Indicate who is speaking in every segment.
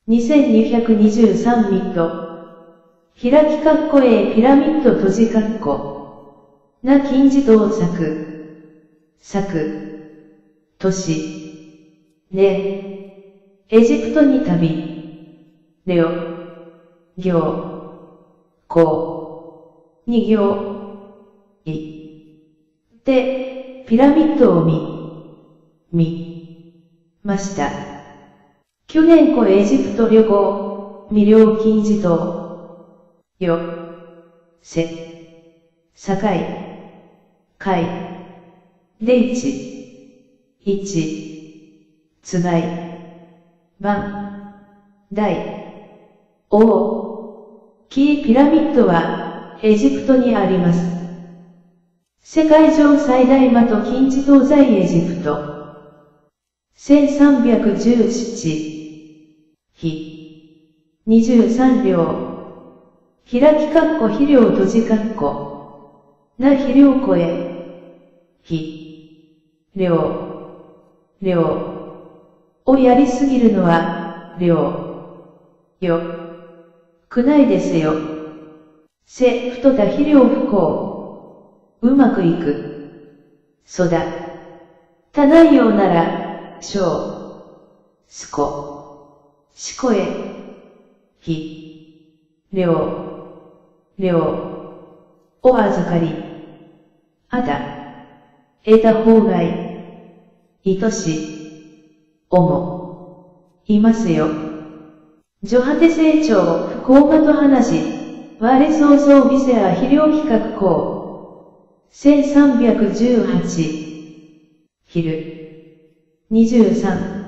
Speaker 1: 2223ミット。開き括弧 A ピラミッド閉じ括弧。な金字塔都市。ね。エジプトに旅。レオ。行。こう。二行。い。で、ピラミッドを見ました。去年古エジプト旅行、未了金字塔。よ、境、海、でつがい、大、大きいピラミッドはエジプトにあります。世界上最大的金字塔在エジプト。1317比23両。開き括弧肥料閉じ括弧。な肥料湖へ。量。をやりすぎるのは、よくないですよ。太田肥料不幸。うまくいく。育たないようなら、しこへ。量を預かり。得た方が愛し、いますよ。女果て成長、不幸まと話。我創造ビセア肥料企画校。1318。昼。23。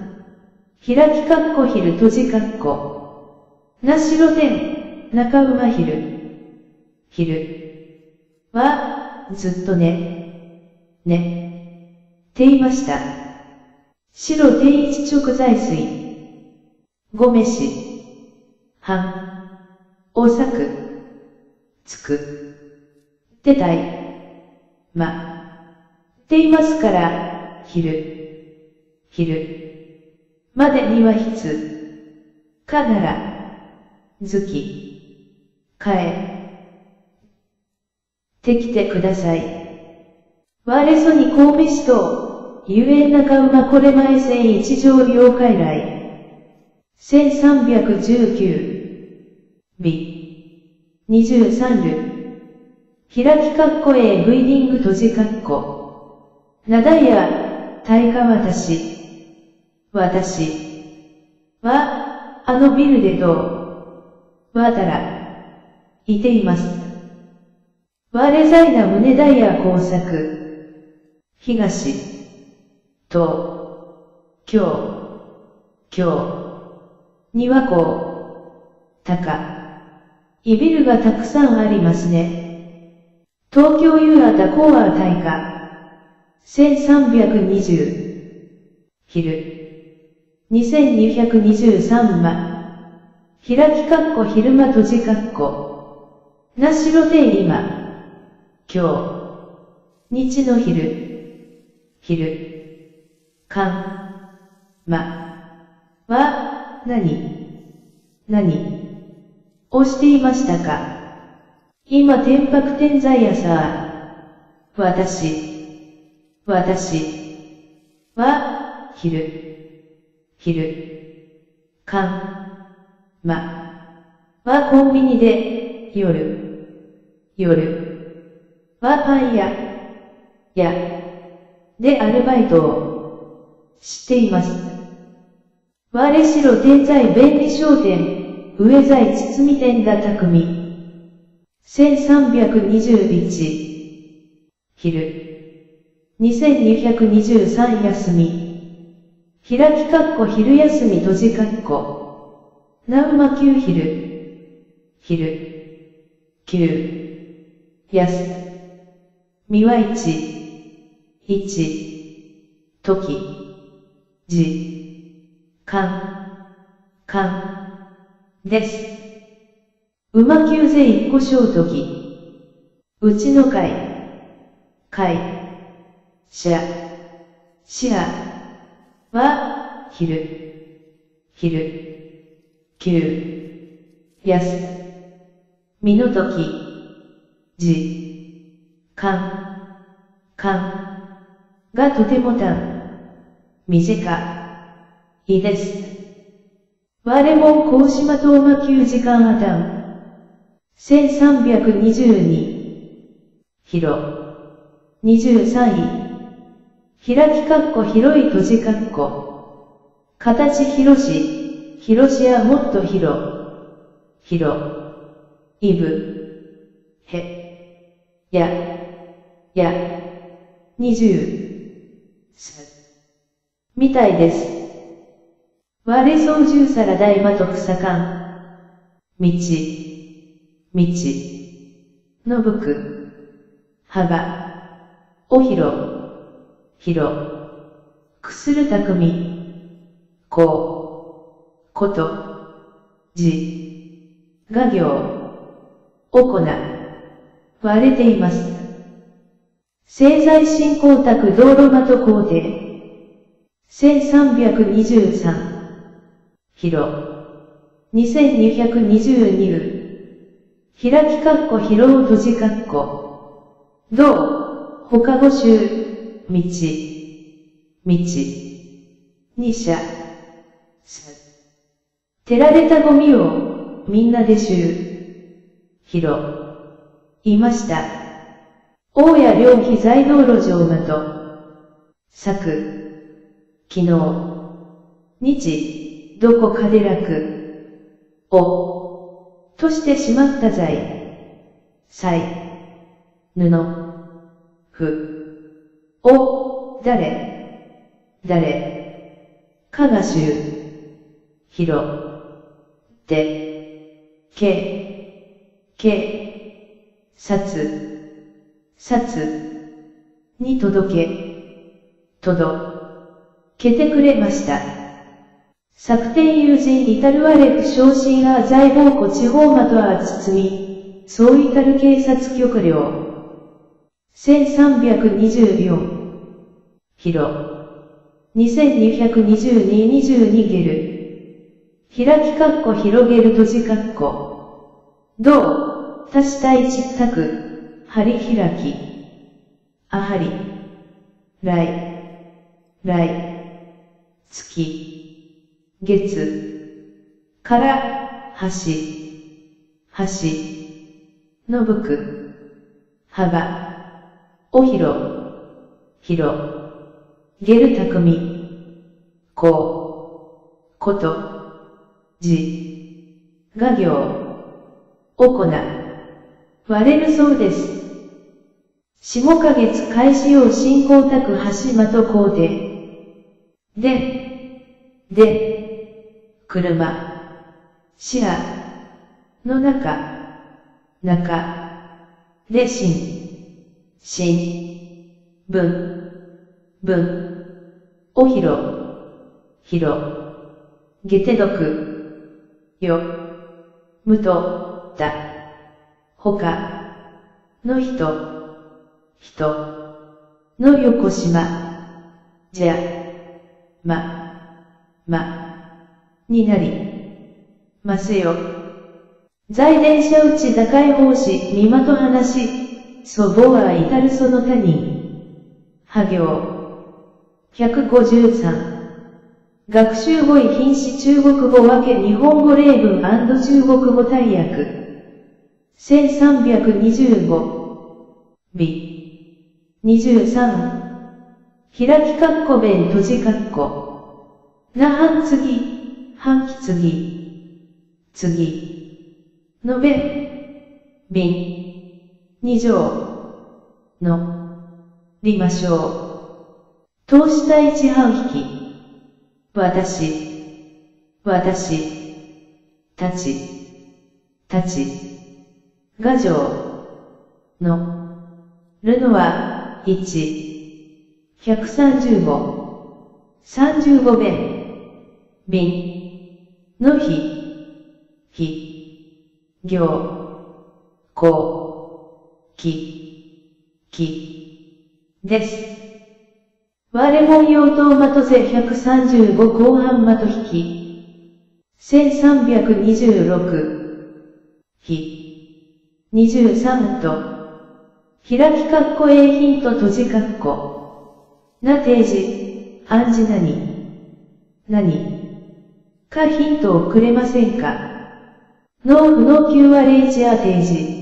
Speaker 1: 開き括弧昼閉じ括弧。なしろ天、中馬昼は、ずっとていました。白天一直在水。ご飯。大作。つく。てたい。ていますから、昼までにはかなら、てきてください。我そに神戸市と、ゆえん中馬これ前線一条領海来。1319。美。23ル。開き括弧 A ブイディング閉じ括弧。なだや、大化私は、あのビルでわたら、いています。我在な胸ダイヤ工作。東。京。庭港。いビルがたくさんありますね。東京ユーアタコア大化。1320。昼。2223開き括弧昼間閉じ括弧。なしろて今。今日。日の昼。は、何をしていましたか。今天白天在やさ私は、昼。はコンビニで、夜はパン屋でアルバイトをしています。我白天在便利商店、上在包店だ匠。1321。昼。2223休み。開き括弧昼休み閉じ括弧。なうま9みはです。馬9ぜ一個小時。うちの会社は、昼9、やす、みのとき、じ、かんがとても短いです。我も高島東馬9時間あたん。1322。広。23位。開き括弧広い閉じ括弧。形広し、広しやもっと広。いぶ。へ。や。20。みたいです。我操縦皿大魔と草間。道。のぶく。幅。お広。くするたくみ。こと。じ。が行。おこな。割れています。製材振興宅道路的工程。1323。広。2222う。開き括弧広を閉じ括弧。道、他5周、道。二者。捨てられたゴミを、みんなで広。いました。大谷良機材道路上的。昨日。日、どこかで楽。としてしまった布。誰かが拾って札に届けてくれました。作天友人至る我不昇進あ在防庫地方まとあ包み、そう至る警察局領。1324。広。2222ゲル。開き括弧広げる閉じ括弧。道、足したいちったく、張り開き。あはり。来。月。月。から、橋。のぶく。幅。お広。ゲルたくみ。こと。じ。が行。おこな。割れるそうです。下ヶ月開始用振興宅橋的工程。で、車。シラ。の中。で文。お広。下手毒。よ。むと、だ。他。の人。の横島。じゃ。になりますよ。在電車打ち打開奉仕、見まと話、祖母は至るその他人。派行。153。学習語彙品詞中国語分け日本語例文&中国語大訳。1325。美。23。開き括弧弁閉じ括弧。な半半期次。の便。二乗。の。りましょう。通した一半引き。私。たち。が上。の。るのは、135。35弁。の行。です。我も用とまとぜ135後半まと引き。1326。ひ。23と。開き括弧 A ヒント閉じ括弧。な提示、暗示何かヒントをくれませんか。納付の9割1や提示。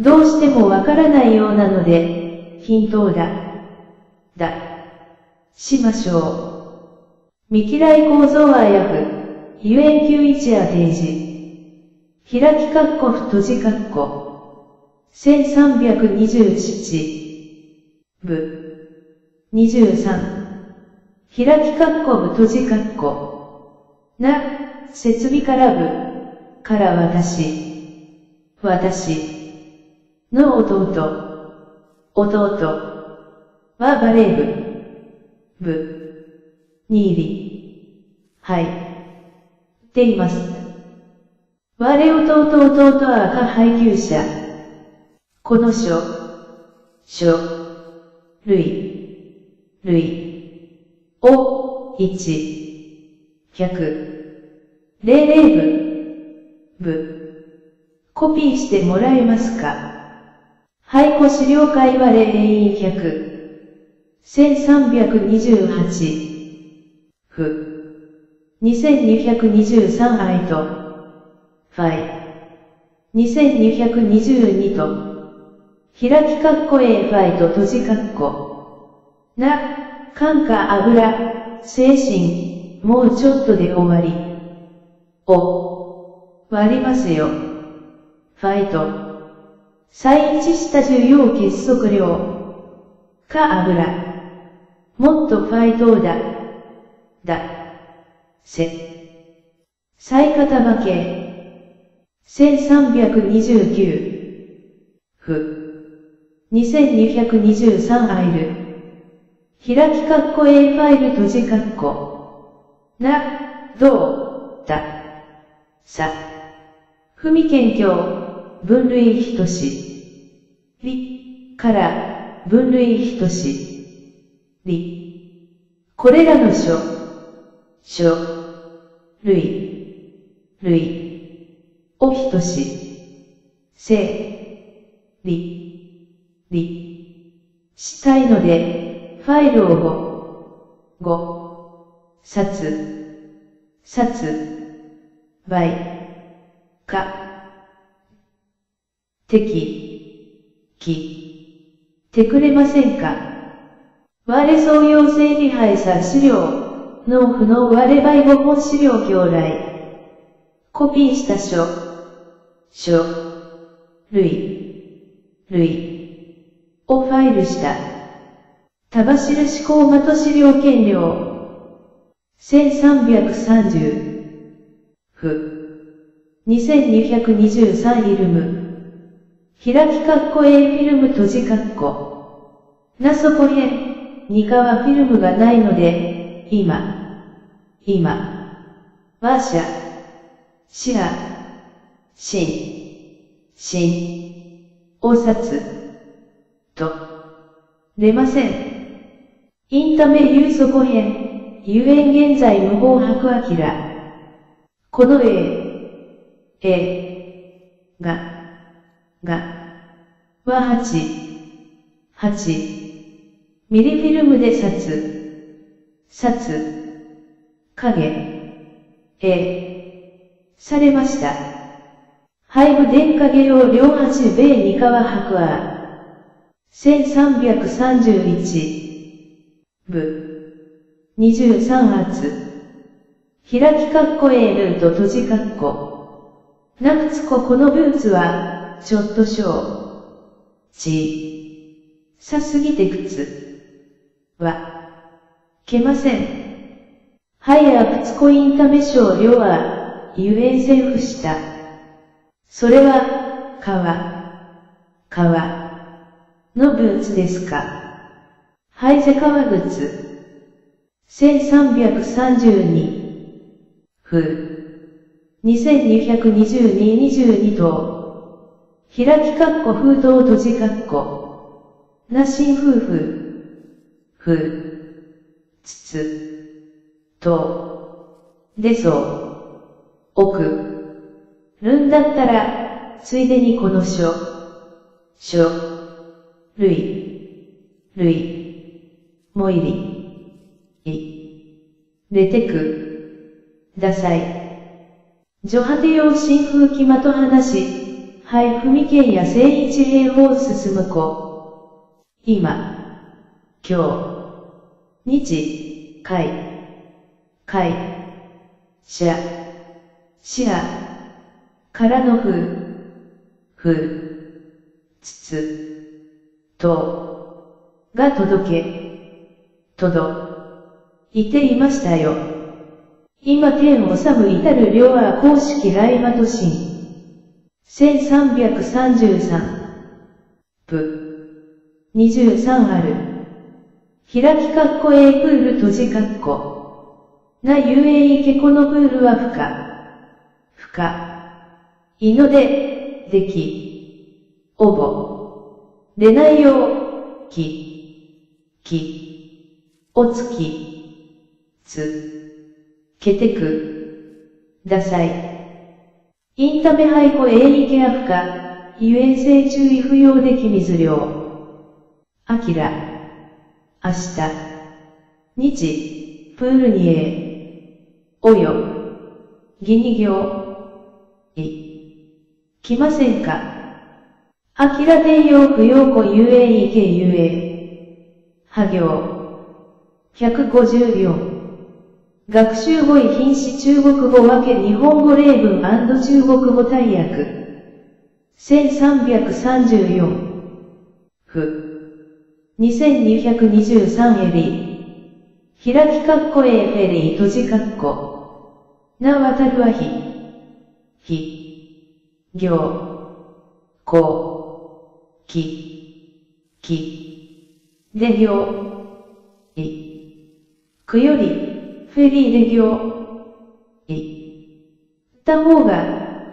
Speaker 1: どうしてもわからないようなので、ヒントをしましょう。見嫌い構造はやふ、ゆえん91や提示。開き括弧閉じ括弧。1327。部。23。開き括弧部閉じ括弧。な、設備から部。から私の弟はバレー部に入り入っています。我弟は赤配偶者。この書類を部コピーしてもらえますか。廃庫資料会は1328。2223アイト。ファイ。2222と。開き括弧 A ファイと閉じ括弧。な、感化油、精神、もうちょっとで終わり。割りますよ。ファイト。再一した重要結束量。か油。もっとファイトだ。再型負け。1329。2223アイル。開き括弧 A ファイル閉じ括弧。な、どうだ。さ。踏み謙虚、分類等し。り、から、分類等し。り。これらの書、類、を等し。したいので、ファイルを5冊、倍、てくれませんか。我創用整理配査資料、納付の我売5本資料表来。コピーした書、類、をファイルした。田走る思考的資料権料。1330。2223イルム。開き括弧 A フィルム閉じ括弧。なそこへん、にかはフィルムがないので、今、はお札、出ません。インタメ有そこへん、ゆえん現在無法白明。このは8ミリフィルムで影、されました。背部電影用両端米二川白亜。1331。部。23発。開き括弧 A ルート閉じ括弧。なくつこのブーツは、ちょっとさすぎて靴は、けません。はいや靴コインため少量は、ゆえんせんふした。それは、革のブーツですか。はいぜ革靴。1332。2222と、開き括弧封筒閉じ括弧。なしん夫婦。と、でそう。置く。るんだったら、ついでにこの書類も入り、出てく。ダサい。女果て用新風紀まと話、はい文健や聖一平方進む子。今、今日、日、社からのが届いていましたよ。今天治む至る両は公式来馬都心。1333。23ある。開きかっこ A プール閉じかっこ。なゆえいけこのプールはいので、でき。れないよ、おつき、けてく、ださい。インタメハイコエイケアフカ、ゆえん性注意不要でき水量。あきら、明日、日、プールにおよ、ぎに行、来ませんか。あきら定用不要庫ゆえいけゆえ、は行、154。学習語彙品詞中国語分け日本語例文&中国語大訳。1334。2223エリー。開きかっこエリー閉じかっこ。な渡るは行、で行、くより、フェリーで行、った方が、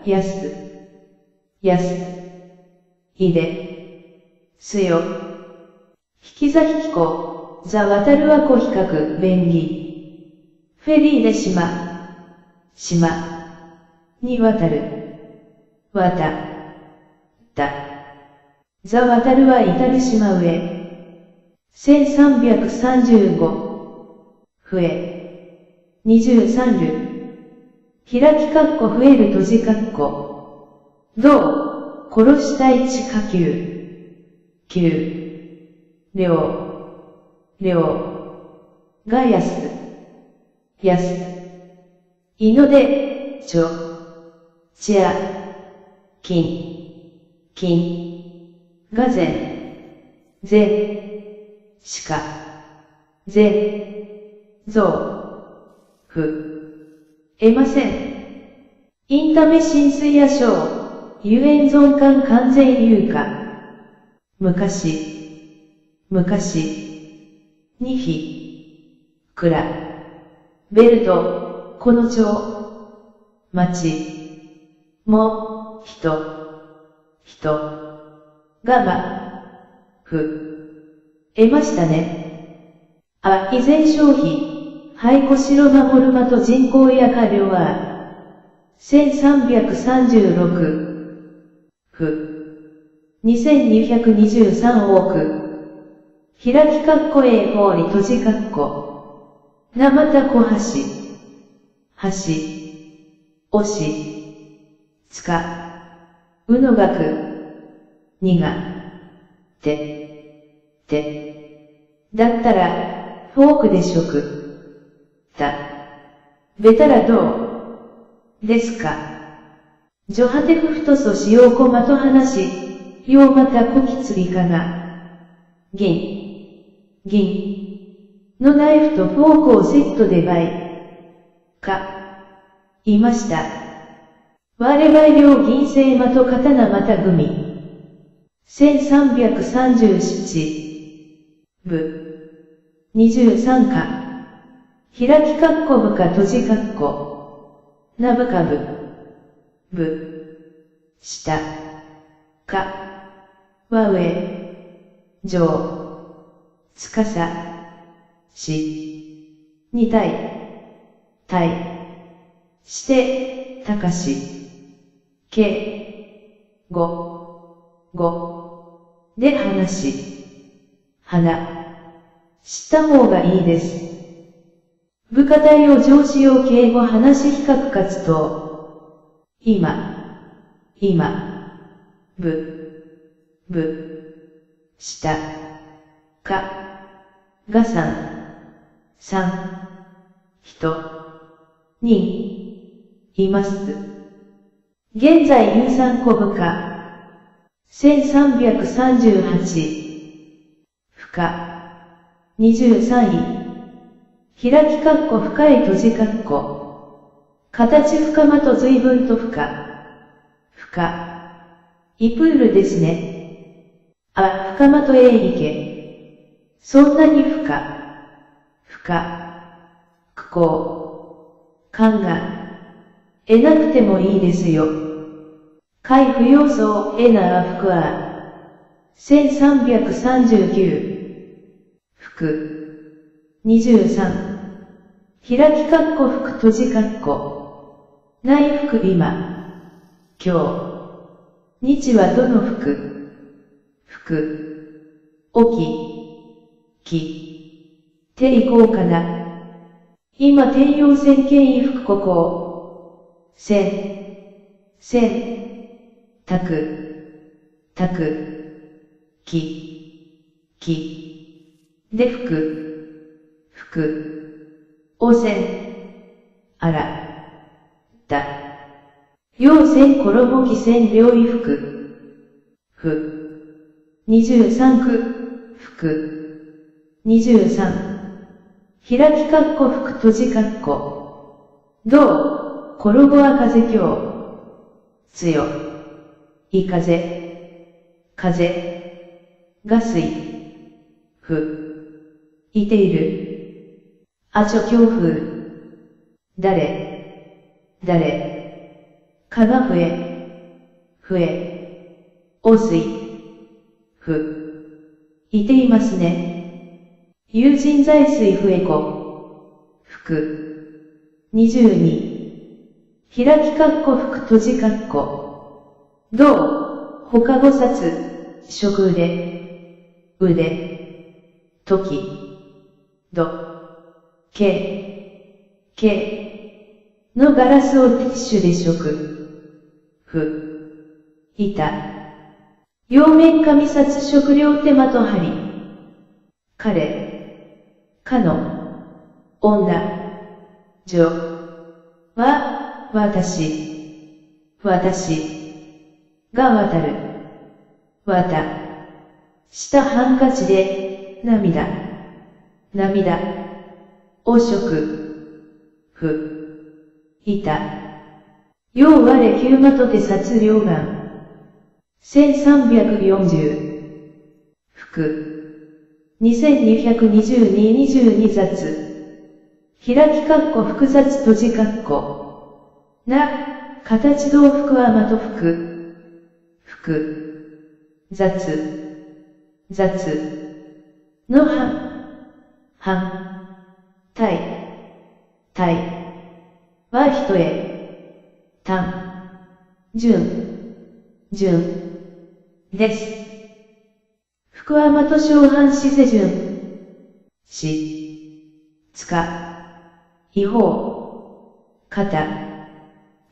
Speaker 1: いですよ。引き座引き子、座渡るは子比較、便宜。フェリーで島、に渡る。渡った。座渡るは至る島上。1335。増え。23る。開きかっこ増える閉じかっこ。どう、殺したい地下級。が安。いので、金。がしか。ません。インタメ浸水や小、ゆえん存感完全有価。昔。にベルト、この町。町。も、人。がましたね。依然消費。はいこしろ守るまと人口や過量は。1336。2223億。開きかっこ法に閉じかっこ。なまた小橋。押し。つか。うのがく。にが。だったら、フォークで食。べたらどうですか。ジョハテフ太そしようこまと話、ようまたこきつりかな。銀のナイフとフォークをセットでいました。我々両銀製まと刀また組。1337。23か。開きかっこぶか閉じかっこ。なぶか下。か。は上。上。つかさ。し。に対。して。たかし。け、ごで話。花。した方がいいです。部下対応上司用敬語話比較活動。今、したか、が人にいます。現在有3個部下。1338。不可。23位。開き括弧深い閉じ括弧。形深まと随分と深。イプールですね。あ、深まといけ。そんなに深くこう。勘が。得なくてもいいですよ。回不要素得なあふくあ。1339。服。23。開き括弧服閉じ括弧。内服今。今日。日はどの服。起き。ていこうかな。今転用線権威服ここ。たく。で汚染。あら。だ。陽線衣着線領衣服。23区。23。開き括弧服閉じ括弧。どう、衣は風強。強。い風。が水。いている。あちょ強風。誰。かが増え。汚水。いていますね。友人在水増え子。22。開き括弧服閉じ括弧。どう、他5冊、食腕。時。のガラスをティッシュで食。板。両面紙札食料手間と針。かの。女。女。は、私。が渡る。したハンカチで、涙。汚職。いた。よう我休まとて殺両眼。1340。2222雑。開き括弧複雑閉じ括弧。な、形同福はまと雑。の対。は人へ。順。です。福はまと小半子世順。つか。違法。型。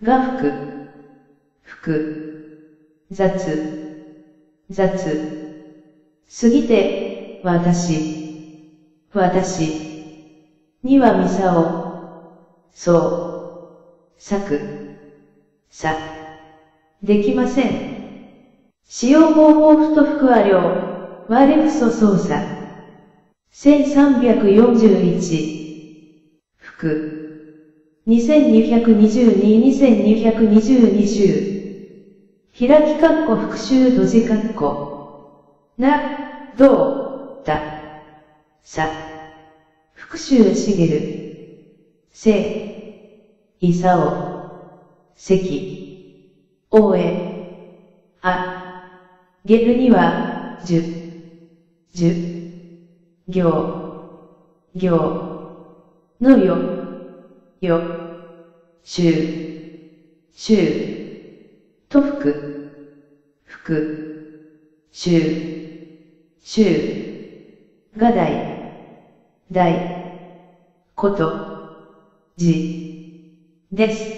Speaker 1: が雑。過ぎて、私。にはみさお。そう。できません。使用方法不と服は量。我不素操作。1341。222222週。開き括弧復習閉じ括弧。な、どう、だ。復習しげる。いさお。おえ。ゲルには、行。のよ。週、と服、がこと、です。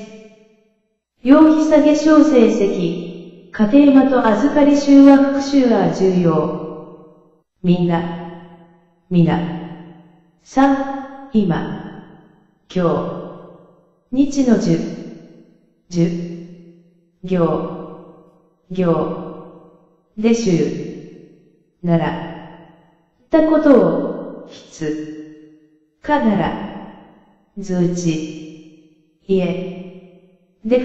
Speaker 1: 用引下げ小成績、家庭間と預かり収は復習は重要。みんな。3、今、今日、日の行、で週、なら、ったことを、かなら、図打で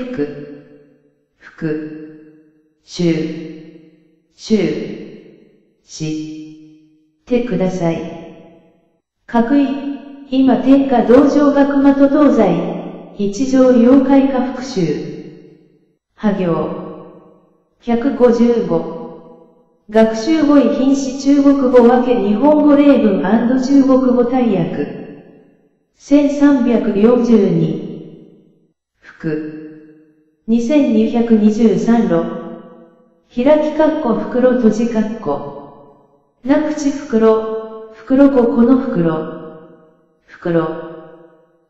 Speaker 1: してください。各位、今天下道場学魔と東西、一条妖怪化復習。派行。155。学習語彙品詞中国語分け日本語例文&中国語大訳。1342。2223路。開き括弧袋閉じ括弧。な口袋子この袋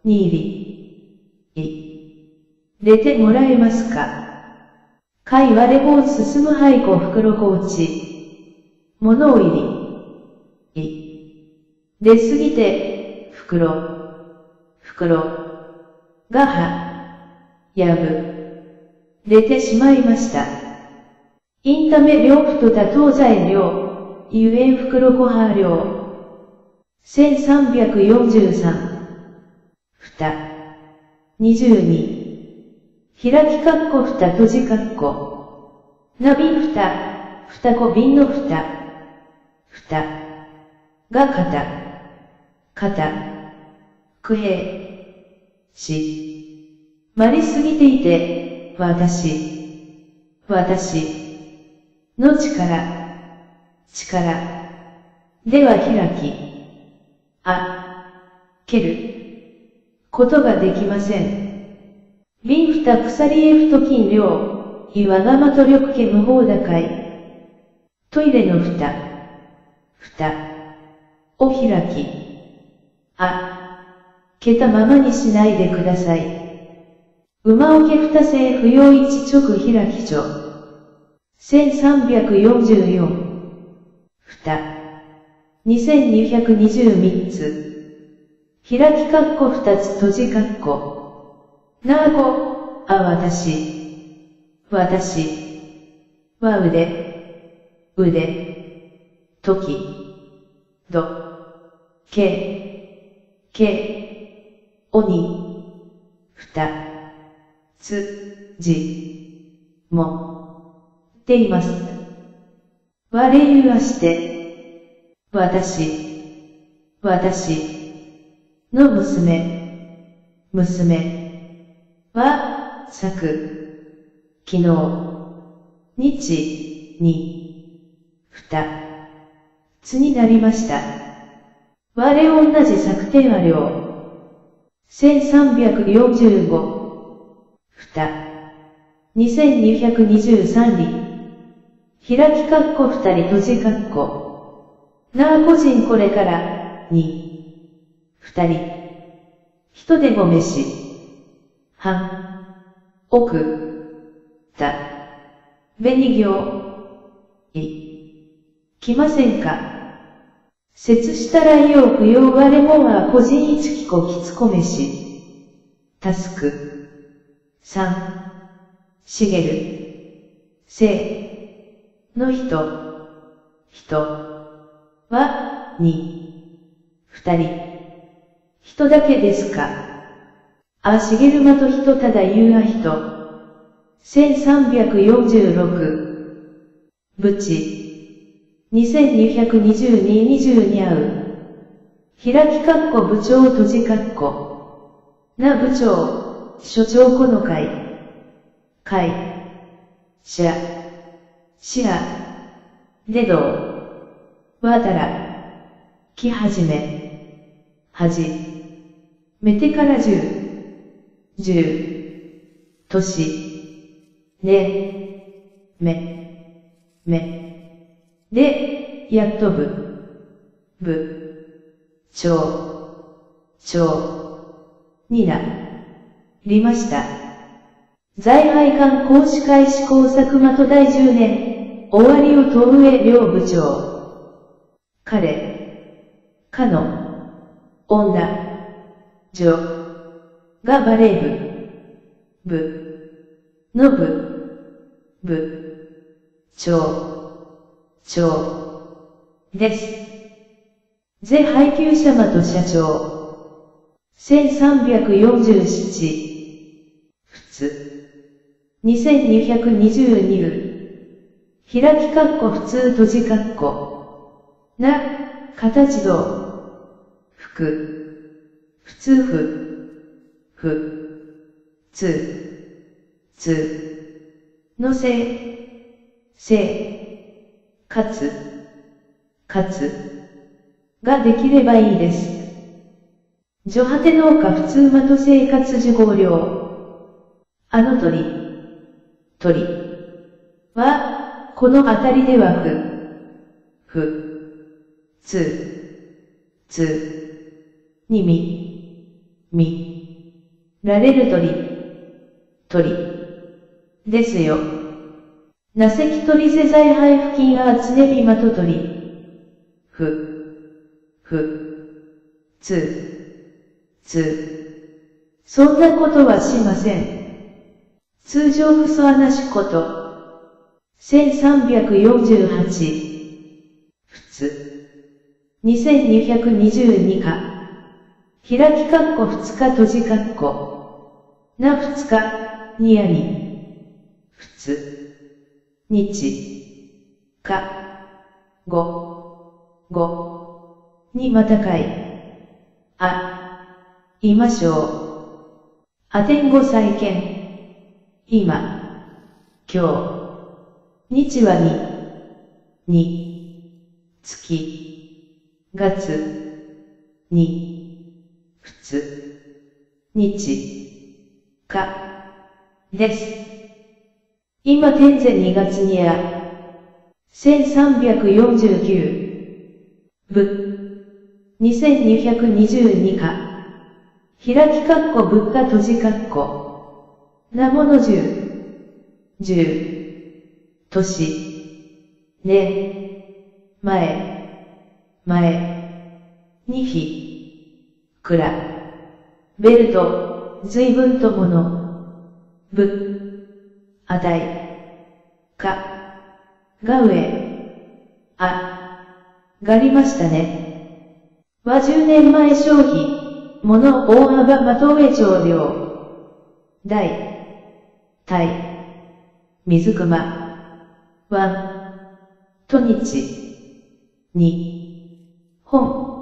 Speaker 1: に入れてもらえますか。会話レポー進むはいこ袋子打ち。物を入れすぎて、袋が破れてしまいました。インタメ両ふとた東西両、ゆえん袋子派両。1343。22。開き括弧蓋閉じ括弧。なびん二子瓶の蓋が肩。くへまりすぎていて、私の力では開けることができません。瓶蓋鎖へ太金量、わがまと力家無法高い。トイレの蓋を開き、けたままにしないでください。馬桶蓋製不要一直開き所。1344。2223つ。開き括弧二つ閉じ括弧。なあこ、私は腕、時、鬼、も、っています。我ゆはして、私の娘は、昨日、日に、つになりました。我同じ作天は量。1345。2223里。開き括弧二人閉じ括弧。なあ個人これから、二人。人でごめし。紅行。来ませんか。節したらよう不要我もは個人一きこきつこめし。タスク。3。しげる。せの人は、二人。人だけですか。しげるまと人ただ言う人。1346。ぶち。2222に合う。開き括弧部長閉じ括弧。な部長、所長この会。しゃ、でどう。わだら。き始めてから10。年。で、やっとになりました。在配管講師会試行錯誤と第10年、終わりを問う上両部長。かの、女、女、がバレー部の部長です。是配給者間と社長。1347。普通。2222開き括弧普通閉じ括弧。な、形動。普通。のかつ。ができればいいです。除果て農家普通間と生活受講料。あの鳥は、このあたりではつに見られる鳥ですよ。なせき鳥せ在配付近はつねびまと鳥。そんなことはしません。通常不そあなしこと。1348。普通。2222か。開き括弧2日閉じ括弧。な2日、にあり。普通。日。か。5。にまたかい。いましょう。あてんご再建。今。今日。日はに。月。月。に。普通。日。か。です。今天ぜ2月に1349。2222か。開き括弧物価閉じ括弧。なもの10。年。前。にひ。ベルト、随分ともの。値。ががりましたね。は10年前消費、物大幅まとめ帳量。水熊。と日。本。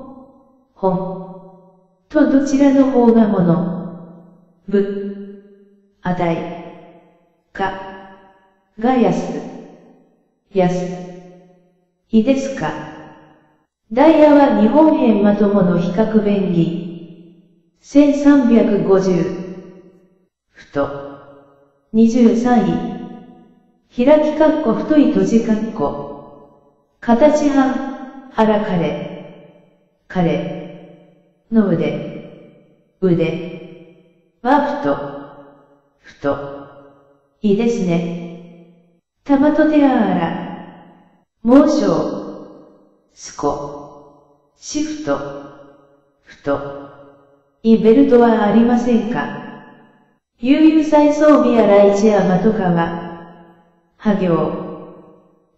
Speaker 1: とどちらの方がもの。値。が安。いですか。ダイヤは日本編まともの比較便宜。1350。ふと。23位。開き括弧太い閉じ括弧。形半、腹彼。の腕。はふと。いいですね。たまとてあら。猛暑。シフト。ふと。ベルトはありませんか。悠々再装備やら一山とかは。行。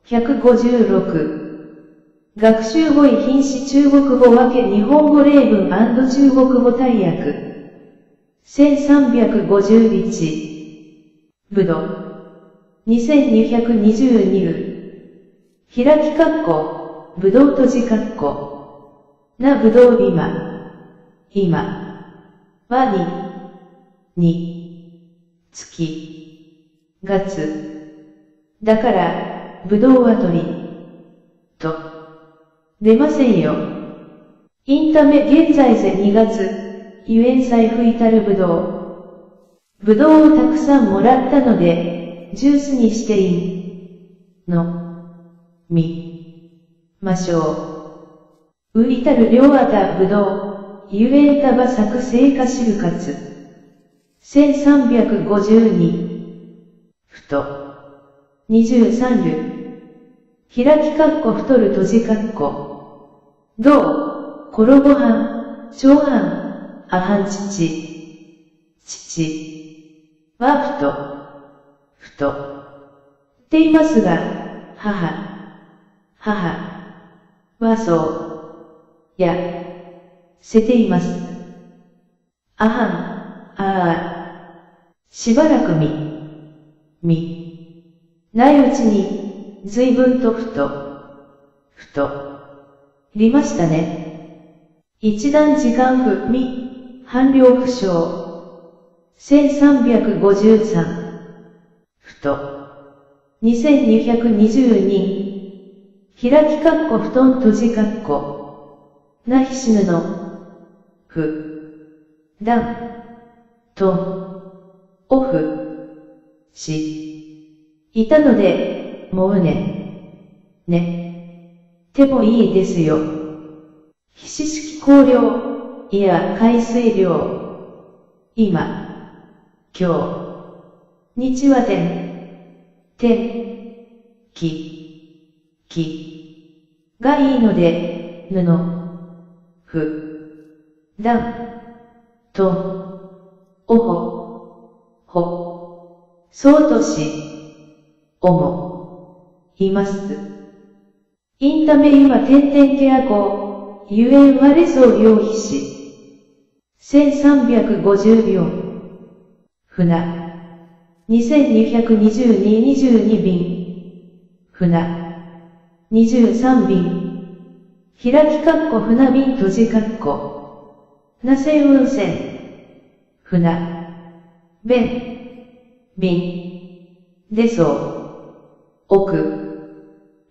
Speaker 1: 156。学習語彙品詞中国語分け日本語例文&中国語大訳。1351。ぶど。2222。開き括弧、ぶどう閉じ括弧。なぶどう今。は月。だから、ぶどうは鳥。と。出ませんよ。インタメ現在ぜ2月、ゆえん財布至るぶどう。ぶどうをたくさんもらったので、ジュースにしていいのみましょう。売りたる量あたぶどう、ゆえんたば作成化しるかつ。1352。ふと。23る。開きかっこ太る閉じかっこ。どう、ころごはん、長飯、あはん父。はふと。っていますが、母はそうやせています。あはん、しばらくないうちに、ずいぶんとふとりましたね。一段時間不半量不詳。1353。ふと。2222。開きかっこ布団閉じかっこ。なひしぬの。だん。と。オフ。いたので、もうてもいいですよ。ひし式香料、いや海水量。今、今日、日は気がいいので、だん、と、そうといます。インタメ今けあこ、ゆえんわれそう用皮し。1354。船。2222便。船。23便。開きかっこ船便閉じかっこ。なせん運船。船。便。でそう。奥。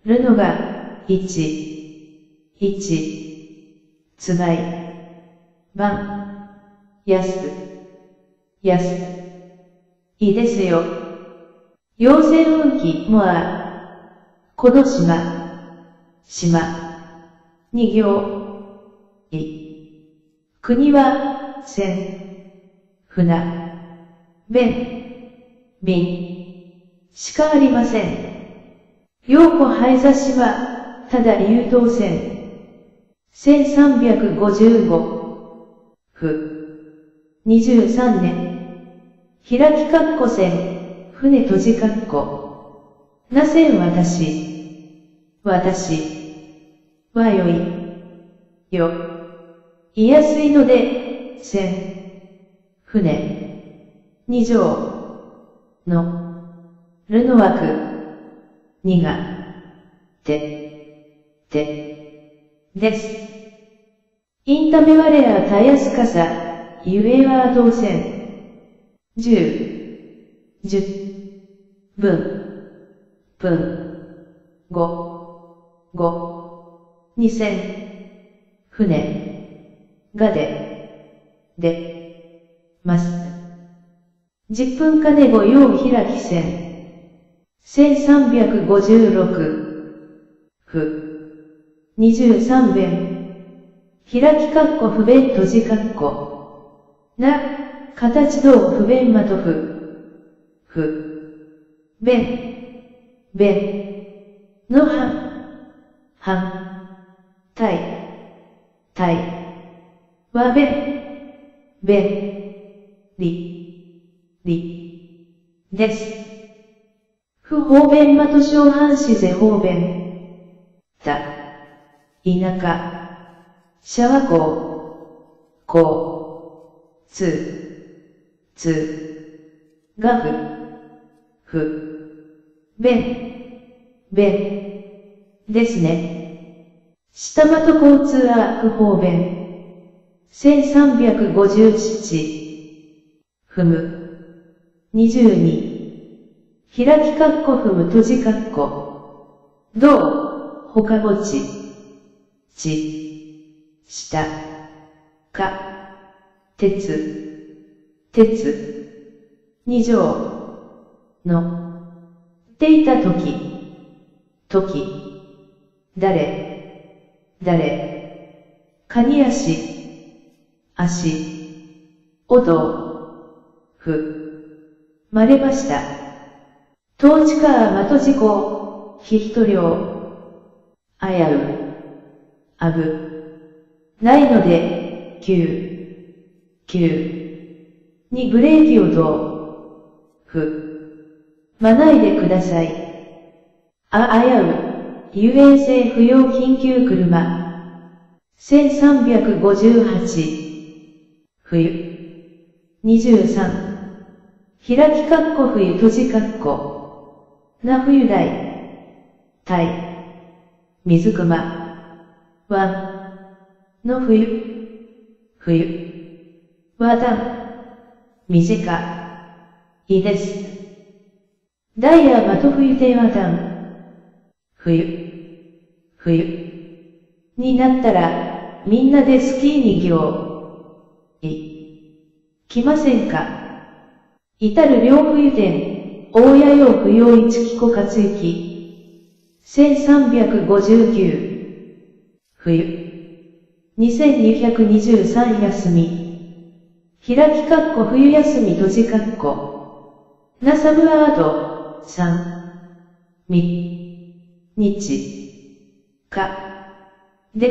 Speaker 1: るのが、つがい。番。いいですよ。陽線運気もこの島。二行。国は、船。便。しかありません。陽子灰座しは、ただ優等船。1355。23年。開きかっこ船、船閉じかっこ。なせん私はよいやすいので、船、二乗の、るの枠、にが、です。インタメワレアたやすかさ、ゆえは当選。10分、2000、船、がでます。10分かねご用開き線。1356。23弁。開きかっこ不便閉じかっこ。な、形どう不便まと便の対はです。不方便まと小半子ぜ方便。田舎。シャワこう、が便ですね。下間と交通は不方便。1357。踏む。22。開きかっこ踏む閉じかっこ。どう、ほかぼち。下。か。鉄。二乗。の。ていたとき、誰、かに足、おど、まれました。当地かまと事故、ひ一両、危ないので、にブレーキをまないでください。遊園性不要緊急車。1358。冬。23。開き括弧冬閉じ括弧。な冬台。水熊。の冬。は短いです。ダイヤまと冬低は冬になったら、みんなでスキーに来ませんか。至る両冬店、大谷用不要一木古活行。1359。冬。2223休み。開き括弧冬休み閉じ括弧。なサブアート、3。日。で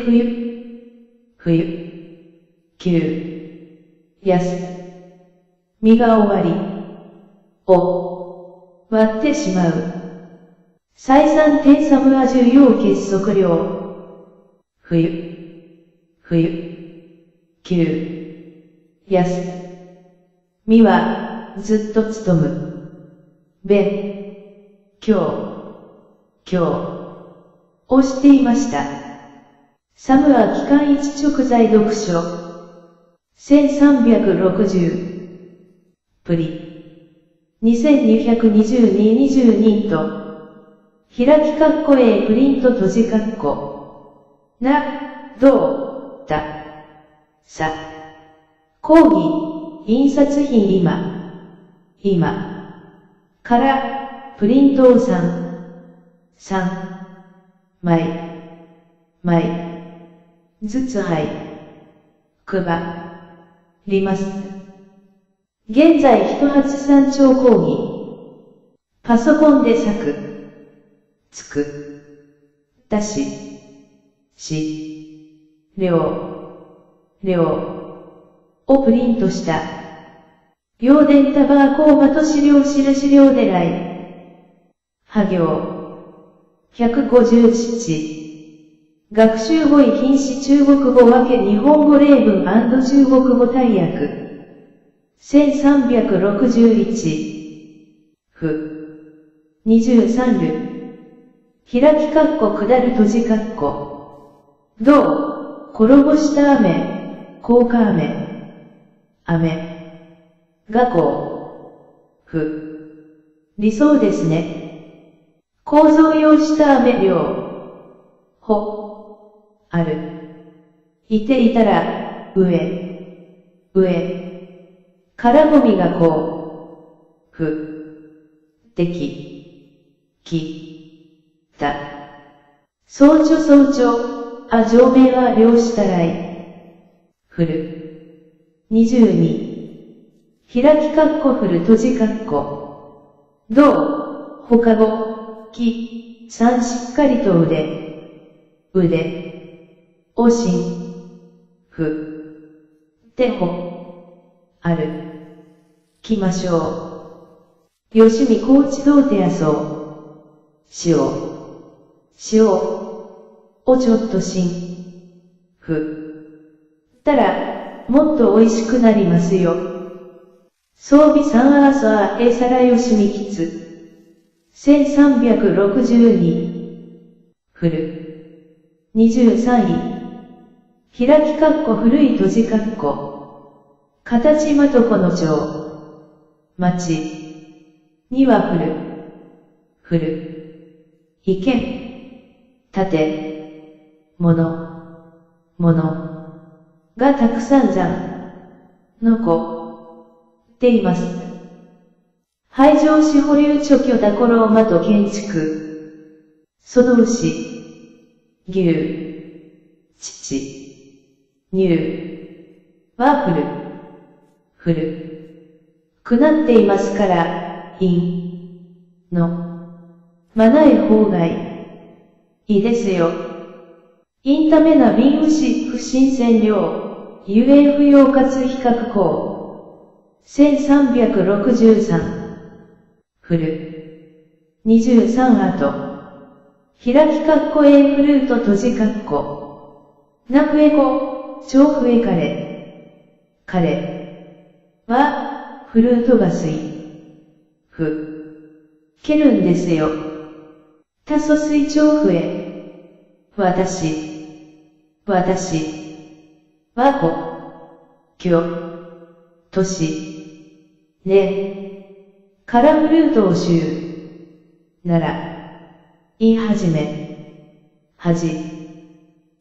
Speaker 1: みが終わり。割ってしまう。再三点サムア重要結束量。みは、ずっと務む。今日をしていました。サムは期間一直在読書。1360。プリ。2222と。開き括弧 A プリント閉じ括弧。どうだ。さ。講義、印刷品今。から、プリントを3枚。ずつ配ります。現在一発三丁講義。パソコンで出し、量をプリントした。両電タバーコーマと資料印量で来。は行。157。学習語彙品詞中国語分け日本語例文&中国語大訳。1361。23る。開き括弧下る閉じ括弧。転ぼした雨、効果雨。が理想ですね。構造用した雨量。ある。いていたら、上。からゴミがた。早朝、上面は量したらい。振る。22。開き括弧振る閉じ括弧。他語、3しっかりと腕。おしん。てある。来ましょう。よしみコーチどうてやそう。塩をちょっとたら、もっと美味しくなりますよ。装備3アーサーさらよしみきつ。1362。振る。23位。開き括弧古い閉じ括弧。形まとこの町。町。には振る。意見。建。物。がたくさん残。残っています。廃城市保留著居ダコローマと建築。その牛、牛、乳、乳、はフル、くなっていますから、まない方がいいですよ。インタメな瓶牛不新鮮量、ゆえ不要かつ比較項。1363。フル。23後。開きかっこフルート閉じかっこ。なふえこ、超ふえかれ。は、フルートが水。けるんですよ。たそ水超ふえ。私。はきょ、からフルートをなら、言い始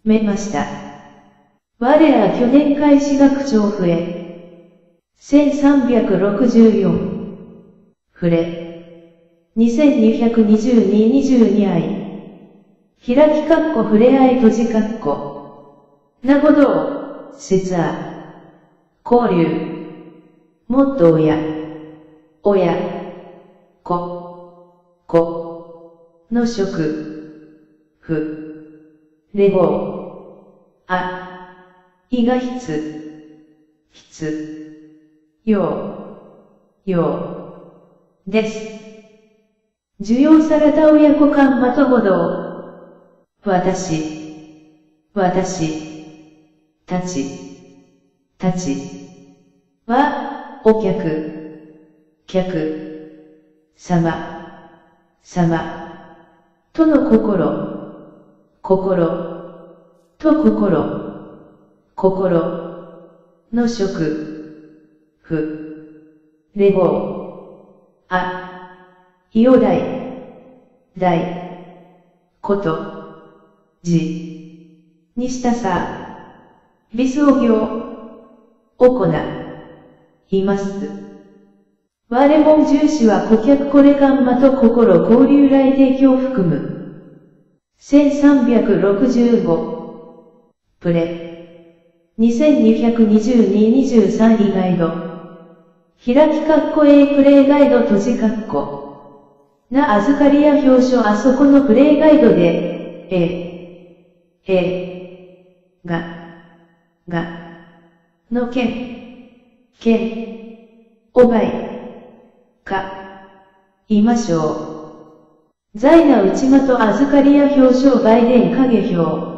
Speaker 1: めました。我ら去年開始学長増え。1364。触れ。2222-22愛。開きかっこ触れ合い閉じかっこ。なごどう、節あ。交流。もっと親、の職。レゴいがです。需要された親子間まとごど私たちは、お客様との心の職。レゴイオダイことにしたさビスオ業行います。我も重視は顧客これガンマと心交流来提供含む。1365。プレ。2222-23以外度。開きかっこプレイガイド閉じかっこ。な預かりや表彰あそこのプレイガイドで、のおばい。いましょう。在な内間と預かりや表彰売電影表。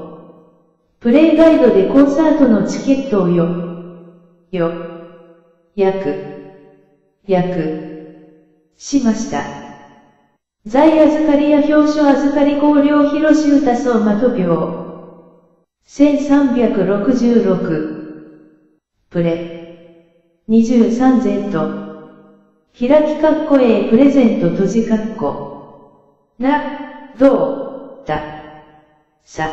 Speaker 1: プレイガイドでコンサートのチケットをしました。在預かりや表彰預かり高陵広し歌相馬と病。1366。プレ。23Z。開きかっこプレゼント閉じかっこ。どうだ。さ。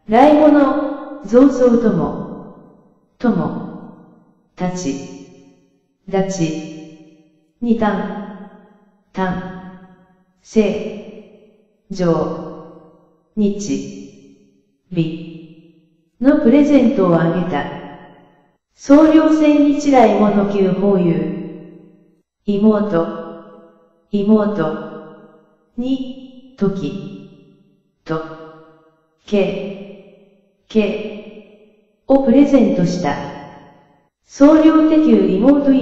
Speaker 1: 来物、増増とも。立ち。二単。正。常。日。のプレゼントをあげた。総領千日来もの旧法有。妹。に、時。と。をプレゼントした。総領手旧妹。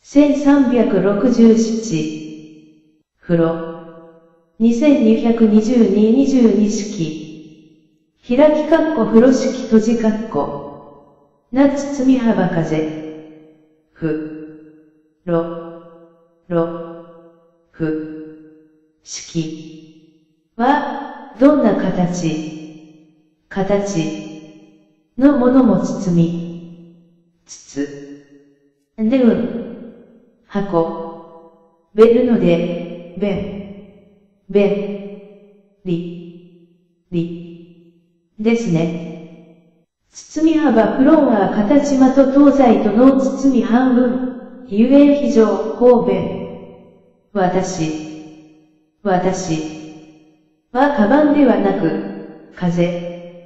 Speaker 1: 1367。風呂。2222式。開きかっこ風呂式閉じかっこ。な包み幅風。式は、どんな形のものも包み、で箱、ベルので、ですね。包み幅クローンは形間と東西との包み半分、遊園非常、方便。私はカバンではなく、風、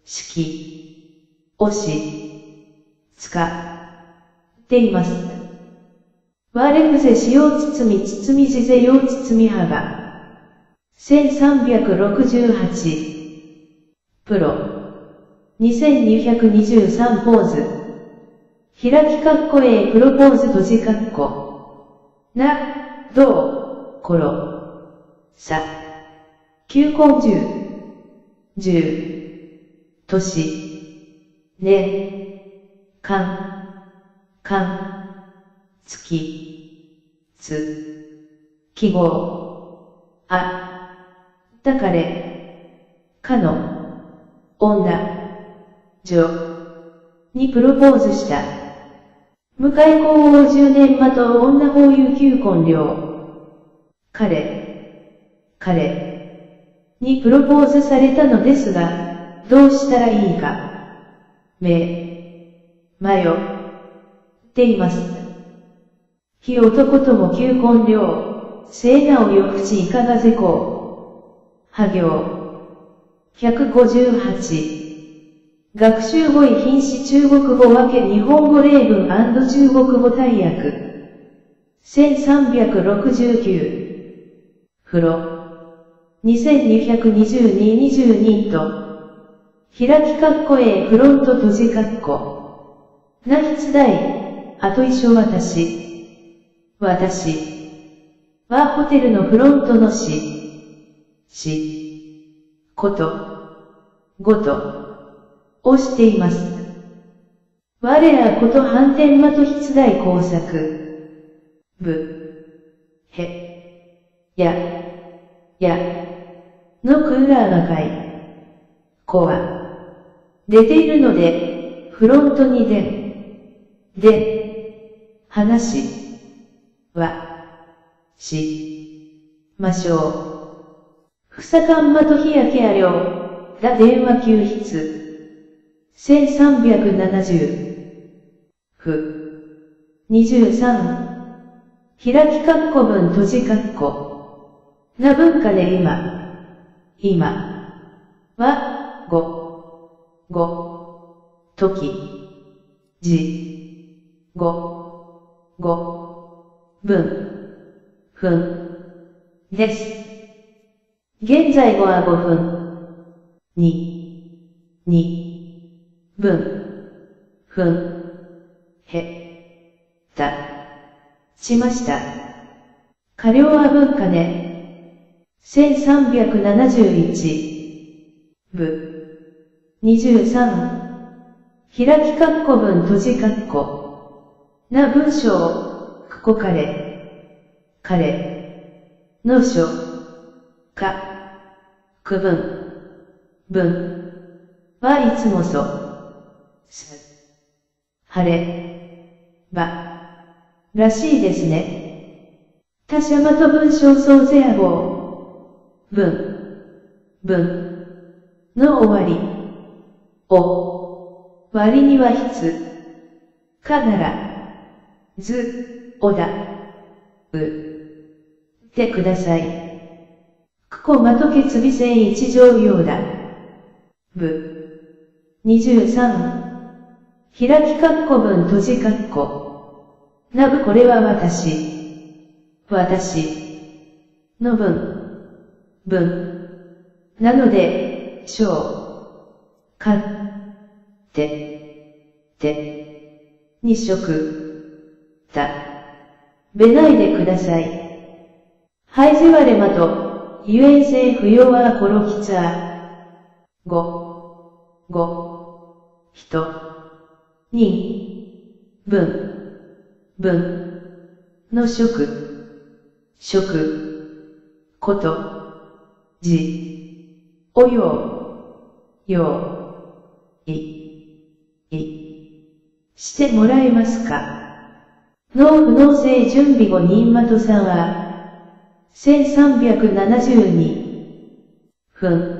Speaker 1: 式、使っています。我伏せ使用包み地ぜ用包み葉が。1368。プロ。2223ポーズ。開きかっこプロポーズ閉じかっこ。どう、ころ。さ。9根10。年。年。月。記号。だかれ。かの。女。女。にプロポーズした。向かい皇后10年まと女法有9婚了。彼にプロポーズされたのですが、どうしたらいいか。迷っています。非男とも9婚了、聖なおよ口いかがぜこう。は行。158。学習語彙品詞中国語分け日本語例文&中国語大訳。1369。風呂。2222と。開きかっこフロント閉じかっこ。な筆題。あと一緒私はホテルのフロントのごと。をしています。我らこと反転まと筆題工作。やのクーラーがかい。子は出ているので、フロントに話はましょう。ふさかんまと日焼けありょう、電話救出。1370。23。開きかっこ文閉じかっこ。な文化で今。は、時。分。です。現在語は5分。しました。過料は文化ね。1371。23。開きかっこ文閉じかっこ。な文章、くこ彼の書、区分はいつも晴れらしいですね。他者まと文章創世あご文の終わり。割にはかならてください。くこまとけつびせん一条用だ。23。開きかっこ文閉じかっこ。なぶこれは私の文。なので、かにべないでください。はいぜわれまと、ゆえんせい不要はころきつあ。人のこと、おしてもらえますか。脳不脳性準備後にんまとさんは、1372分。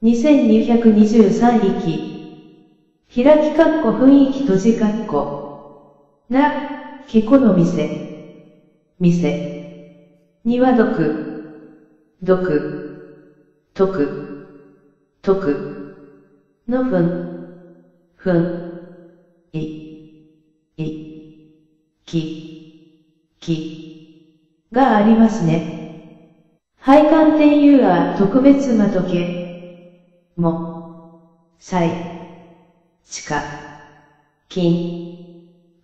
Speaker 1: 2223匹。開き括弧雰囲気閉じ括弧。な、けこの店。にはのがありますね。配管点 U は特別まとけ。地下、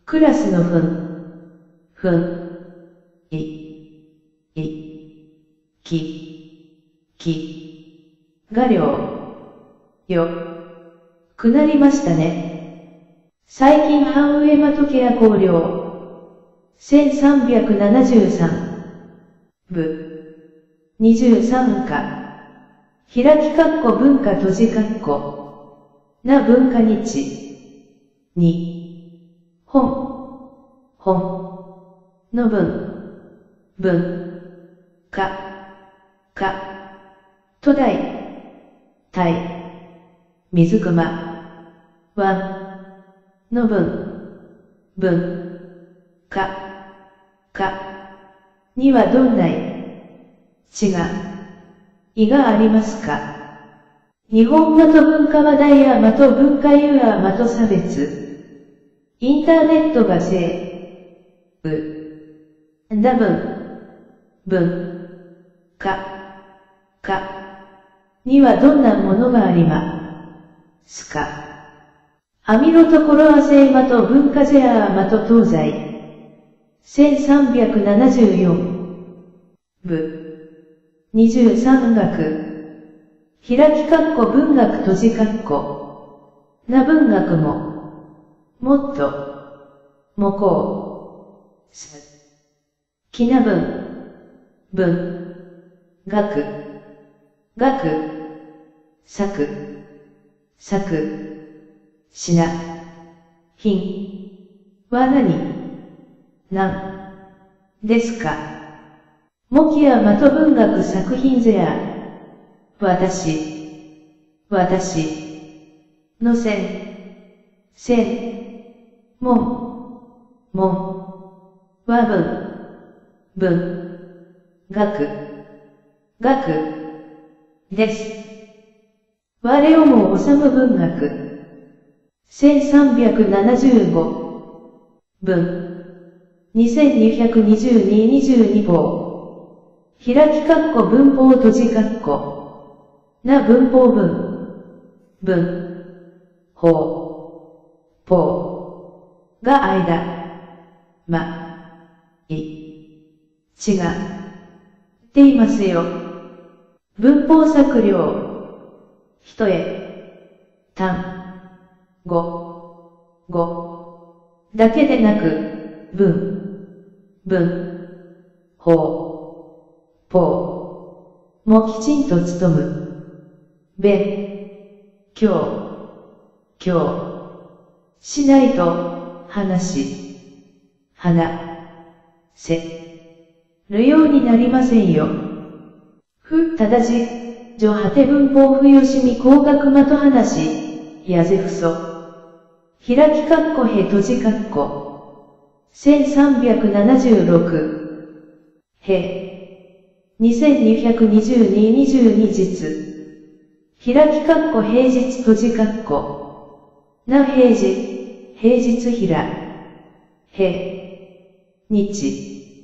Speaker 1: クラスのがくなりましたね。最近半上まとけや香料。1373。部。23課。開き括弧文化閉じ括弧。な文化日。本の都大水熊のにはどんないがありますか。日本的文化話題や的文化ユア的差別。インターネットが文化にはどんなものがありますか。アミロとコロアセイマと文化ゼアーマと東西。1374。部。23学。開き括弧文学閉じ括弧。な文学もっと、きな学、しな、はなんですか。もきやまと文学作品ぜや、私のは学です。我をも治む文学。1375。2222法。開き括弧文法閉じ括弧。な文法法が間。違っていますよ。文法策量。一単語だけでなく、法もきちんと努む。勉強しないと話せるようになりませんよ。ただし、上果て文法不よしみ工学まと話、やぜふそ。開き括弧へ閉じ括弧。1376。2222実。開き括弧平日閉じ括弧。な平日日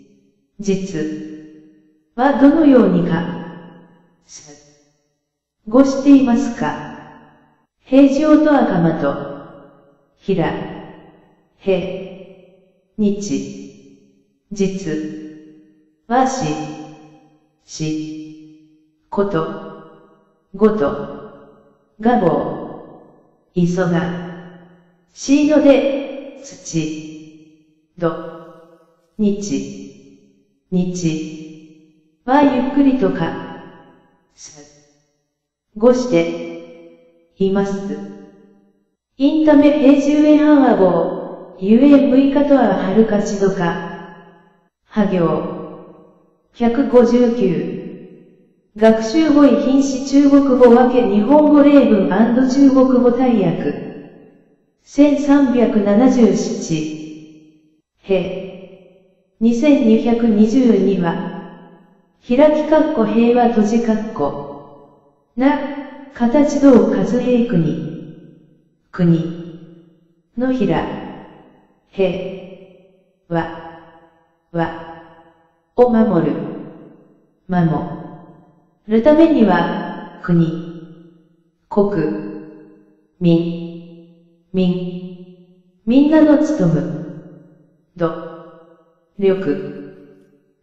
Speaker 1: はどのようにかごしていますか。平時音赤まと日はことごとがいそがしいので日はゆっくりとごしています。インタメ平10円半はゆえ6日とははるかしどか。は行。159。学習語彙品詞中国語分け日本語例文&中国語大訳。1377。2222は、開き括弧平和閉じ括弧。な、形道和平国。の平。を守るためには、国、みんなの務む、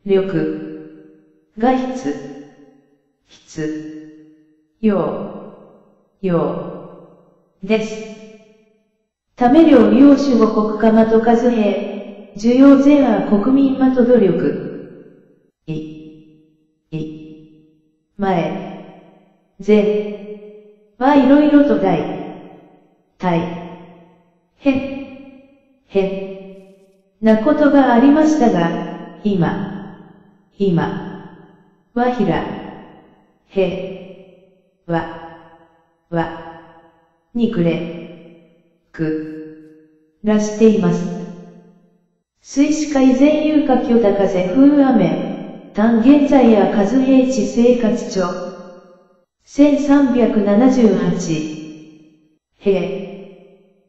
Speaker 1: 力が必要です。ため領領主護国家まと和平、需要善は国民まと努力。はいろいろと大変なことがありましたが、今はに暮らしています。水死海全有下巨大風風雨、単現在や和平地生活庁。1378。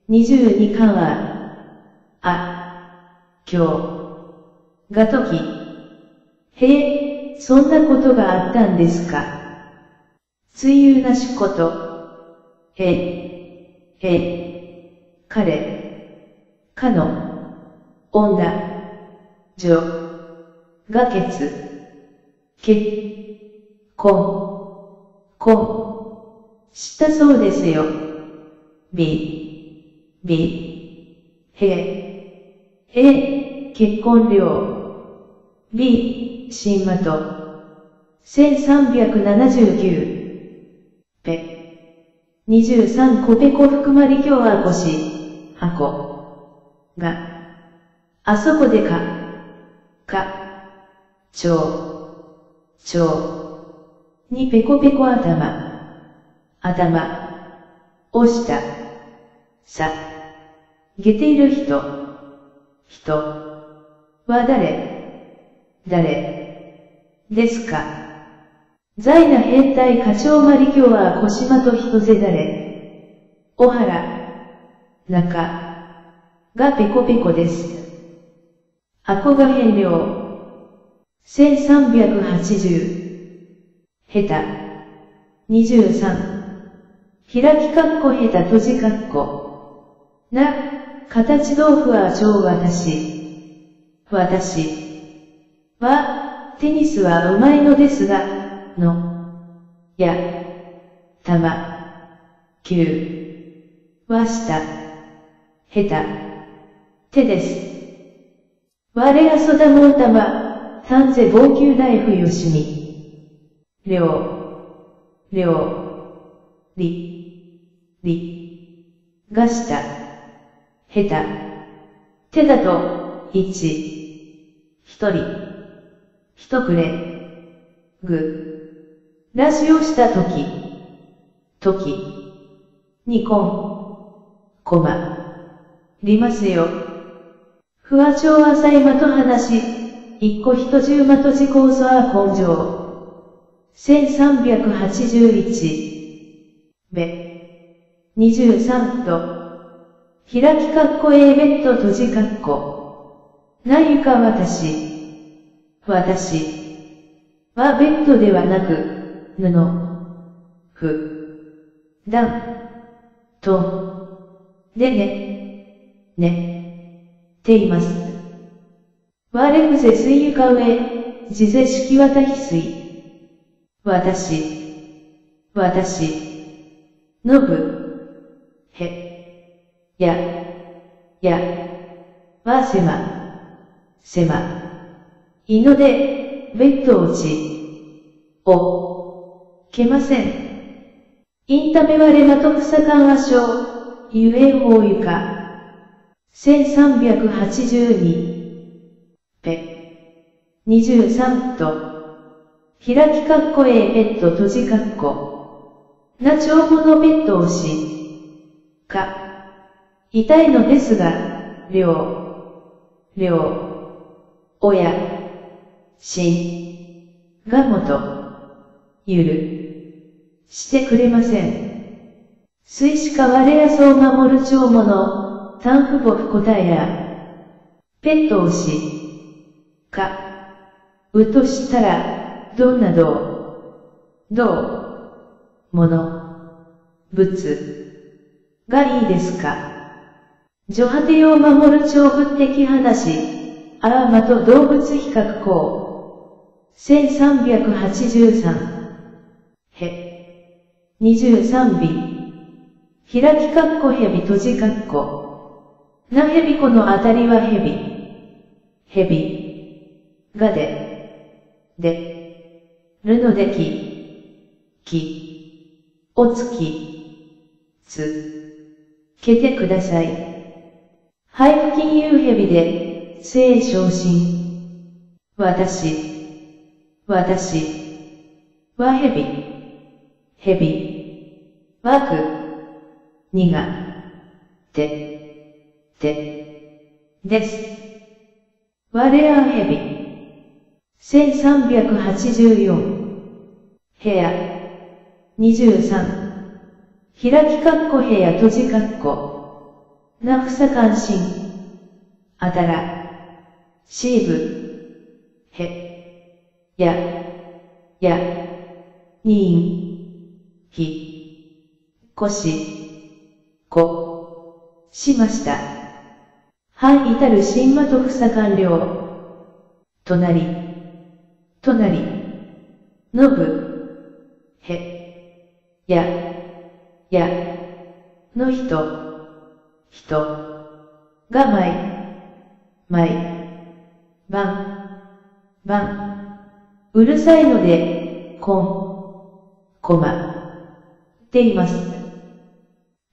Speaker 1: 22巻は、今日が時。そんなことがあったんですか。つゆなしこと。かの、女、女、が結婚したそうですよ。結婚料。神馬と。1379。23コペコ福まり共和腰、箱。が。あそこでにペコペコ頭を下、げている人は誰ですか。在那変態課長まり今日は小島と人ぜ誰、小原、中、がペコペコです。あこが変量。1380。下手。23。開き括弧下手閉じ括弧。な、形豆腐は超私は、テニスはうまいのですが、球は下手です。我がそだもんたま、丹ぜ防球大夫よしに。が下手だと、一くれ、らしをしたとき、に困りますよ。不和町浅い間と話、一個人十間と自構造は根性。1381。23と、開き括弧ベッド閉じ括弧。なゆか私はベッドではなく、とんで寝ています。我くぜ水ゆか上、地ぜ式わたひ水。のぶ、は狭いので、ベッドけません。インタメはレマト草緩和症、ゆえん法ゆか。1382。23と、開き括弧ベッド閉じ括弧。な帳簿のベッドを痛いのですが、親、がもと、してくれません。水しか我やそう守る長者、単父母不答えや、ペットをとしたら、どんな物がいいですか。女果てを守る長物的話、と動物比較項。1383。23尾。開きかっこ蛇閉じかっこ。なへびこのあたりはがるのでおつけてください。配布金融蛇で、性昇進。私はわく、です。我ら蛇。1384。部屋。23。開きかっこ部屋閉じかっこ。なふさ関心。あたら。しーぶ。や。にん。こしました。半至る神魔と草官僚。隣。のぶ。の人。が晩。うるさいので、っています。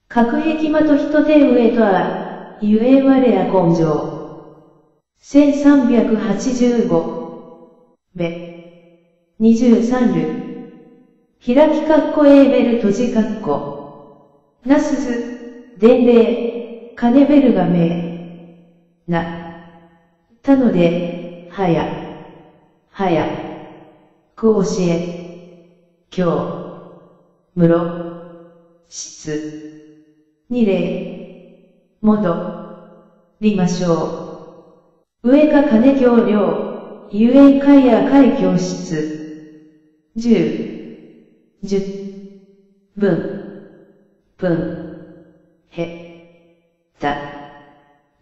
Speaker 1: 隔壁間と人手上とは、ゆえ我や根性。1385。23る。開きかっこベル閉じかっこ。なすず、伝令、金ベルがたので、早く教室に戻りましょう。上か金教領、遊園会や会教室。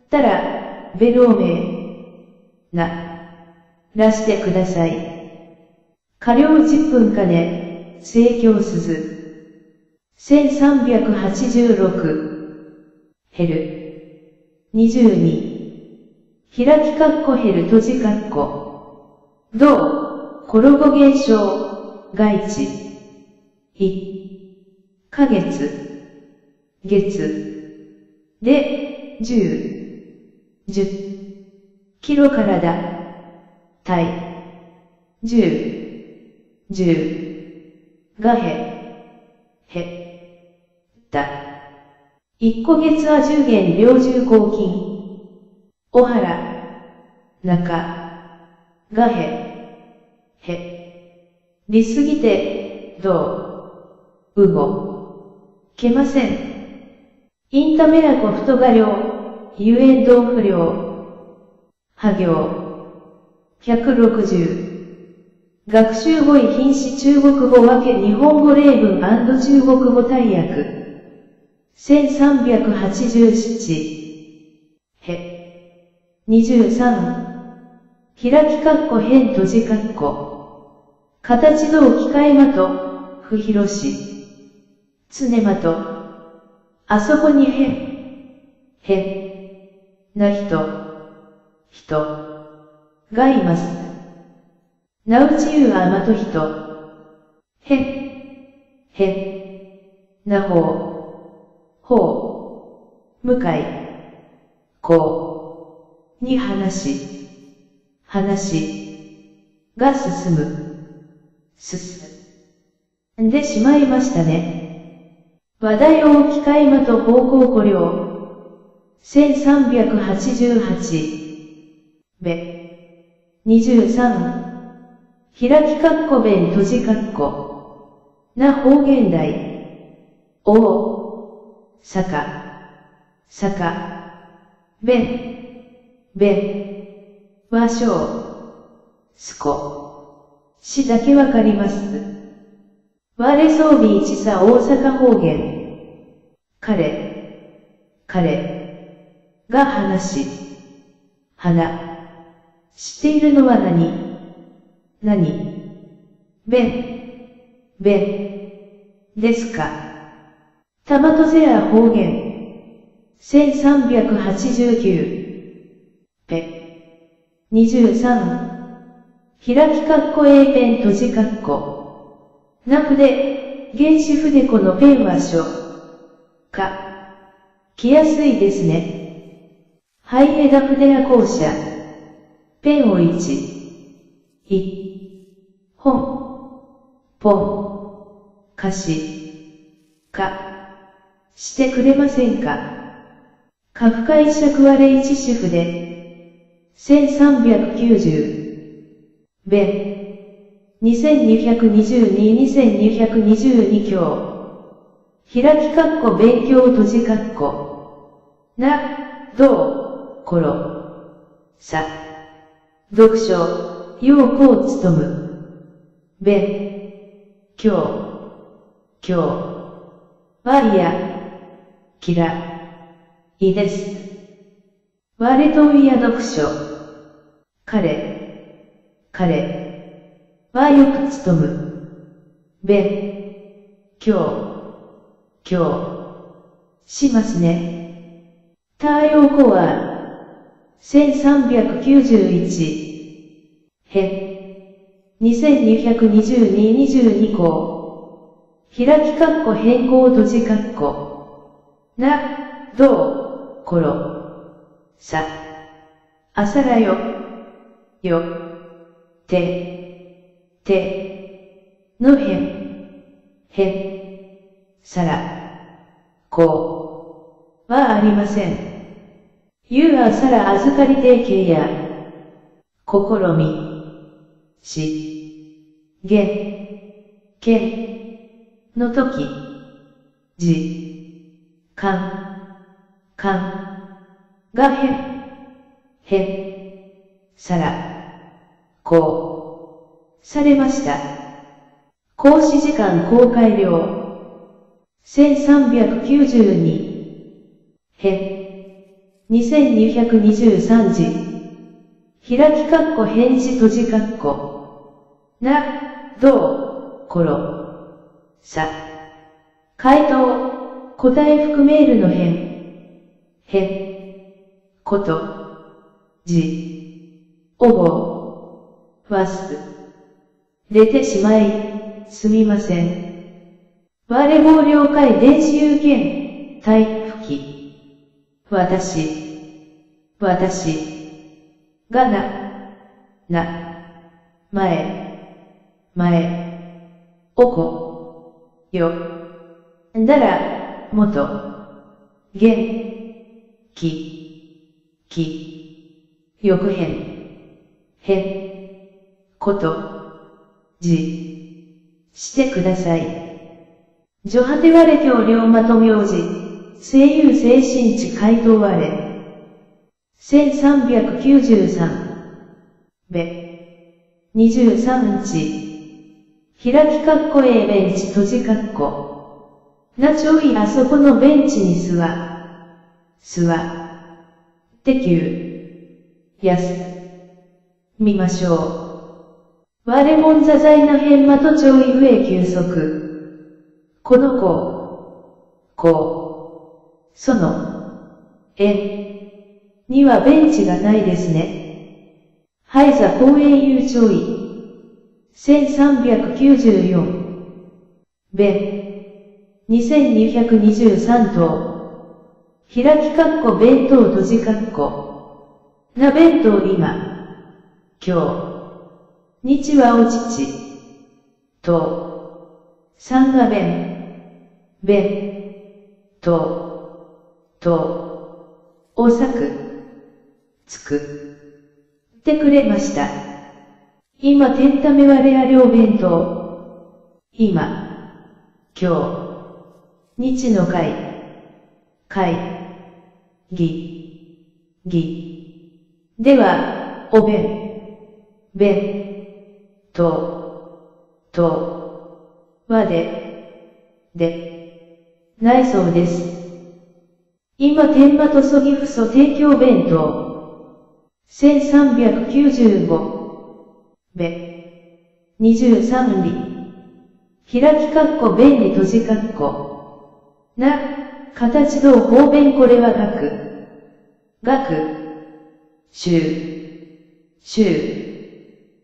Speaker 1: たら、ベルをらしてください。過料10分金、盛況鈴。1386。22。開きかっこ閉じかっこ。コロゴ現象、外地。1ヶ月。で、10キロ体。体。が1ヶ月は10元領重公金。お腹。がりすぎて、けません。インタメラコ太画量、ゆえん豆腐量。は行。160。学習語彙品詞中国語分け日本語例文&中国語大訳。1387。23。開きかっこ閉じかっこ。形の置き換えまと、不広し。つねまと。あそこにな人がいます。なうちゆうあまと人。な向かい。に話が進んでしまいましたね。話題を置き換えまと方向語量。1388。べ。23。開き括弧弁閉じ括弧。な方言題。お。さか。さか。弁。和尚。すこ。しだけわかります。我装備一さ大阪方言。彼が話。花。知っているのは何弁ですか。たまとぜあ方言。1389。ぺ。23。開き括弧 A ペン閉じ括弧。な筆、原子筆このペンは書。来やすいですね。はい枝筆や校舎。ペンをポン、してくれませんか。カフカ一尺割れ一主婦で、1390。弁。2222教。開き括弧勉強閉じ括弧。な、どう、ころ。さ。読書、要項を務む。弁。今日。はいや。いいです。我といや読書。彼はよく務む。弁。今日。しますね。太陽光は、1391。2222項。開き括弧変更閉じ括弧。な、どう、ころ。さ。あさらよ。のさら。こはありません。ゆうあさら預かり提携や、試み、けのとき、がさら、されました。講師時間公開料。1392。2223時。開き括弧返事閉じ括弧。な、どう、ころ。さ。回答、答え含メールのこと。おぼ。わす。れてしまい、すみません。我号了解電子有限、体吹き。私が前、おこ、よ、だら、もと、げん、翌こと、してください。女果て我今日龍馬と名字、声優精神地回答我。1393。べ。23日。開き括弧 A ベンチ閉じ括弧。なちょいあそこのベンチにってきゅう。見ましょう。我もん座在な変まとちょい上休息。この子、その、にはベンチがないですね。はいざ公園遊ちょい。1394。弁。2223等。開き括弧弁当閉じ括弧。な弁当今。今日はお乳。三が弁。おさく、作ってくれました。今天ため我々お弁当。今、今日、日の会議では、おはないそうです。今天馬とそぎふそ提供弁当。1395。23里。開き括弧便利閉じ括弧。な、形同方便これは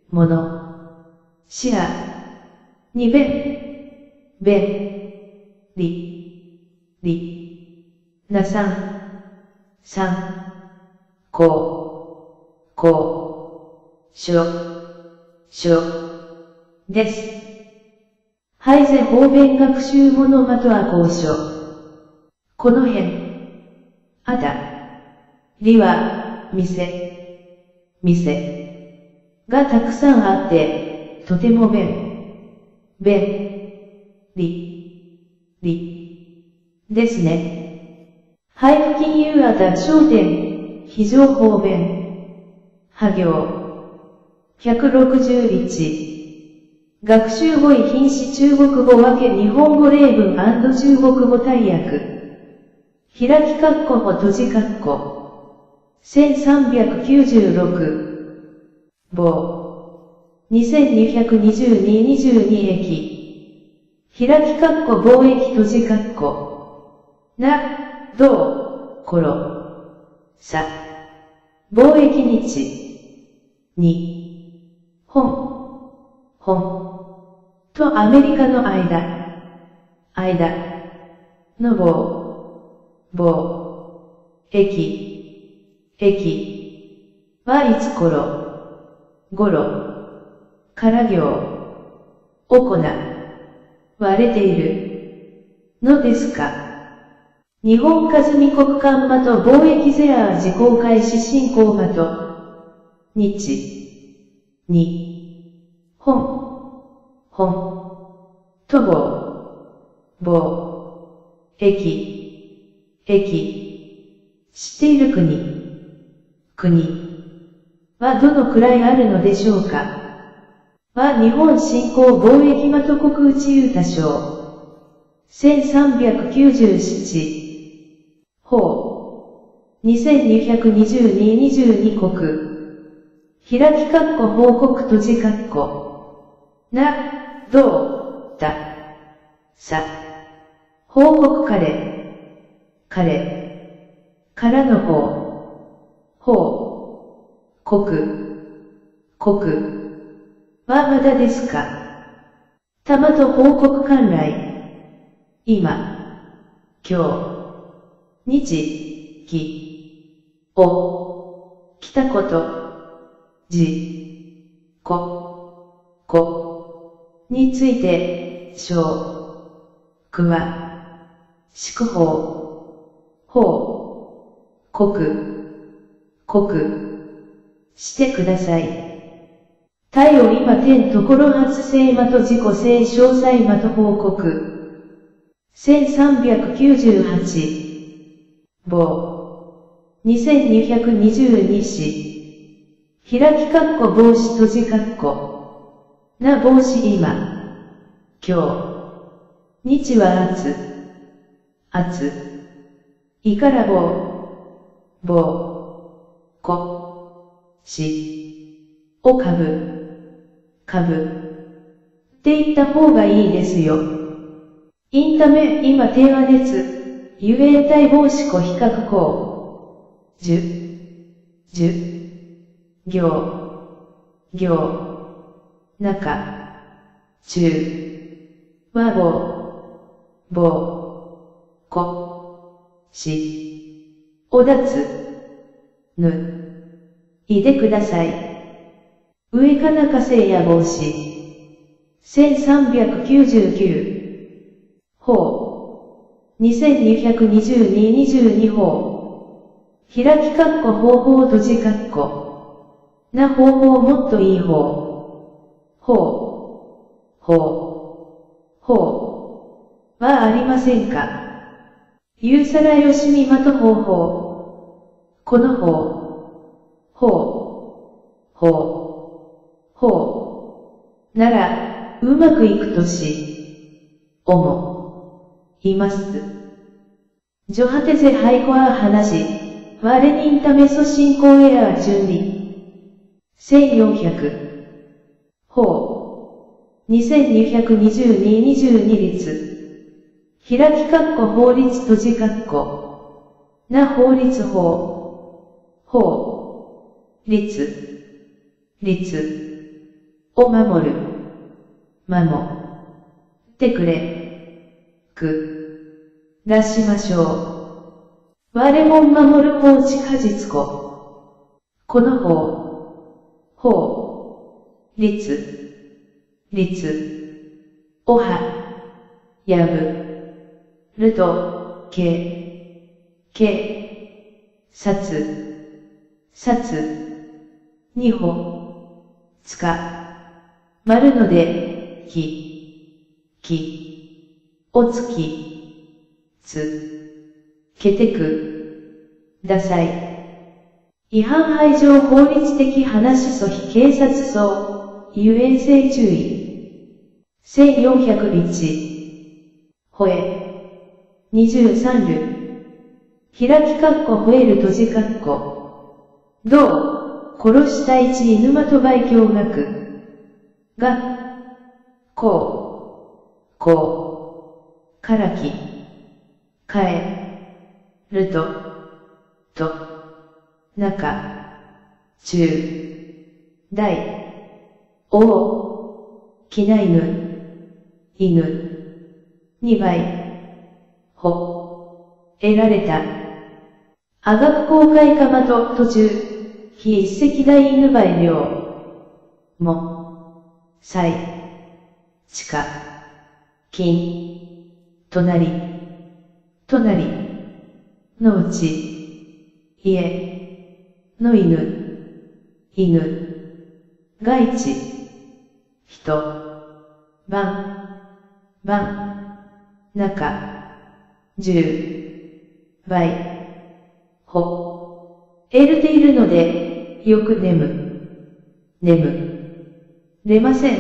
Speaker 1: もの。しあ。になです。配膳方便学習物まとは交渉。この辺。りは、店がたくさんあって、とても便利ですね。配布金融あた商店、非常方便。は行。160日。学習語彙品詞中国語分け日本語例文&中国語大訳。開き括弧も閉じ括弧。1396。2222駅。開き括弧貿易閉じ括弧。な、どう、ころ。さ。貿易日。に。本。とアメリカの間の駅はいつごろから行われているのですか。日本和美国間馬と貿易ゼアー事項開始進行馬と日に本と駅知っている国はどのくらいあるのでしょうか。は日本振興貿易馬と国内ユータ賞。1397。2222国。開き括弧報告閉じ括弧。な、どうだ。さ。報告彼からの国はまだですか。玉と報告関来。今、今日、来たこと、について、くは、祝してください。対を今点ところ発生馬と自己性詳細馬と報告。1398。2222子。開き括弧帽子閉じ括弧。な帽子今。今日はいからを株って言った方がいいですよ。インタメ、今低和熱、ゆえ体防止比較項。中、中、おだつ、いでください。上か中聖夜帽子。1399。2222法。開き括弧方法閉じ括弧。な方法もっといい方。はありませんか。ゆうさらよしみまと方法。このなら、うまくいくとし、思います。ジョハテゼハイコア話、我にんためそ進行エアー準備。1400。2222律。開き括弧法律閉じ括弧。な法律律。を守る。守ってくれ。らしましょう。我も守る法治果実子。この律。を破ると、につかまるので、をけてください。違反排除法律的話阻避警察層、遊園性注意。1401。23ル。開き括弧吠える閉じ括弧。どう、殺した一犬間と売驚愕。が、からき、ると、中、中、大、きな犬、2倍、得られた。あがく公開かまと途中、非一石大犬倍量。地下、隣、のうち、家、の犬、外地、人、中、10倍、得ているので、よくれません。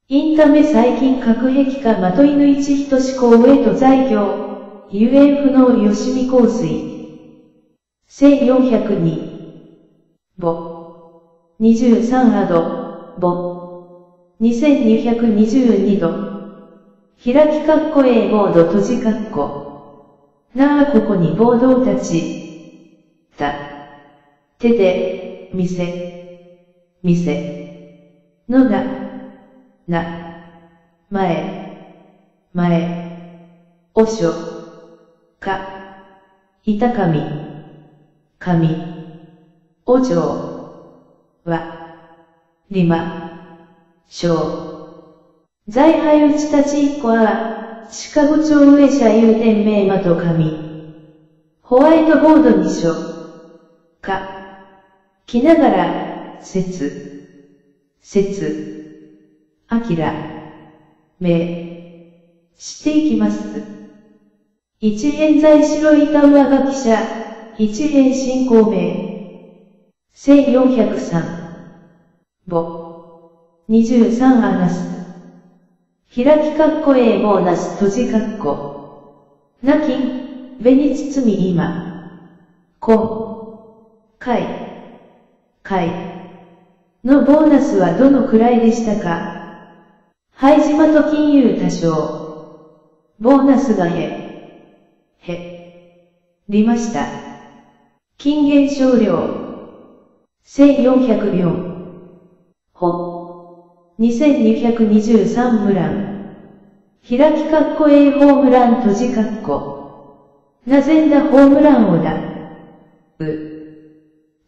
Speaker 1: インタメ最近核壁化まといぬ一等し公へと在京、遊園不能吉見香水。1402。23アド。2222度。開き括弧英ボード閉じ括弧。なあここに暴動たち。手で、店。の前。おしょ。板上。お嬢。りま。しょう。在配打ち立ち一個シカゴ町上社有店名まと紙。ホワイトボードに書。きながら、あきら。していきます。一辺在白板上書記者、一辺進行名。1403。23アナス。開き括弧英ボーナス閉じ括弧。なきん、紅包み今。のボーナスはどのくらいでしたか。拝島と金融多少。ボーナスがりました。金減少量。1404。2223ムラン。開き括弧 A ホームラン閉じ括弧。なぜんだホームランをっ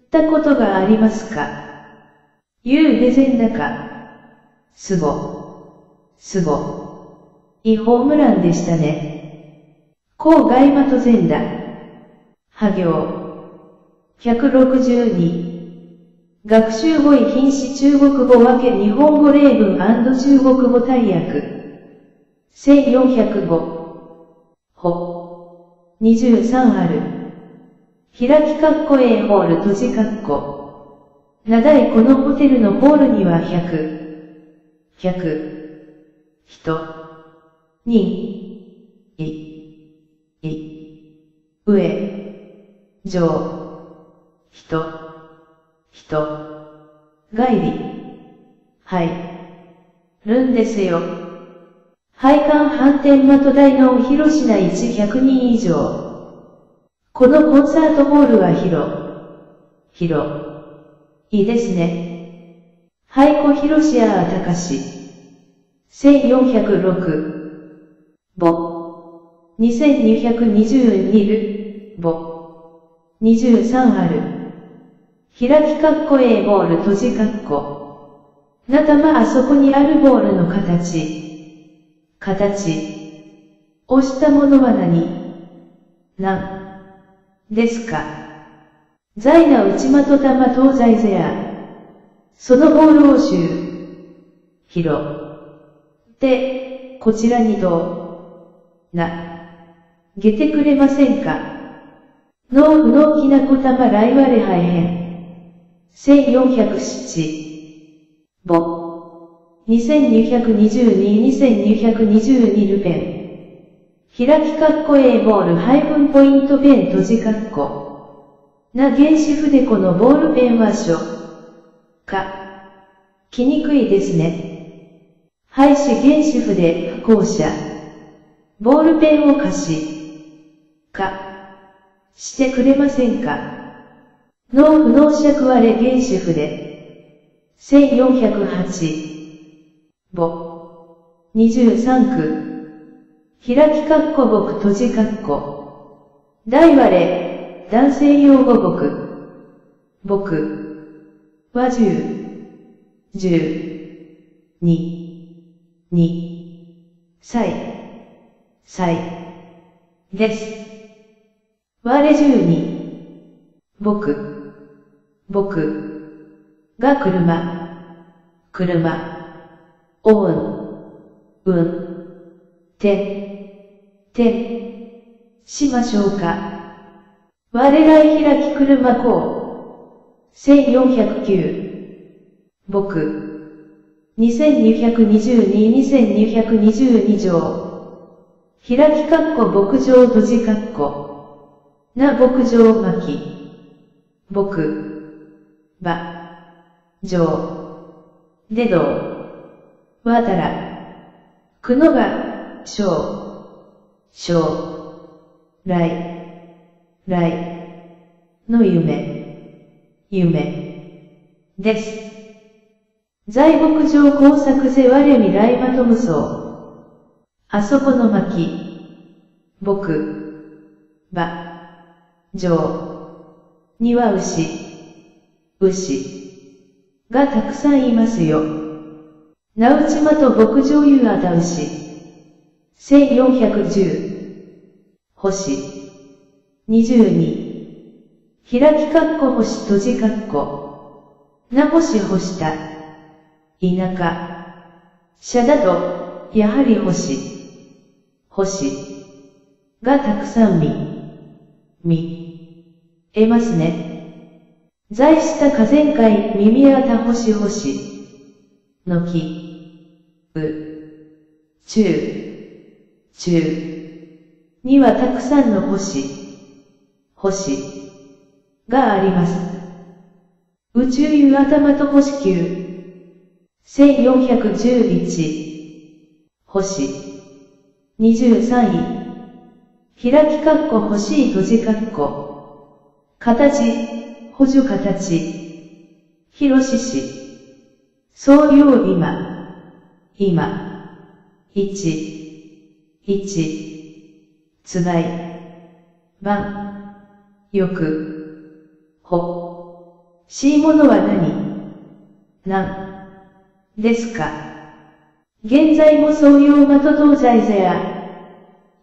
Speaker 1: たことがありますか。ゆうでぜんだか。すご。いいホームランでしたね。郊外まとぜんだ。は行。162。学習語彙品詞中国語分け日本語例文&中国語大訳。1405。ほ。23ある。開き括弧 A ホール閉じ括弧。名題このホテルのホールには100。人。人。上。上。人。帰り。はいるんですよ。配管反転的大の広品100人以上。このコンサートホールは広いですね。はいこ広しやあたかし。1406。ぼ。2222る。ぼ。23ある。開き括弧 A ボール閉じ括弧。なたまあそこにあるボールの形。押したものはなんですか。在な内まとたま東西ぜや。そのボールを拾ってこちらにげてくれませんか。の不能きなこたま来われはえへん。1407。ぼ。2222ルペン。開き括弧 A ボール配分ポイントペン閉じ括弧。な原子筆このボールペンはきにくいですね。廃止原子筆不校舎。ボールペンをしてくれませんか。脳不能尺割れ原子筆。1408。ぼ。23区。開き括弧僕閉じ括弧。大割れ、男性用語僕は2歳です。我12。僕が車しましょうか。我らい開き車こう。1409。僕。2222乗。開き括弧牧場閉じ括弧。な牧場巻き。でどう。わたら。くのが、来の夢です。在牧場工作ぜ我み来まとむそう。あそこの巻。には牛がたくさんいますよ。なうちまと牧場ゆあた牛。1410。星。22。開き括弧星閉じ括弧。な星干した。田舎だと、やはり星がたくさん見えますね。在した河前海耳あた星のき、中にはたくさんの星があります。宇宙ゆ頭と星球。1411。星。23位。開き括弧欲しい閉じ括弧。形、補助形。広し市。創業今。つがい。よく。しいものはなんですか。現在も創業まと東西ぜ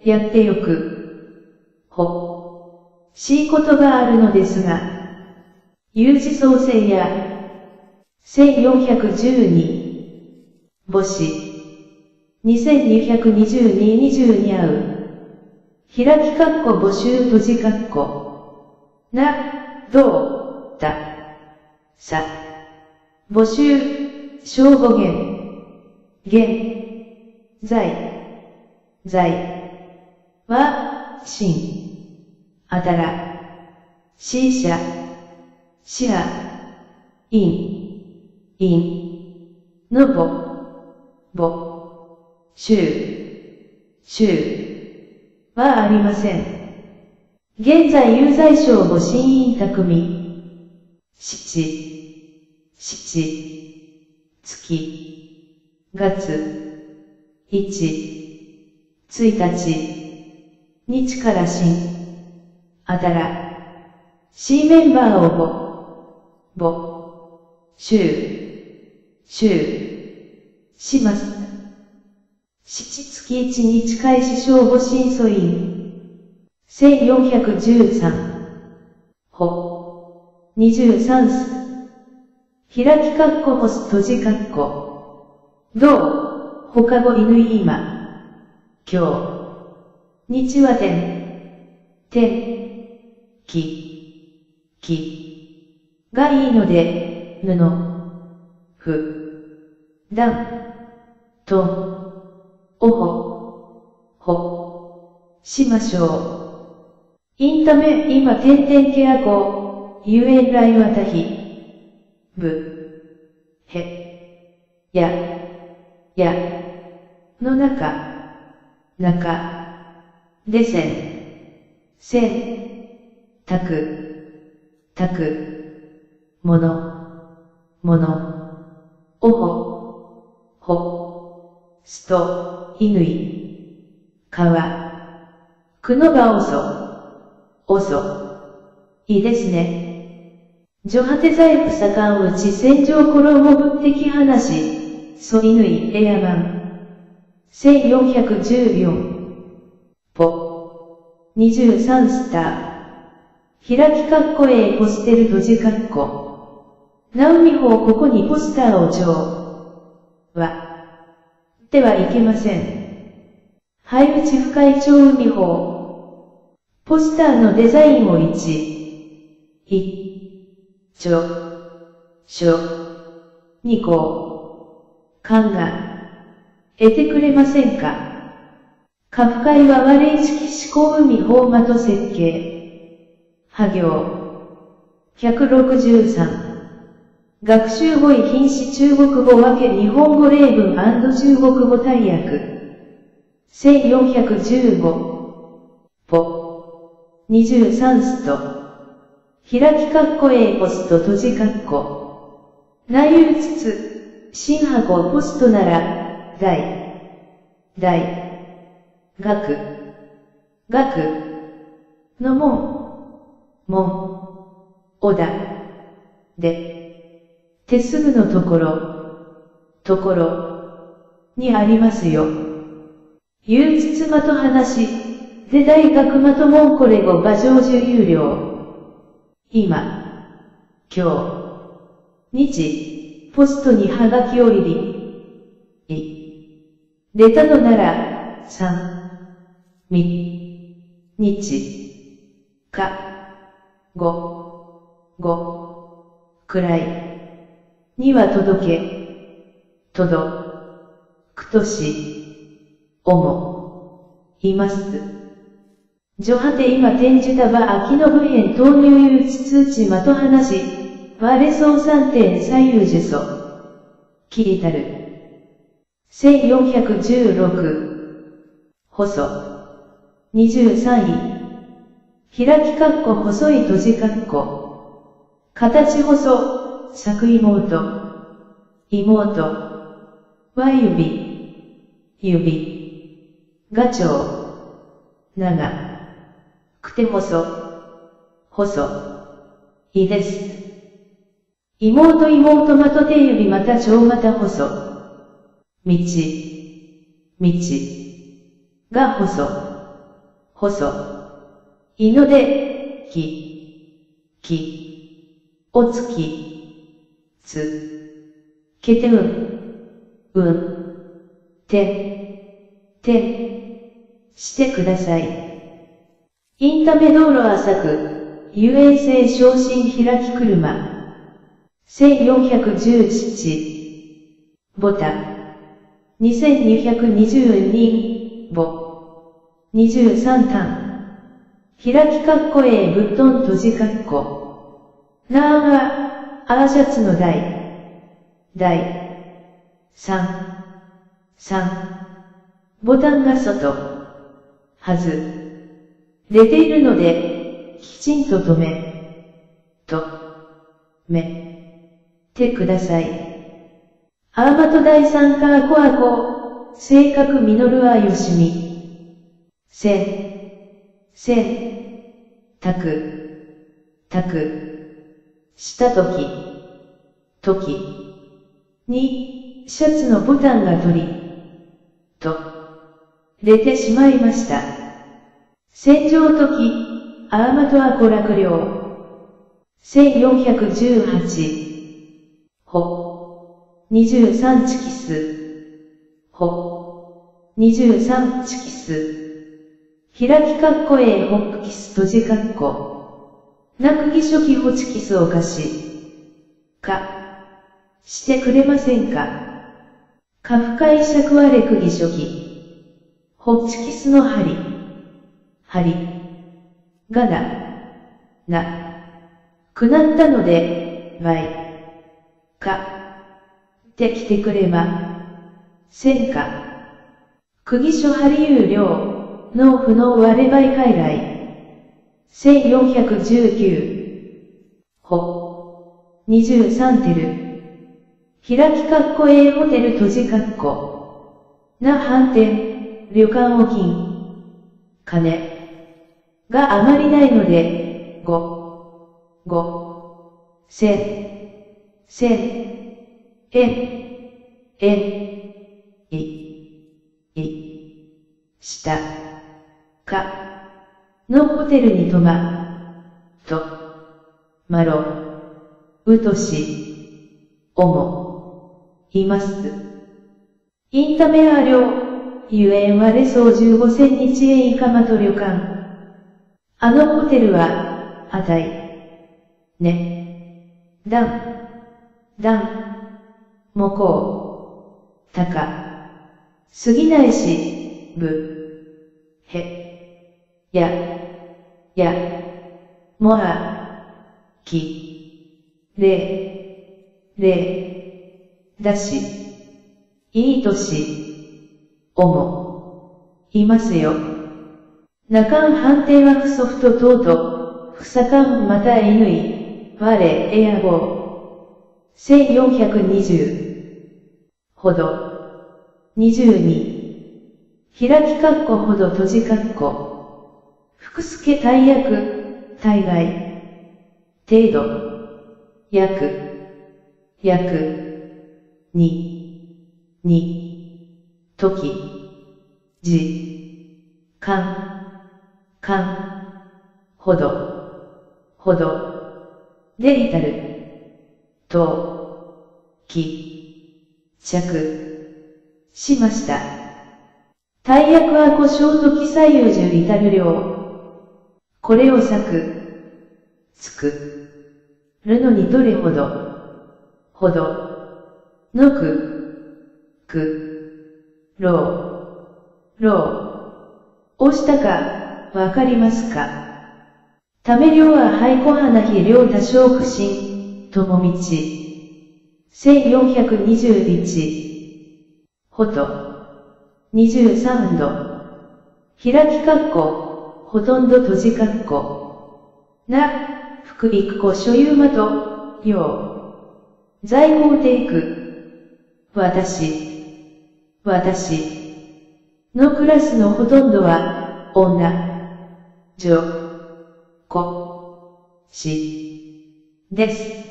Speaker 1: やってよく。しいことがあるのですが、有事創生や、1412。母子。2222-20に合う。開き括弧募集閉じ括弧。な、どう、だ。さ。募集、正語源。現。在。は、新。あたら。C 社。シア。イン。のぼ。週。はありません。現在有罪証母新員匠。七。月。1日。日から新。あたら。C メンバーをします。七月1日開始正母新素因。1413。23す。開き括弧ホス閉じ括弧。どう、他語犬今。今日。日はきがいいので、しましょう。インタメ、今、ケア語、ゆえんらいわたひ。の中、でもの、すと、犬い、くのがいいですね。女果て細工盛んうち戦場衣ぶってき話、犬いエアマン。1414。23スター。開き括弧Aポステル閉じ括弧。南美法ここにポスターをではいけません。配内深い町海法。ポスターのデザインを2個、得てくれませんか。下不会は我々式思考海法的設計。派行。163。学習語彙品詞中国語分け日本語例文&中国語大訳。1415。23スト。開き括弧 A ポスト閉じ括弧。内容つつ、新箱ポストなら、学のおだ。で、手すぐのところ、にありますよ。憂鬱まと話、で大学まともんこれご馬上受有料。今、今日、ポストにはがきを入れたのなら、日、くらい、には届くといます。女果て今転じた場秋の部編投入憂鬱通知まと話、我総3点左右呪詛。切りたる。1416。細。23位。開き括弧細い閉じ括弧。形細、作妹。は指。が長。長。くて細いです。妹まと手指また長また細。道。が細。いので、おつき、つ、けてしてください。インタメ道路浅く、遊園性昇進開き車。1417。ボタ。2220人、23単。開きぶっとん閉じなーは、シャツの3。ボタンが外。れているので、きちんと止めてください。アーマト第3カーコアコ、性格ミノルはよしみ。たく、したときに、シャツのボタンがれてしまいました。戦場時、アーマトアコ落領。1418。23チキス。23チキス。開きホックキス閉じなくぎ初期ホチキスお貸し。してくれませんか。カフカイ尺割れくぎ初期。ホチキスの針がくなったので、できてくれませんか。釘書針有料、納付の割れ倍傀来。1419。23テル。開きホテル閉じな反転、旅館お金があまりないので、したのホテルに泊まろうといます。インタメア領、ゆえんはれそう15,000日円以下まと旅館。あのホテルは、もこう、すぎないし、もだし、いいいますよ。なかん判定は不ソフト等々、不さかんまた我、エアゴー。1420。ほど。22。開きほど閉じ福助大役、大概。程度。時。ほど。で至る。しました。大役は故障時左右十至る量。これをるのにどれほど。押したか、わかりますか。ため量は廃小花日量多少不審、ともみち。1421。ほ23度。開きほとんど閉じ福育子所有間と、在庫テイク。私のクラスのほとんどは、です。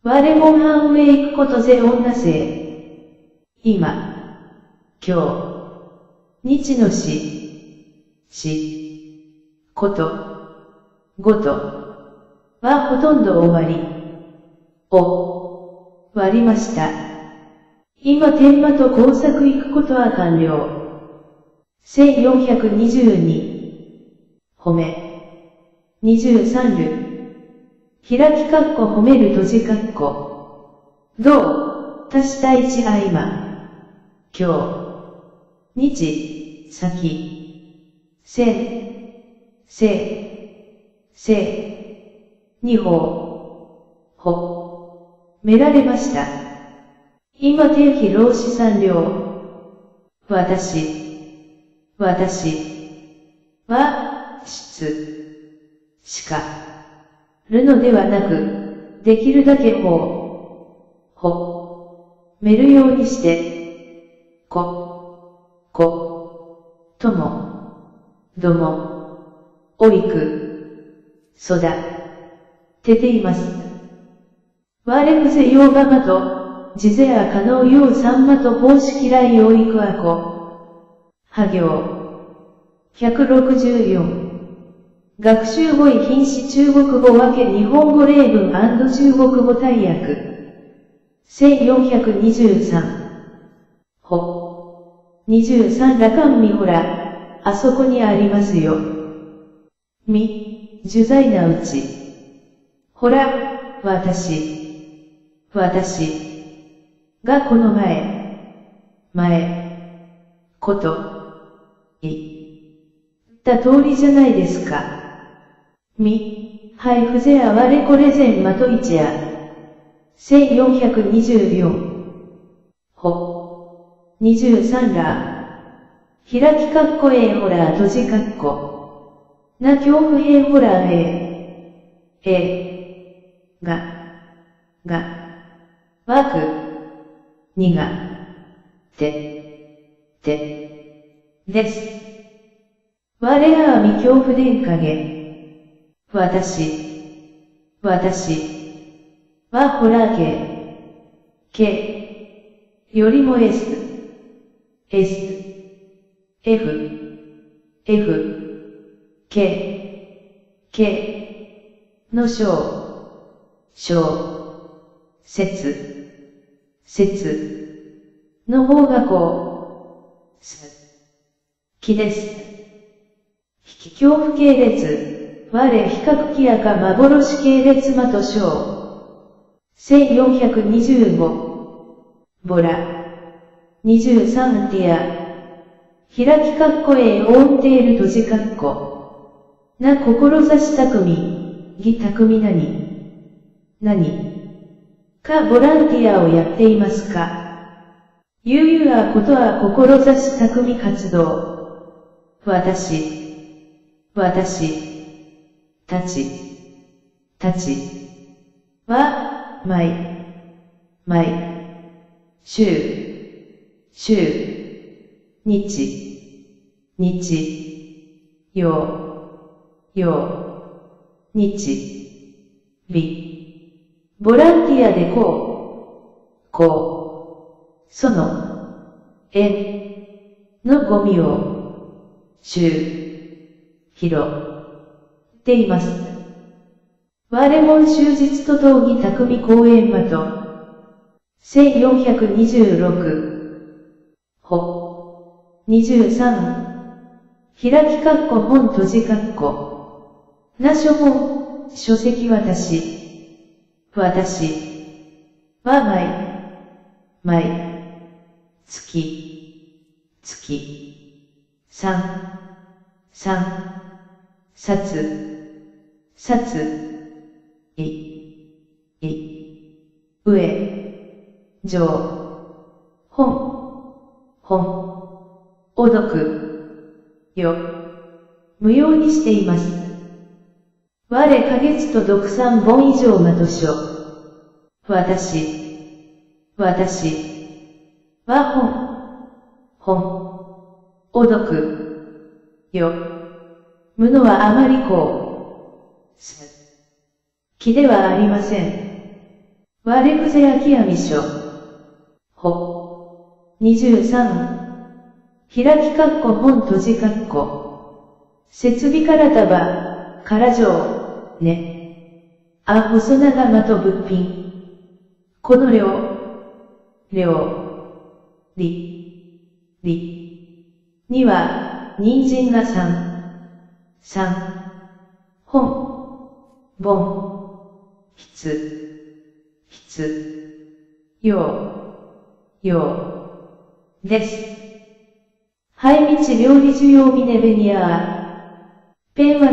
Speaker 1: 我も半上行くことぜ女性。今、今日、日のこと、ごと。はほとんど終わり。終わりました。今天満と工作行くことは完了。1422。褒め。23る。開き括弧褒める閉じ括弧。どう、足した1あ今。今日。日、先。二歩。められました。今定期労使3両。私は、しかるのではなく、できるだけめるようにして、とも、ども、おいく、育てています。我くぜようがまと、じぜあ可能ようさんまと方式来おいくあこ。は行。164。学習語彙品詞中国語分け日本語例文&中国語大訳。1423。23らかんみほら、あそこにありますよ。受罪なうち。ほら、私がこの言った通りじゃないですか。はいふぜあわれこれぜんまといちや。1424。23ら。開き括弧ほら閉じ括弧。な恐怖ほらわく、にが、です。我らは未恐怖殿影。私はホラー系。よりもの説の方がきです。恐怖系列、我比較きやか幻系列まと小。1425。ボラ。23ティア。開き括弧オーンテール閉じ括弧。な志巧み、義巧み何かボランティアをやっていますか。ゆうあことは志巧み活動。私たちは、週、日、ボランティアでその、のゴミを、拾っています。我も終日と闘技匠公演まと。1426。23。開き括弧本閉じ括弧。な書本、書籍私は月、上、お読よ、無用にしています。我ヶ月と読3本以上まとしょ。私はお読よ、無のはあまり気ではありません。我くぜあきやみしょ。23。開き括弧本閉じ括弧。設備から束、から上、ね。細長的物品。このには、人参が本、です。配道料理需要ミネベニアー。ペンは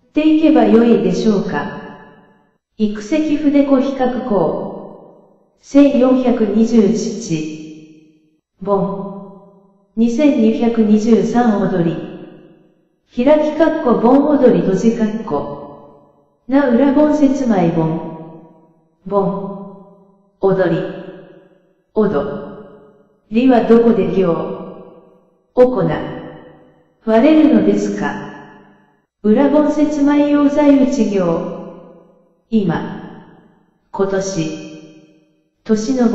Speaker 1: っていけばよいでしょうか。育石筆子比較項。1427。2223踊り。開き括弧盆踊り閉じ括弧。な裏盆節前踊り。りはどこで割れるのですか。裏盆節前用材打ち今。今年。年の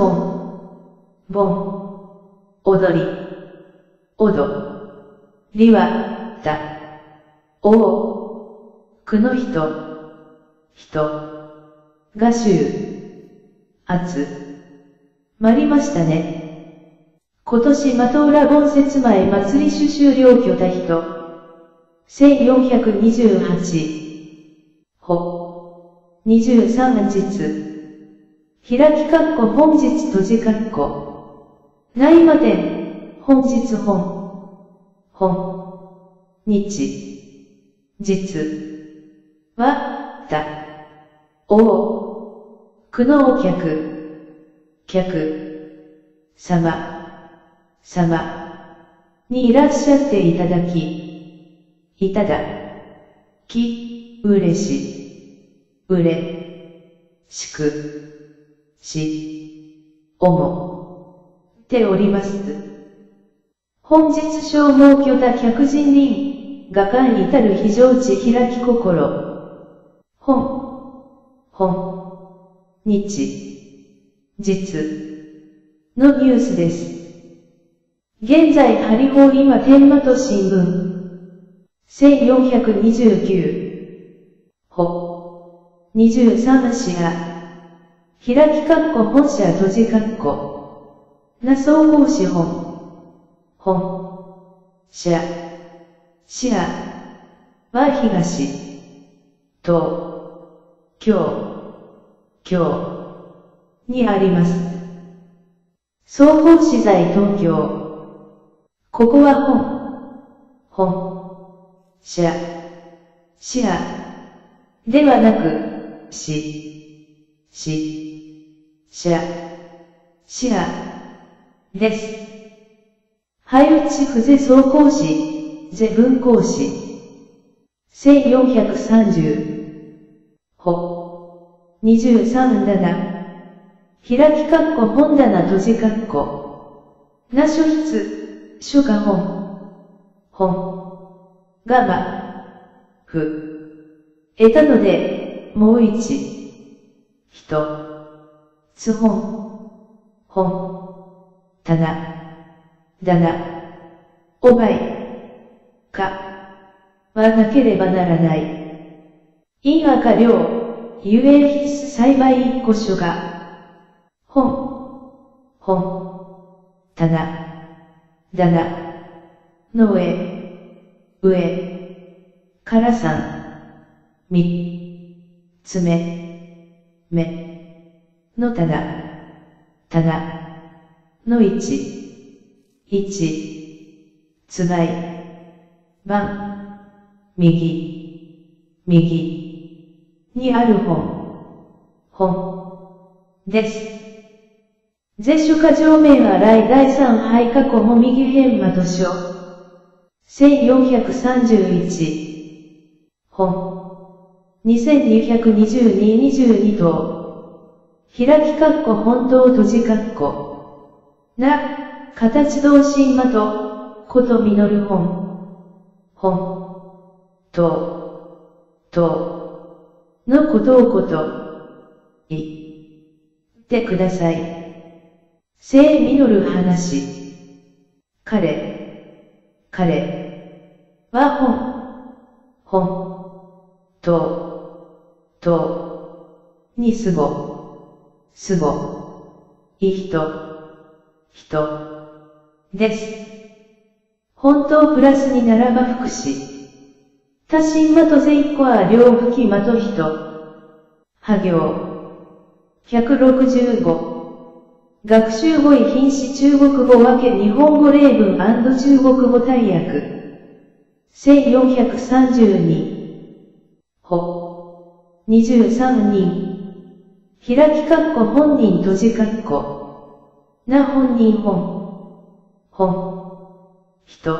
Speaker 1: 踊りは、句の人。が集まりましたね。今年まと裏盆節前祭り終了居た人。1428。23日。開き括弧本日閉じ括弧。内間店、本日日。は、句のお客様にいらっしゃっていただき、嬉しく、思っております。本日小毛居た客人輪、画間至る非常地開き心。日のニュースです。現在ハリホー今天満と新聞。1429。23市が、開き括弧本社閉じ括弧。な総合資社は東、京にあります。総合資材東京。ここは社ではなく、社です。配内布施総講師、税文講師。1430。23-7。開き括弧本棚閉じ括弧。な書筆、書家が得たので、もうつ棚、おばはなければならない。因赤量、ゆえ必須栽培一個書が、棚の上から三つ目の棚のつまい番右にある本です。絶書家上面は来第三配過去も右編まと書。1431。2222と。開き括弧本当閉じ括弧。な、形同心まと、こと実るのことを言ってください。聖実る話。彼彼はにすご、い人、です。本当プラスにならば副詞。他心まとぜいっこは両吹きまと人。は行。165。学習語彙品詞中国語分け日本語例文&中国語大訳。1432。23人。開き括弧本人閉じ括弧。な本人人。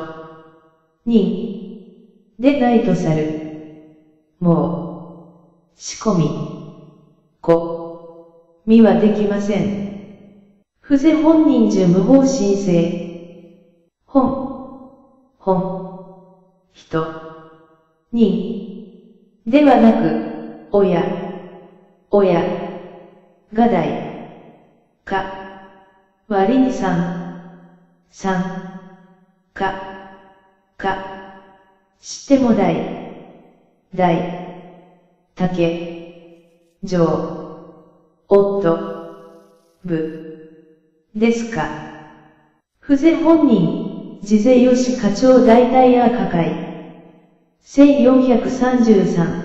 Speaker 1: 人。でないとさる。もう。仕込みはできません。不是本人樹無法申請。人。人。ではなく、親。が代。割にしても竹。部。ですか。不是本人、事前よし課長大体やかかい。1433。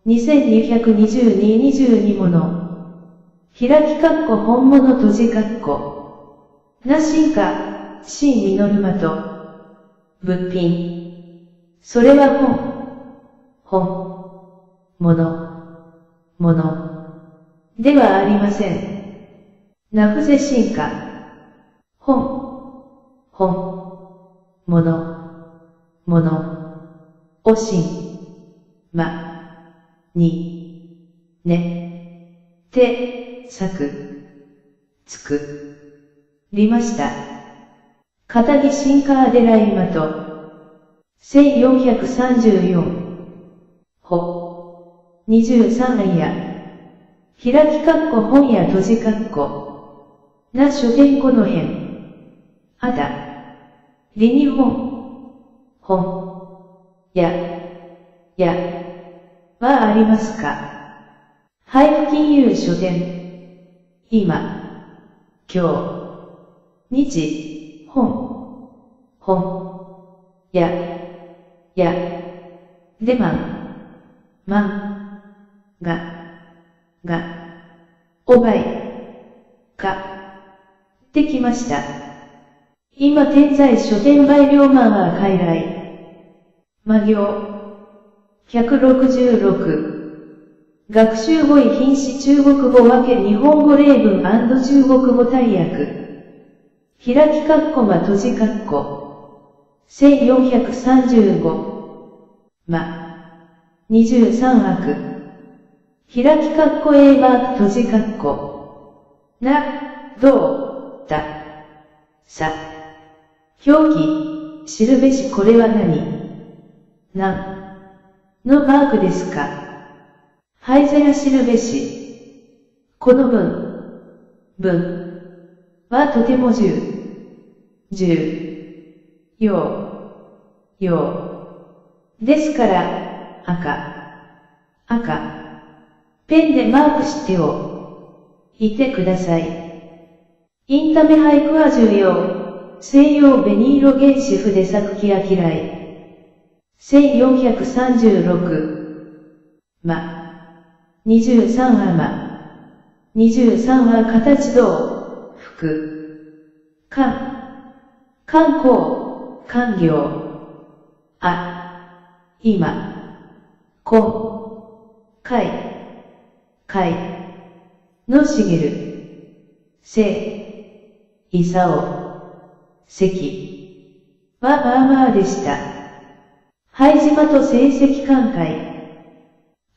Speaker 1: 2222もの。開き括弧本物閉じ括弧。なしんか、しんみのるまと。物品。それはもの。ではありません。なふぜしんか。もの。おしん。に。ね。て、つくりました。片木新カーデライマと。1434。23や。開き括弧本や閉じ括弧。な書店この辺。あだ。りにや。はありますか。配布金融書店。今。今日。日。や。でが。おばい。できました。今天在書店売量マンは傀儡。行。166。学習語彙品詞中国語分け日本語例文&中国語大訳。開き括弧閉じ括弧。1435。23悪。開き括弧 A マーク閉じ括弧。な、どうだ。さ。表記、知るべしこれは何のマークですか。はいぜら知るべし。この文はとてもですから、赤。ペンでマークしていてください。インタメ俳句は重要。西洋紅色原子筆作木あきらい。1436。23は23は形どう、服。観業。今。海の茂る。いさお。関。はまあまあでした。拝島と成績寛解。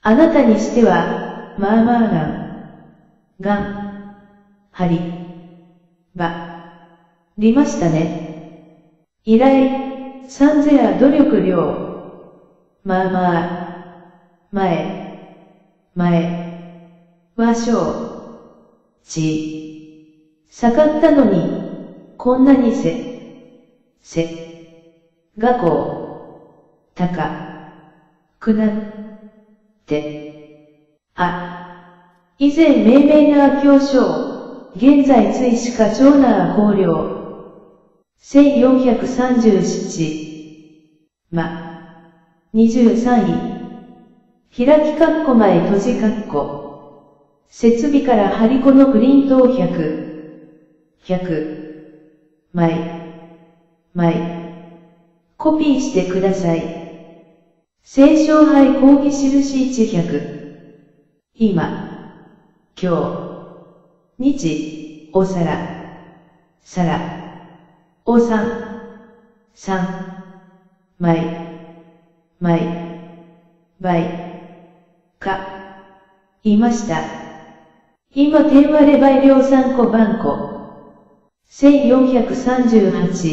Speaker 1: あなたにしては、まあまありましたね。依頼、三世や努力量。まあまあ、前。は盛ったのに、こんなにがこう、たか、くな、て、以前命名な教章、現在追試か長な考慮。1437、23位。開き括弧前閉じ括弧。設備から張り子のプリントを100枚、コピーしてください。聖書杯講義印100。今、今日、日、お皿、お3枚、倍、いました。今点割れ倍量3個番号。1438。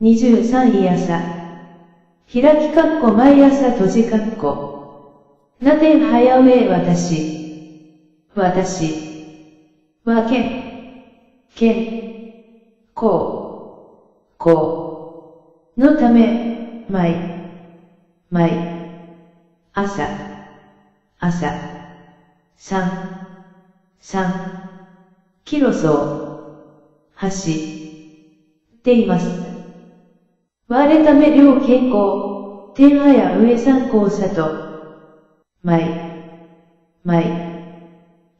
Speaker 1: 23位朝。開き括弧毎朝閉じ括弧。な点早上私。はこう。のため、朝。3キロ走っています。我ため両健康、天早上三高里。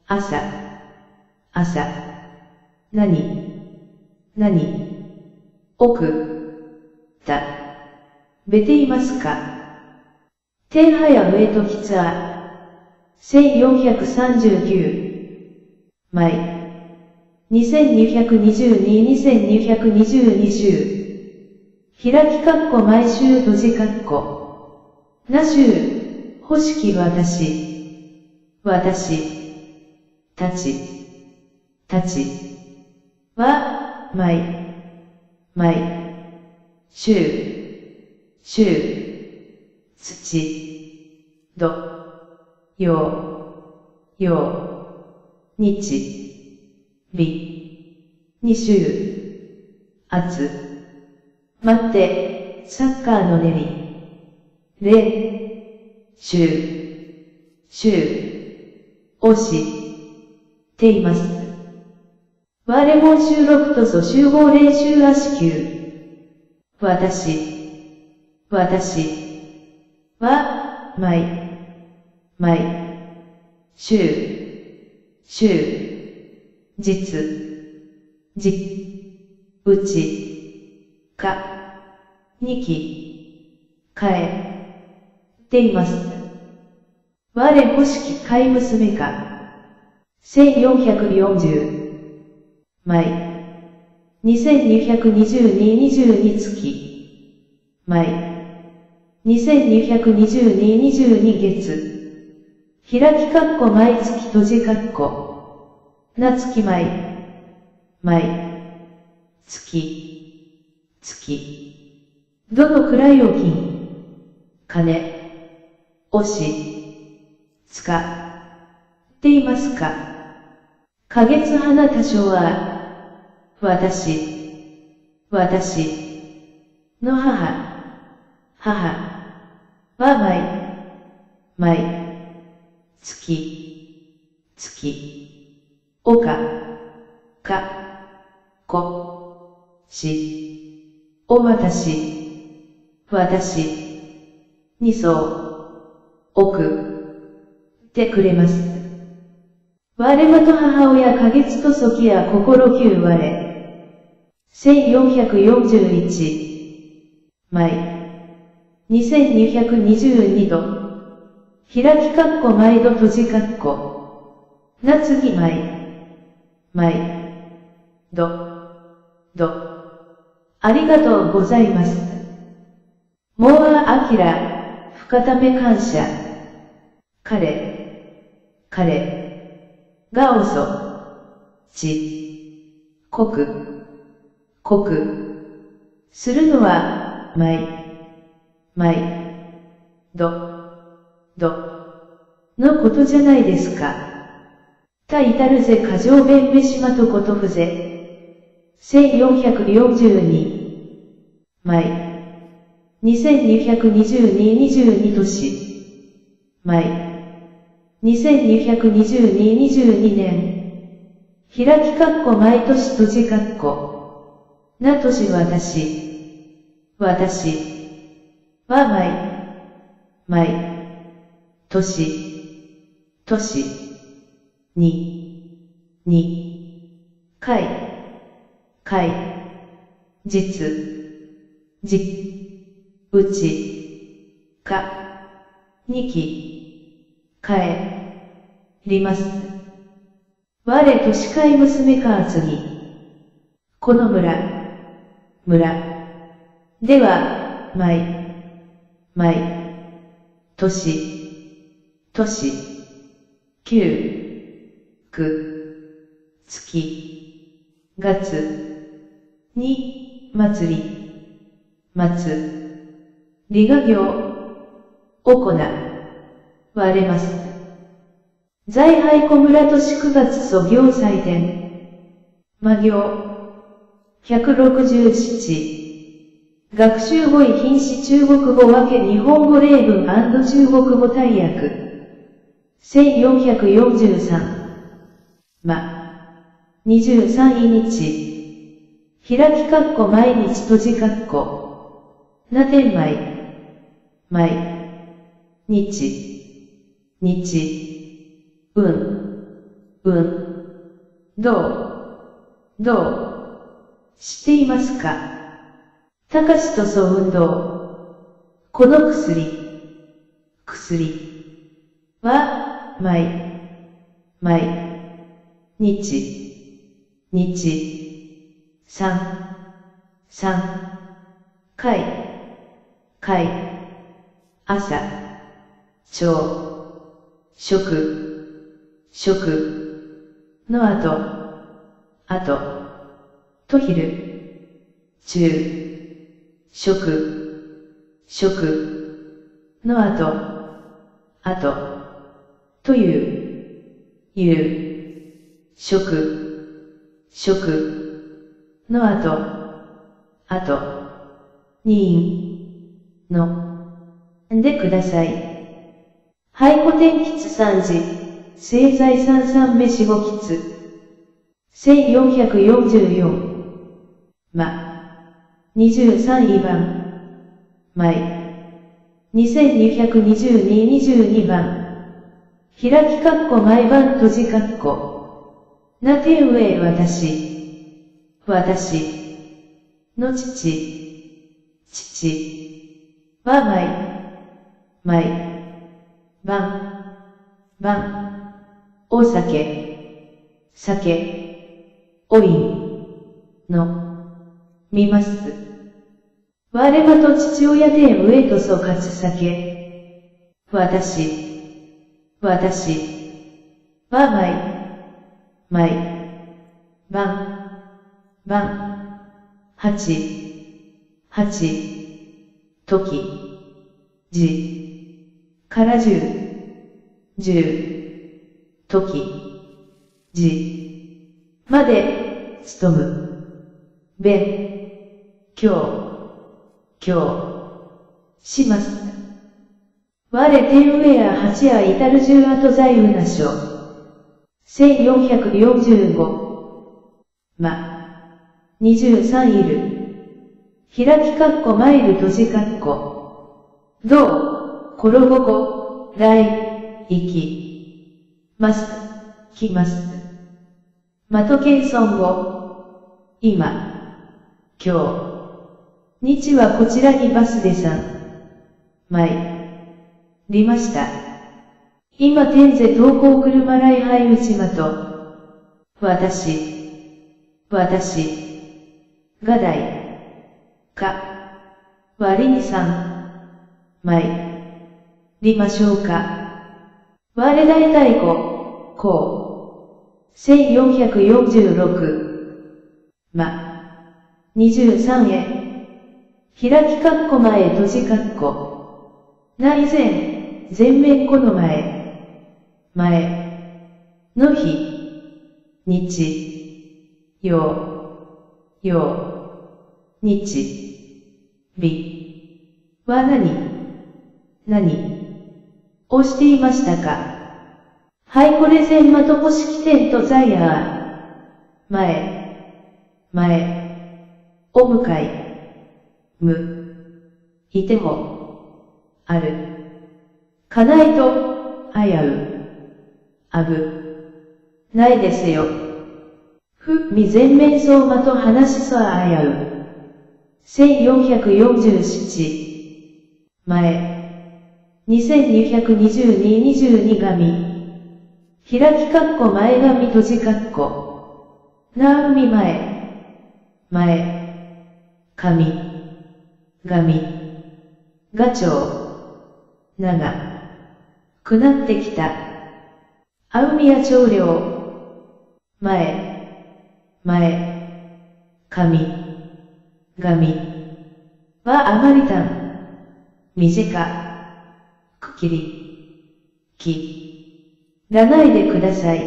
Speaker 1: 朝。べていますか。天早上ときつ1439。2222、開き括弧毎週閉じ括弧。な週、欲しき私たちは、土、日、2週、待って、サッカーの練習、をしています。我も収録とぞ集合練習足球。私は、うち、に変えています。我欲しき飼い娘か。1440。2222月。2222月。開き括弧毎月閉じ括弧。な月月。どのくらいお金、使っていますか。花月花多少は、私の母は月、お私に送ってくれます。我まと母親花月とそきや心9我。1441。2222度。開き括弧毎度閉じ括弧。な次ありがとうございます。もうあきら、深ため感謝。彼が濃くするのは、のことじゃないですか。た至るぜ過剰弁べしまとことふぜ。1442。枚。2222-22年。枚。2222-22年。開き括弧毎年閉じ括弧。な年私。私。は毎。年。回。実。うち。2期。ります。我としかい娘か次。この村。では、年。月。に、祭り。理が行。われます。在廃小村都市9月祖行祭典。魔行。167。学習語彙品詞中国語分け日本語例文&中国語大訳。1443。23日。開き括弧毎日閉じ括弧。な天日。どう知っていますか？たかしとそ運動。この薬は、日。回。朝。食。の後。と昼。中。食。の後。という食。の後。にでください。廃古典吉三時。聖在三三目四五吉。1444。23番。2222-22番。開き括弧毎番閉じ括弧。な天上私。の父は晩。お酒。お飲。見ます。我まと父親天上とそかつ酒。私は晩。時。から時。まで、勤む。勉強します。我天上や八や至る十後在うな書。1445。23いる。開き括弧マイル閉じ括弧。どう、ころごこ、来、行き。来ます。的謙遜語。今。今日。日はこちらにバスでりました。今天ぜ東方車来配内間と。私。が代。割にりましょうか。我大太鼓。1446。23へ。開き括弧前閉じ括弧。内前面この前。の日。日。曜。曜、日、日は何をしていましたか？はい、これ全マトコ式点とザイヤー。前、お向かい、いても、ある。かないと、危ないですよ。未全面相馬と話しそ危う。1447。前。2222紙。開き括弧前紙閉じ括弧。な海前。紙。ガチョウ。長。くなってきた。あうみや長領。前。紙。はあまりたん。短。くきり。らないでください。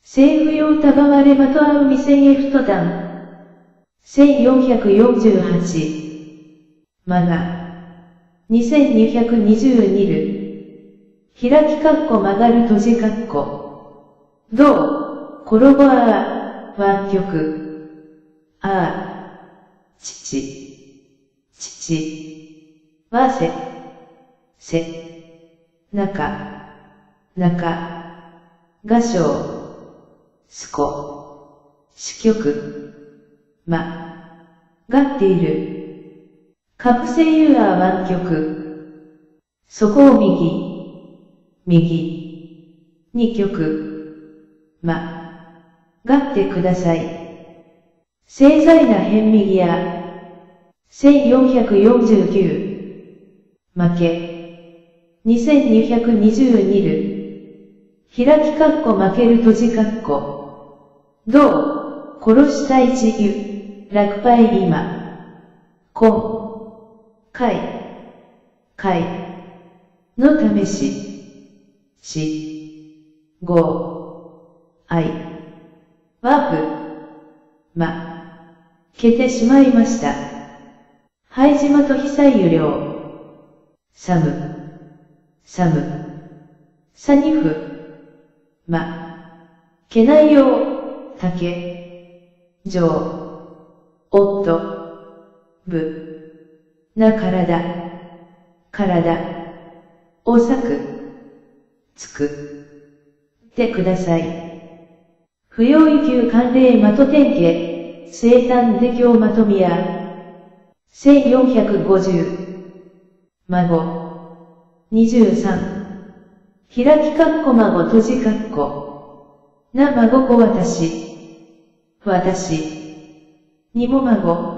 Speaker 1: 政府用たばわれまとあうみせんエフトダン。1448。マガ。2222ル。開き括弧曲がる閉じ括弧。どう、コロボアー、湾曲。父。は中。画章。支局。がっている。カプセユーアー湾曲。そこを右。二曲。がってください。盛在な辺右や。1449。負け。2222ル。開き括弧負ける閉じ括弧。どう、殺したい自由、落敗今。会のため愛はけてしまいました。はいじまと被災有料。さにけないよう、な体をつくってください。不要意給慣例まと典型、生誕で今日まとみや。1450。孫。23。開き括弧孫閉じ括弧。な孫子私。にも孫。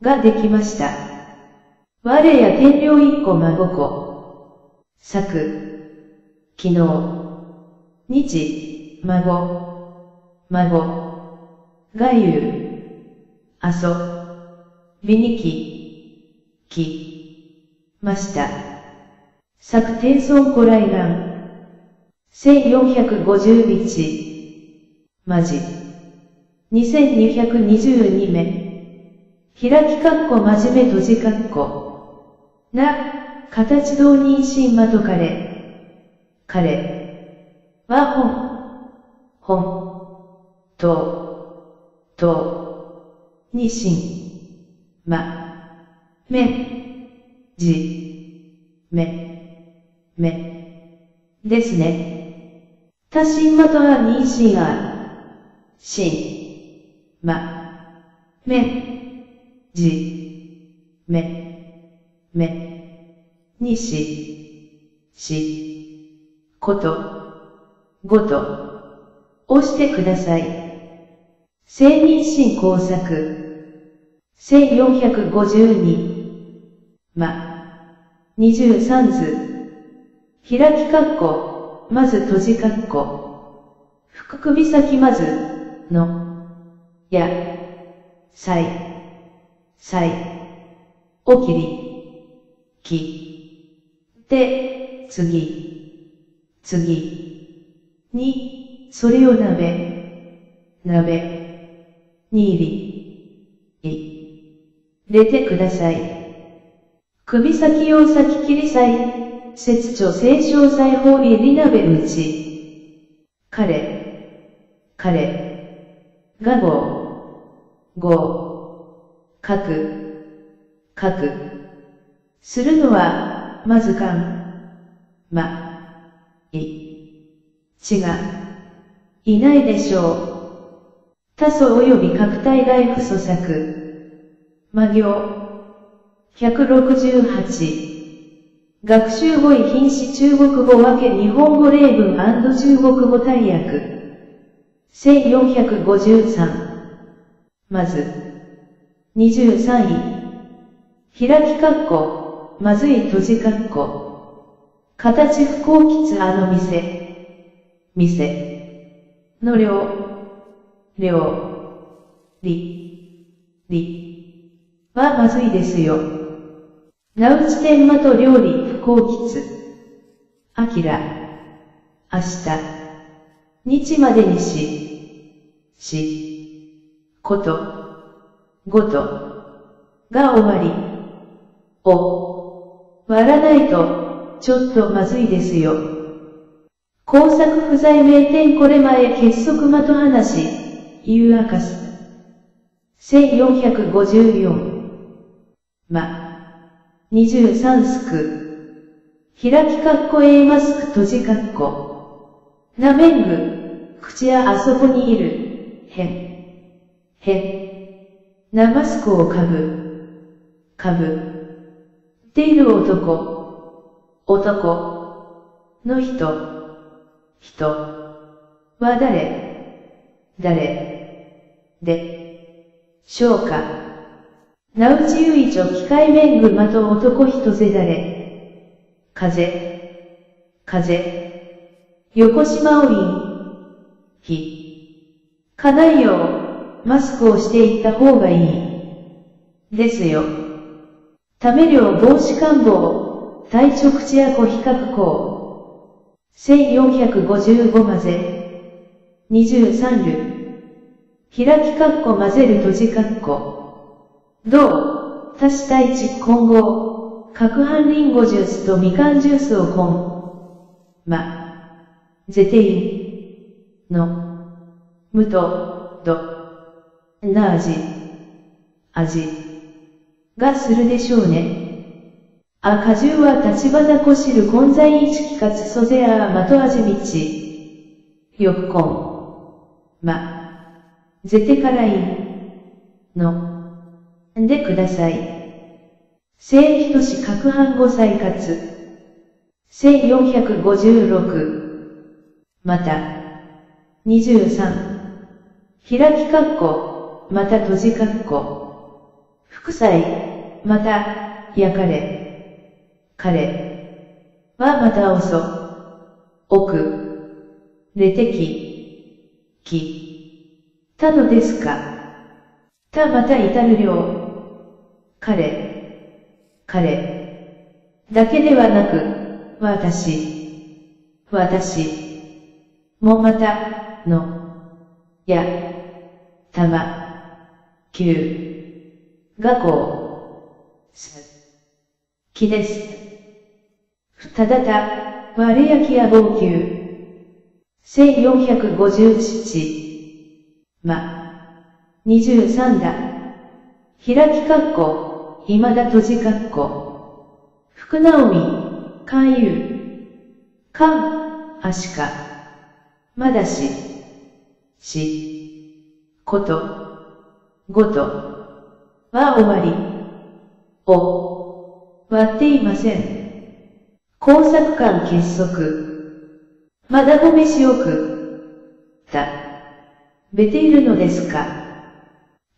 Speaker 1: ができました。我や天領一個孫子。昨日。日、孫。が言う。びにきました。昨天孫古来願。1450日。まじ。2222目。開き括弧真面目閉じ括弧。形同妊娠まと彼はにしん、ですね。他しんまとは妊娠にこと、ごと、をしてください。生妊娠工作。1452。23図。開き括弧、まず閉じ括弧。腹首先まず、の、や、さい、おきり、で、次、に、それを鍋、に入れてください。首先用先切り祭、切除清少裁法入り鍋打ち。彼が書く。するのは、まずちがいないでしょう。多素及び角体外不素作。魔行。168。学習語彙品詞中国語分け日本語例文&中国語大訳。1453。まず。23位。開き括弧、まずい閉じ括弧。形不幸吉店のはまずいですよ。名打ち天間と料理不幸吉。明日日までにことごとが終わり。割らないと、ちょっとまずいですよ。工作不在名店これ前結束的話、言う明かす。1454。23すく。開き括弧 A マスク閉じ括弧。なめんぐ、口やあそこにいる、なマスクをかぶっている男の人は誰でしょうか。名打ち唯一機械面具まと男人ぜだれ。風。横島おいん。かないよう、マスクをしていった方がいい。ですよ。ため量防止官房、体直口や子比較項。1455混ぜ。23る。開き括弧混ぜる閉じ括弧。同、足した1混合、角半リンゴジュースとみかんジュースをぜていの、むと、な味がするでしょうね。果汁は立花こしる混在一気かつそぜ的味道。よくぜてからいの。でください。正ひとし角半5歳活。1456。また。23。開き括弧、また閉じ括弧。副菜、また、焼かれ。彼はまたれてたのですか。また至る量。彼だけではなく、私もまた、がきです。ただた、割れ焼きや号泣。1457。23だ。開き括弧、今だ閉じ括弧。福直美、勧誘。あしか。まだこと、ごと、は終わり。割っていません。工作間結束。まだごめしおく。べているのですか。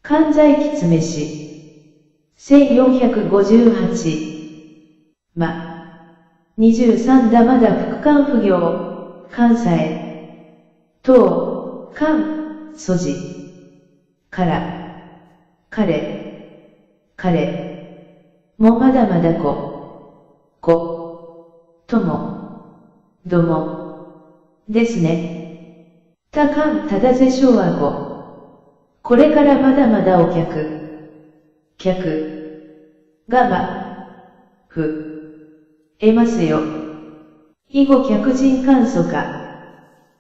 Speaker 1: 関西きつめし。1458。23だまだ副官不行。関西。当、素地。彼。もまだまだとも。ども。ですね。ただぜしょうはこれからまだまだお客、がえますよ。以後客人簡素化。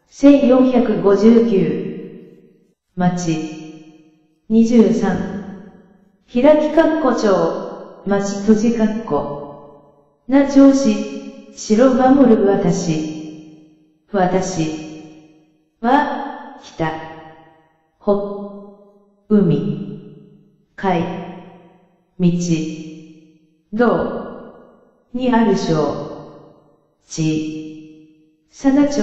Speaker 1: 1459。町。23。開き括弧町。町閉じ括弧。な調子。城守る私。は、北。海。海。道。道。にある省。地。佐賀町。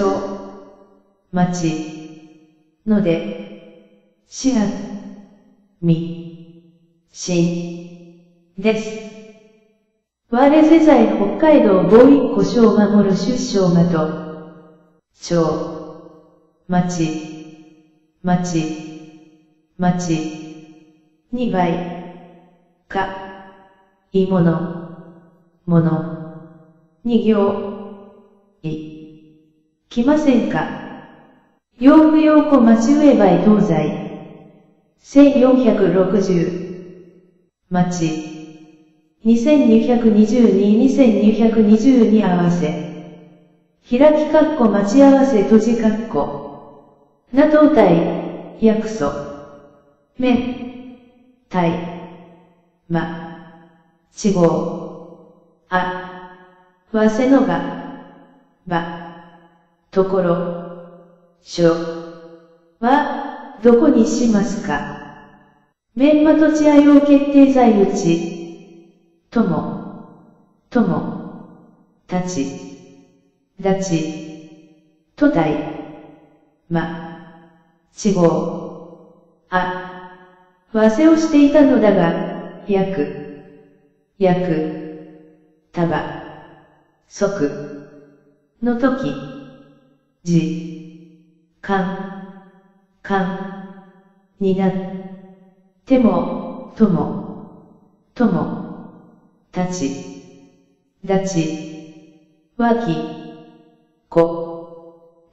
Speaker 1: 町。ので。市が。です。我世在北海道貿易故障守る出生がと。町。町。2倍。いもの。2行。来ませんか。洋服洋子町上梅東西。1460。町。2222合わせ。開き括弧待ち合わせ閉じ括弧。な胴体、約素。面。体。地号。わせのところ。は、どこにしますか。メンマ土地愛用決定在内。立ち。都大。地号。わせをしていたのだが、束。即。の時。になっても、立ち。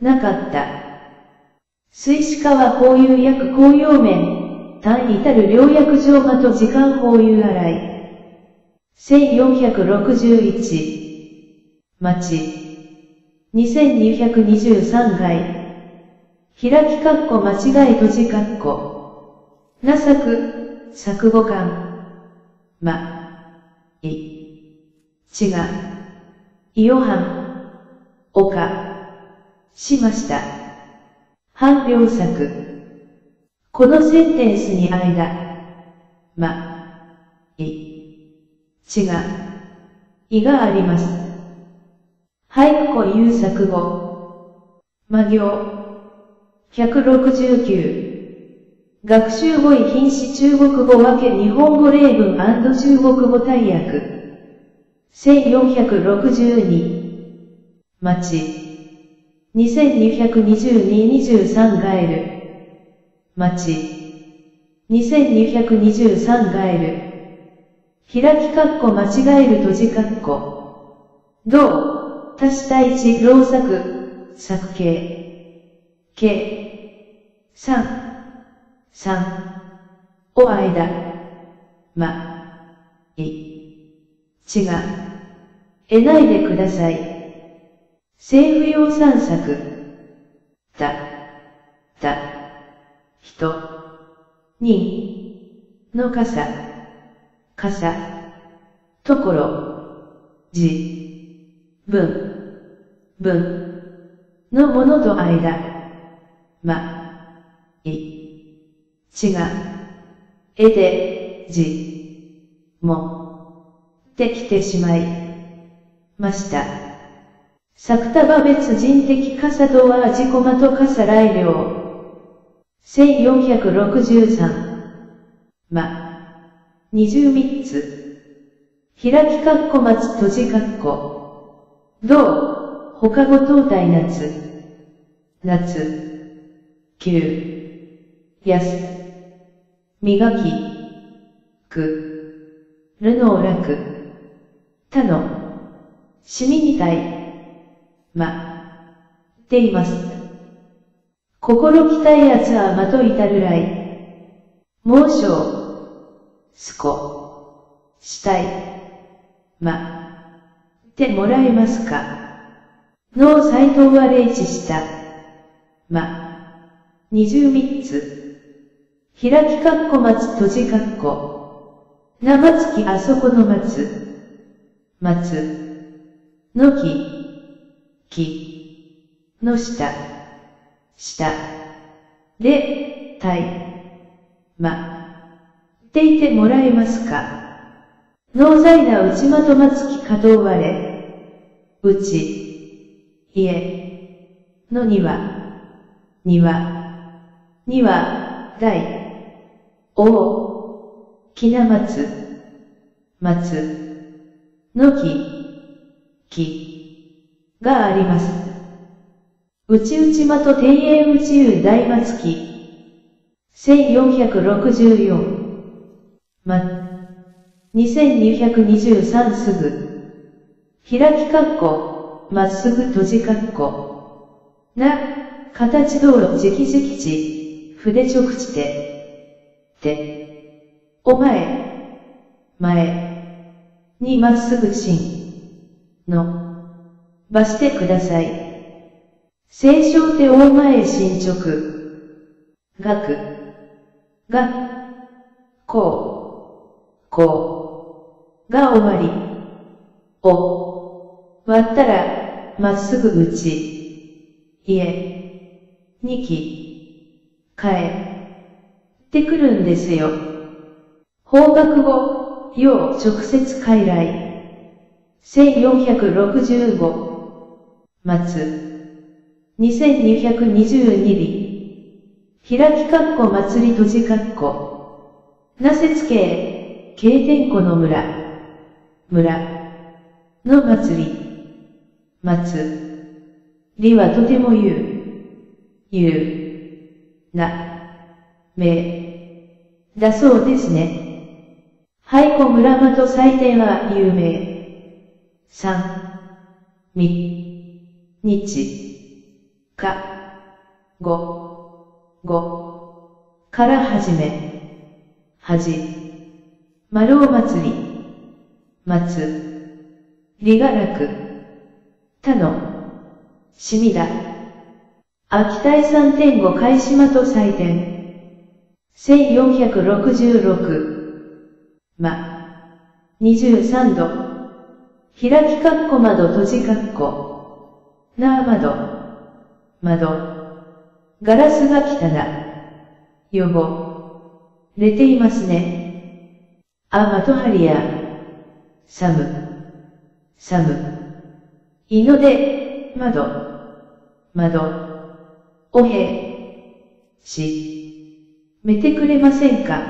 Speaker 1: なかった。水死化は法有訳公用面、単至る良訳上間と時間法有洗い。1461。町。2223階。開き括弧間違い閉じ括弧。なさく、錯誤感。ちが。いよはん。しました。半良作。このセンテンスに間。ちが。いがあります。俳句語有作語。行。169。学習語彙品詞中国語分け日本語例文&中国語大訳。1462。町。2222-23ガエル。町。2223ガエル。開き括弧間違える閉じ括弧。同、足した1、老作、作形。3。お間。ちが。得ないでください。政府用散策。人。人。の傘。ところ。文。のものと間。ちが。で、できてしまいました。作田場別人的傘とは自己まと傘来領。1463。23つ。開き括弧末閉じ括弧。同、他語等体夏。磨き。るの楽。他の。しみにたい。ています。心きたいやつはまといたるらい。猛暑、すこ、したい、ってもらえますか。の斎藤は例示した。23つ。開きかっこ松閉じかっこ。なまつきあそこの松。松。の木。の下。下。で、たい。っていてもらえますか。農財な内まとまつきかどうわれ。うち。家。の庭。大。きな松。の木。があります。内まと天栄宇宙大松木。1464。2223すぐ。開きかっこ、まっすぐ閉じかっこ。な、形道路直々地、筆直地て。お前にまっすぐの、ばしてください。清少手大前進直。こう。が終わり。割ったら、まっすぐうち。家。に帰ってくるんですよ。法学語、要直接傀来。1465。2222里。開きかっこ祭り閉じかっこ。なせつけ、経天湖の村。の祭り。りはとてもだそうですね。はいこ村的祭典は有名。日から始め。丸尾祭り。りが楽。他の、しみだ。秋田 3.5 海島と祭典。1466。23度。開きかっこ窓閉じかっこ。なあ窓。ガラスが汚れていますね。的張りや。いので、窓。おめてくれませんか。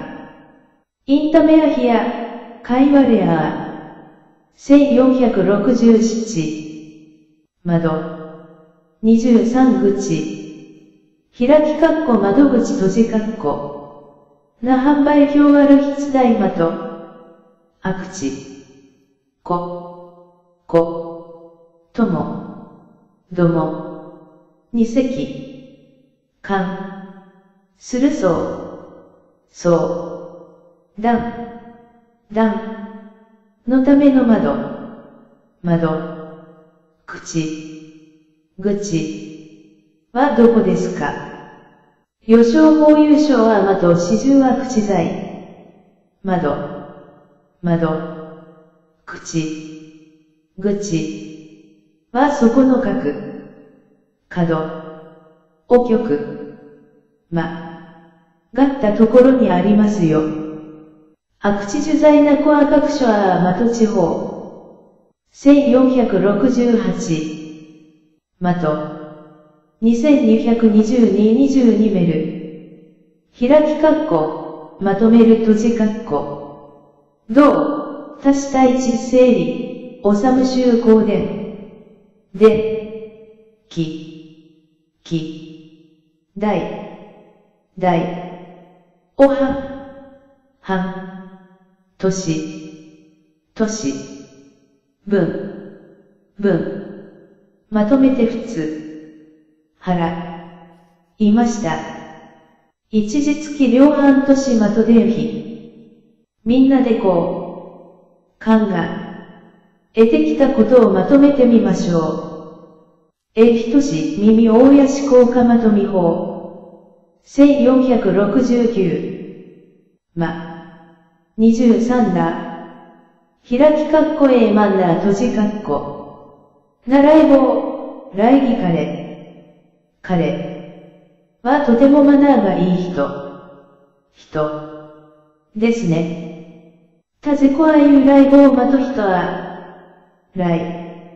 Speaker 1: インタメアヒア、会話レアー。1467。23口。開きかっこ窓口閉じかっこ。な販売表ある筆台的。あくち。とも。ども。二席。するのための窓。口はどこですか。予勝法優勝は的、始終は口材。口はそこの角。お曲。がったところにありますよ。あくち受罪なこあ各所は的地方。1468。2222メル。開きかっこ、まとめる閉じかっこ。同、足した一整理、おさむ集公伝。で、大、おは、年、分、まとめて普通。いました。一時月量半年まとでう日。みんなでこう、考えてきたことをまとめてみましょう。ひとし、耳大谷志向かまとみ法。1469。23ら。開き括弧マンナー閉じ括弧。習い棒、来儀彼はとてもマナーがいい人ですね。たぜこあいう来棒まと人は、年、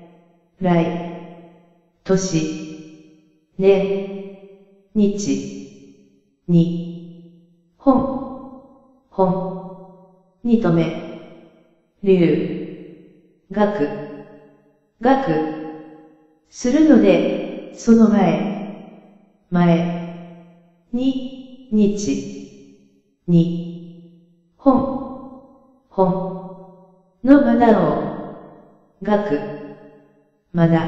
Speaker 1: 年、日、に、にとめ、学するので、その前、に、日、に、のまだを、まだ、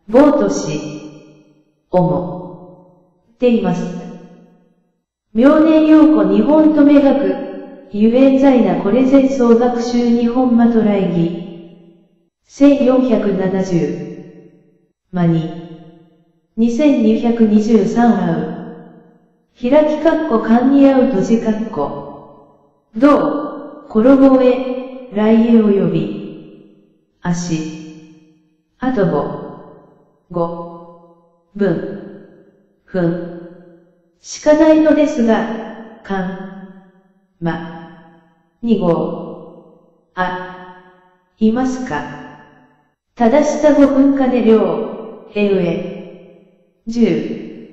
Speaker 1: ぼうとし、思っています。明年陽子日本とめ学、ゆえんざいなこれ前奏学習日本まと来儀。1470。2223合う。開き括弧間に合う閉じ括弧。どう、転ぼえ、来へ及び。足。あと分。しかないのですが、2号。いますか。ただした5分かね量。10、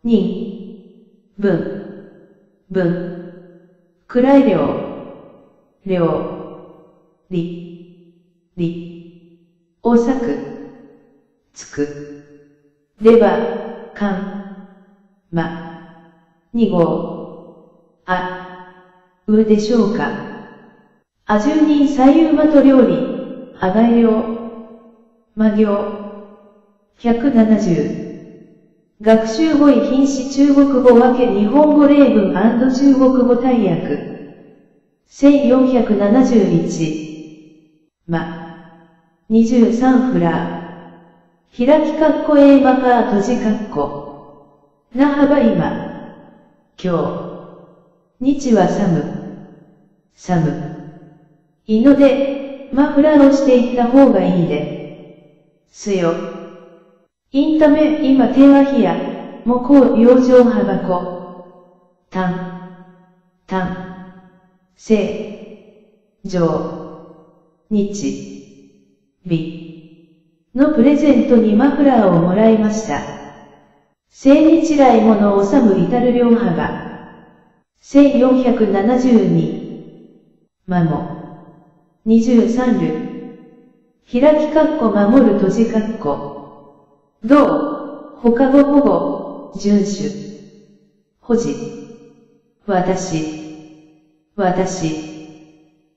Speaker 1: 人、分、くらい大作、つく、れば、2号、うでしょうか。10人左右まと料理、あがい量、ま行、170。学習語彙品詞中国語分け日本語例文&中国語大訳。1471。23フラ。開き括弧まか閉じ括弧。なはば今。今日。日は寒いので、マフラーをしていった方がいいですよ。インタメ、今手はひや、もこう、養生はばこ。日、のプレゼントにマフラーをもらいました。千日来ものおさむ至る量幅。1472。23る。開き括弧守る閉じ括弧。どう、他語保護、遵守。保持。私。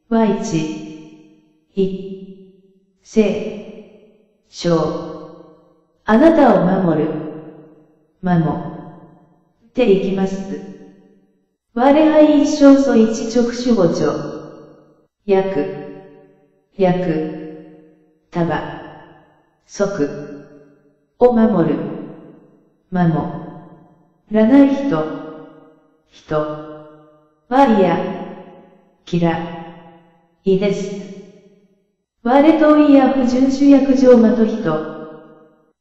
Speaker 1: はあなたを守っていきます。我輩一生そ一直主語著。役、束、即、を守る。らない人、はいや、嫌いです。我といや不遵守役上まと人。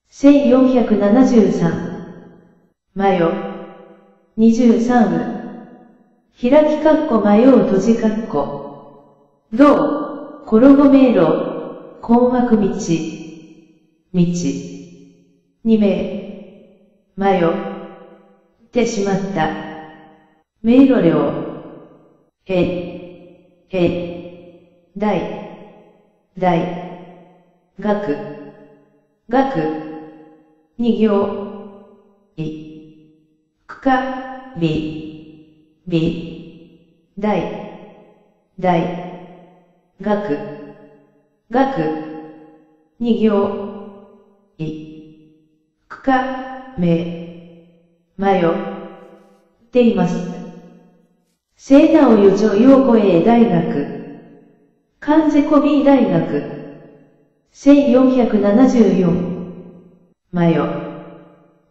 Speaker 1: 1473。23部。開き括弧迷う閉じ括弧。どう、転ご迷路、困惑道。2名。迷ってしまった。迷路量。学。二行。くか、学。二行。くか、まよ、っています。聖直よ女陽古英大学、関瀬古 B 大学、1474、まよ、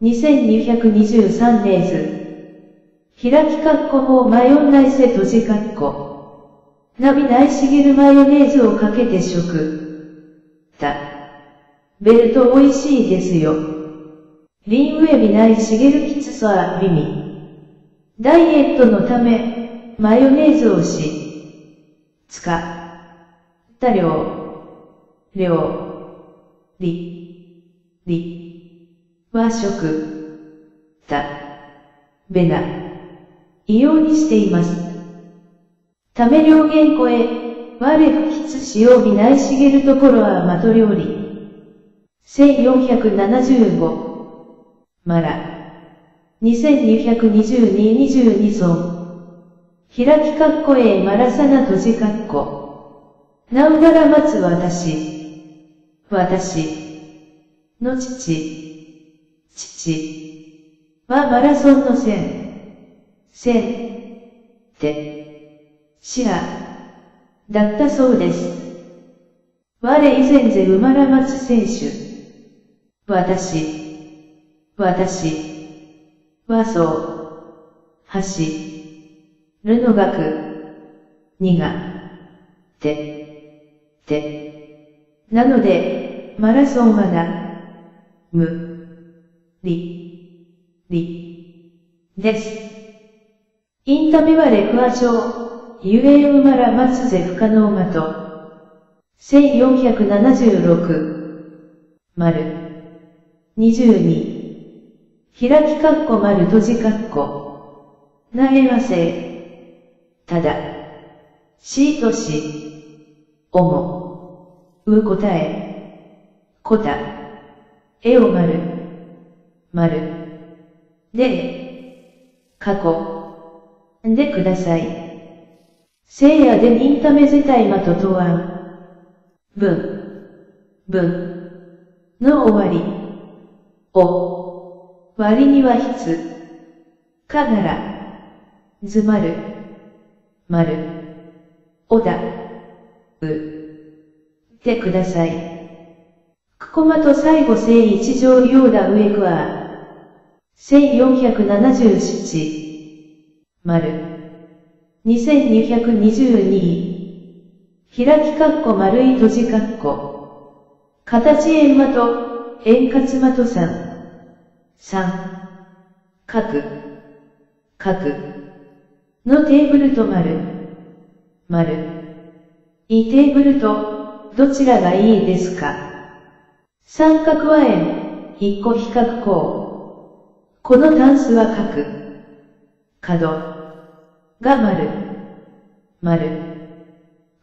Speaker 1: 2223レーズ、開き括弧もマヨンナイセ閉じ括弧。ナビないしげるマヨネーズをかけて食。ベルト美味しいですよ。リンウェビないしげるきつさ耳。ダイエットのため、マヨネーズを使った和食。べな。異様にしています。ため両言語へ、我不吉しようびないしげるところはまと料理。1475。まら。2222尊。開き括弧へまらさな閉じ括弧。なうなら待つ私の父はマラソンの線シアだったそうです。我以前ぜうまらまつ選手。私は走るのが苦手なので、マラソンは無理です。インタメはレクア町、ゆえうまら松ぜ不可能まと。1476。丸。22。開き括弧丸閉じ括弧。なえませ。ただ。しとし。おも。う答え。こた。えを丸。で。過去。でください。聖夜でインタメゼタイマととわ文の終わり。割にはかなら、ずまる、おだ、でください。くこまと最後聖一条ようだ上くわ。1477。2222。開き括弧丸い閉じ括弧。形円まと、円滑まと3。角。のテーブルといいテーブルと、どちらがいいですか？三角は円、一個比較項。このタンスは角が丸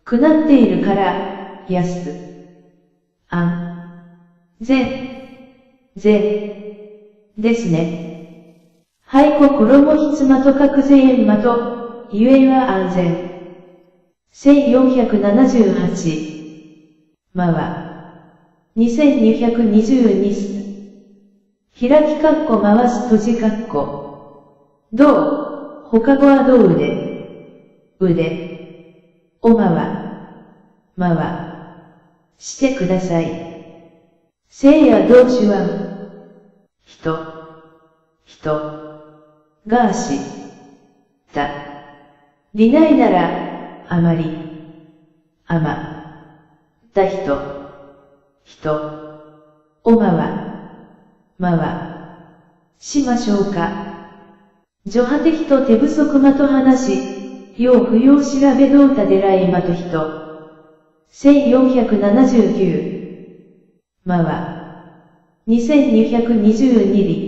Speaker 1: くなっているから、安全ですね。はいこ衣ひつまと角ぜ円まと、ゆえんは安全。1478。まは、2222す。開き括弧回す閉じ括弧。どう、他語はどう腕。おまは、してください。聖夜同手腕。人がりないなら、あまだ人、おまは、しましょうか。除波的と手不足まと話、要不要調べどうたでらいまと人。1479。まは、2222里。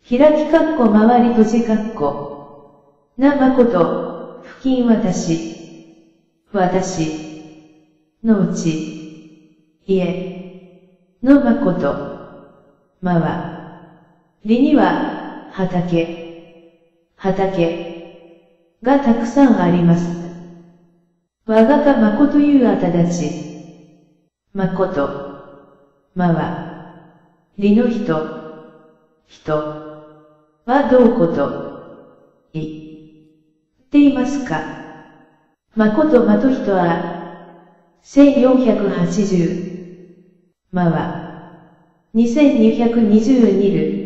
Speaker 1: 開き括弧回り閉じ括弧。なまこと、付近私のうち、のまこと、まは、りには、畑がたくさんあります。我がかまこというあただち。まこと、まは、りの人人はどうこと言っていますか。まことまと人は1480。まは2222る。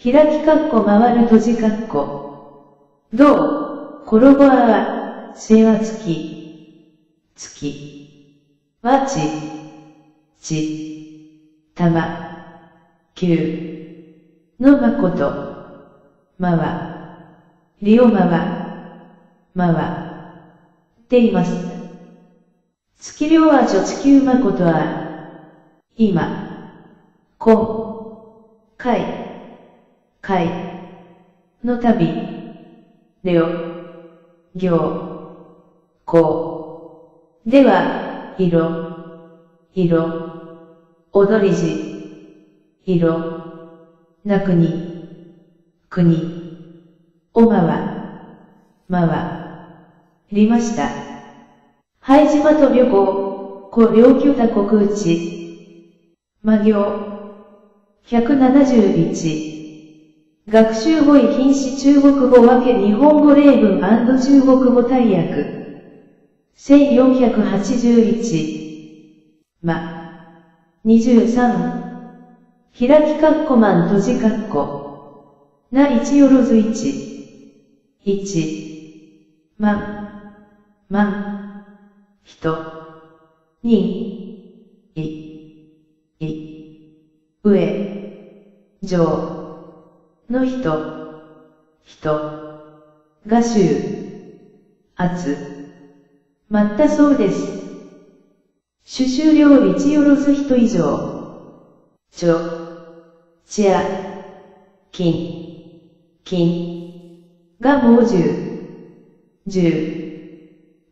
Speaker 1: 開きかっこ回る閉じかっこ。どう、転ぼあは、せは月はたま、のまこと。まは、りおまは、っています。月量は女地球まことは、今、かいの旅、れお、こう、では、踊りじ、な国、おまは、りました。はいじまと旅行、両居他国内。ま行、171。学習語彙品詞中国語分け日本語例文&中国語大訳。1481。23。開きかっこまん閉じかっこ。な一よろず1。まん。人。上。の人。がまったそうです。種々量一よろず人以上。ちゃ、金。がもう10。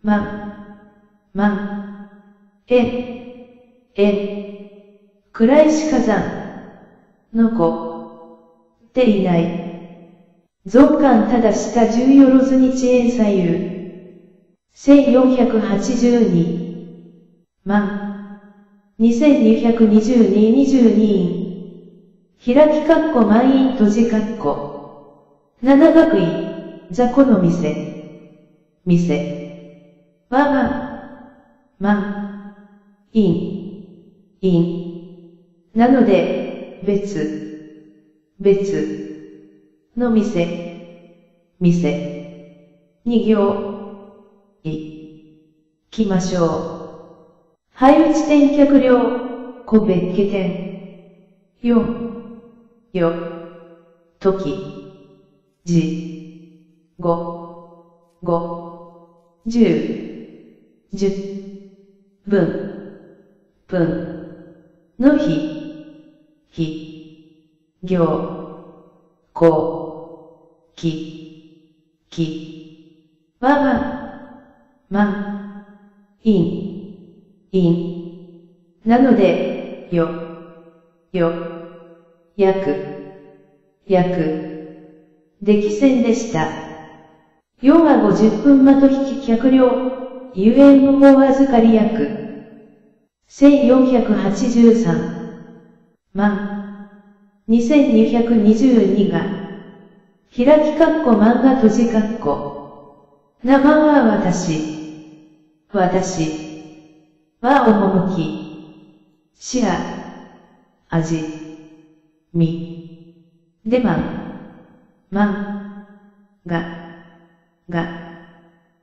Speaker 1: まん。暗石火山。の子。っていない。増刊ただ下十よろず日円左右。1482。2222開きかっこ満員閉じかっこ。七学位、雑魚の店はなので、別の店にきましょう。はい打ち点脚量、別家点。時、分のなので、激戦でした。4は50分まと引き脚量、ゆえん無法預かり役。1483。2222が、開きかっこ漫画閉じかっこ。なまんは私は趣。しあ、味。み。でまん。が、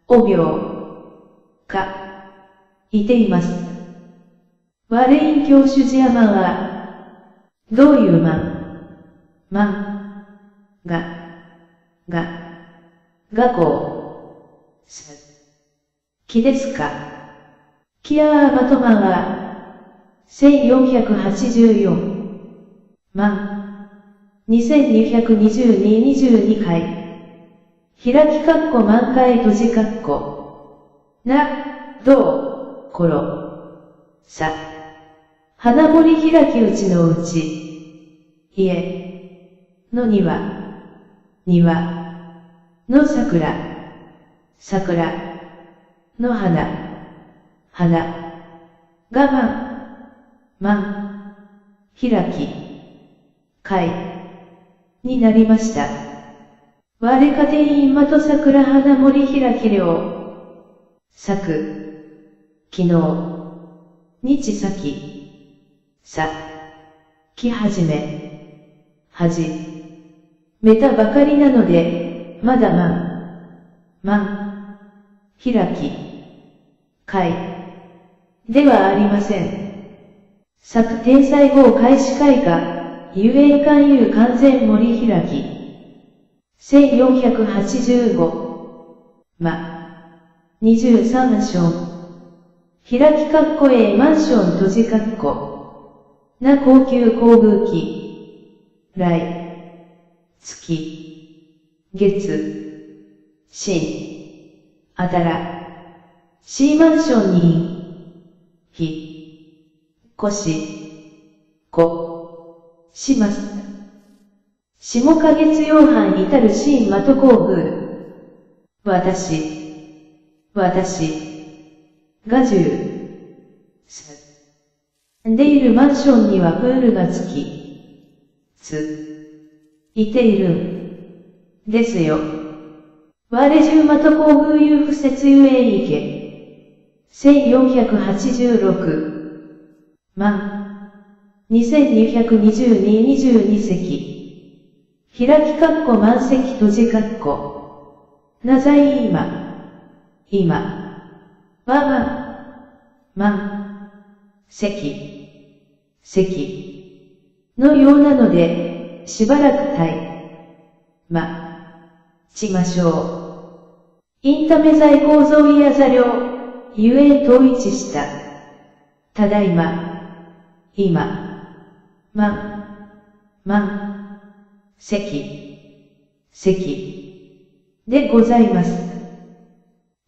Speaker 1: お行。いています。われいん教主ジアマンは、どういうきですか。キアーバトマンは、1484。2222回。開きかっこ満開閉じかっこ。どう、さ。花森開きうちのうち。家。の庭。の桜。の花。が開き。になりました。我家庭院的桜花森開き寮。昨日、日先、き始めたばかりなので、まだ開き、会ではありません。昨天祭号開始会が、遊園館遊完全森開き。1485。23マンション。開きマンション閉じな高級航空機。来。月。月。新。あたら。C マンションに。越します。下ヶ月曜半至る新的工具。私がでいるマンションにはプールがついているんですよ。我十的工具遊不設遊園池。1486。2222席。開き満席閉じなざい今。席のようなので、しばらくちましょう。インタメ材構造や座量、遊園統一した。ただいま。今。席でございます。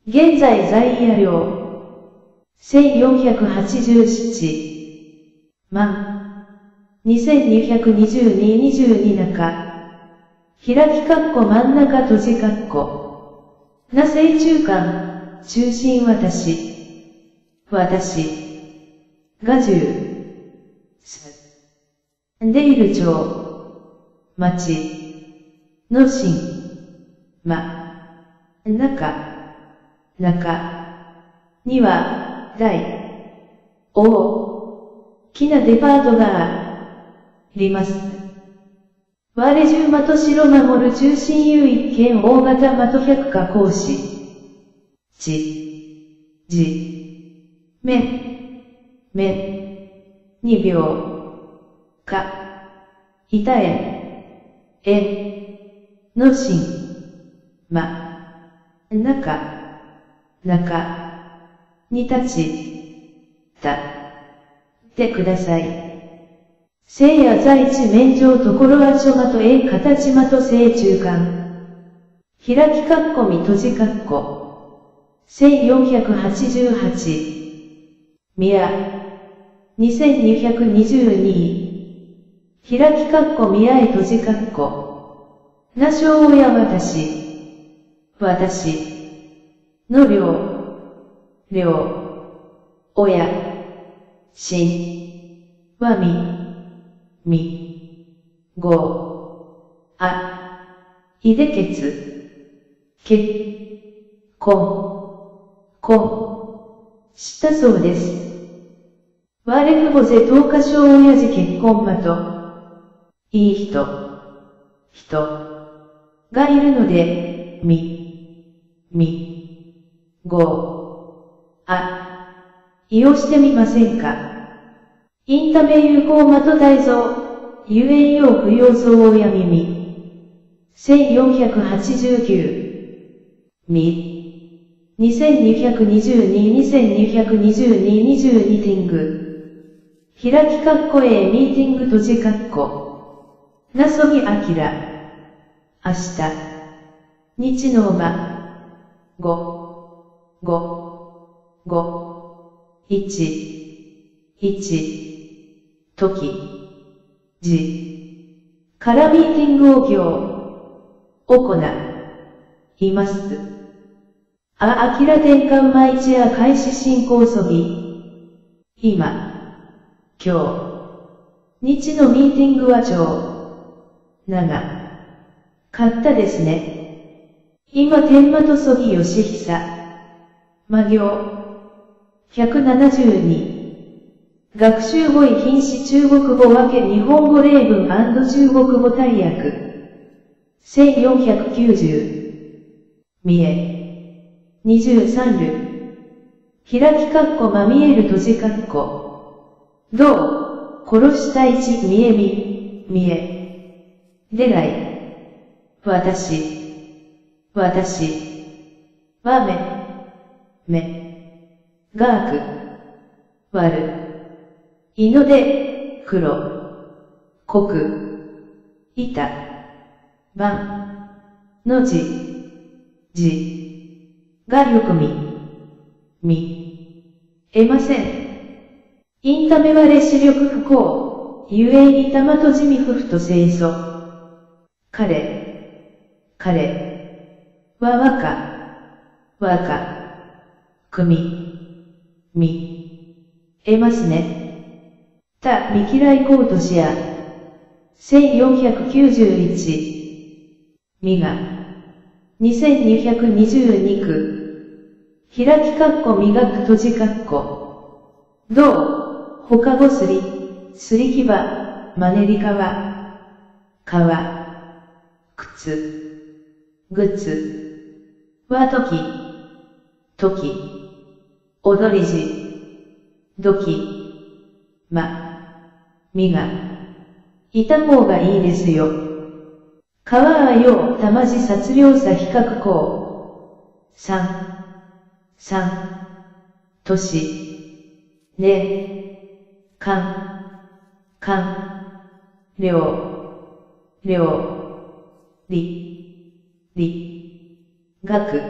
Speaker 1: 現在在野量。1487。2222中。開き真ん中閉じな正中間、中心私がでいる町、の中には、大きなデパートがあります。我十的城守る中心有一軒大型的百貨講師。2秒。板園の中に立ってください。聖夜在地面上ところはちょまと形まと正中間。開きみ閉じ1488。宮。2222。開き宮へ閉じな小親私の親はいで結婚したそうです。我父母ぜ10日小親父結婚いい人がいるので、利用してみませんか。インタメ有効的大蔵、遊園用不要蔵親耳。1489。2222-2222ティング。開きミーティング閉じなそぎあきら。明日。日の時。からミーティングを行います。あきら転換毎日や開始進行そぎ。今。今日。日のミーティングは長。買ったですね。今天満そぎよしひさ。魔行。172。学習語彙品詞中国語分け日本語例文&中国語大訳。1490。見え。23る。開き括弧まみえる閉じ括弧。どう、殺した1見え見え。でらい。私。はめ。がく。割る。いので、黒。濃く。いた。番。のじ。がよくえません。インタメはレ視力不幸。ゆえにたまとじみふふと清楚。彼。はわか。えますね。た、見嫌いこうとしや。1491。みが。2222句。開き括弧磨く閉じ括弧。どう、ほかごすりきば、まねりかわ。靴。はとき。踊りじ。どき。みが。いた方がいいですよ。川あよう、たまじ殺量差比較項。年。学。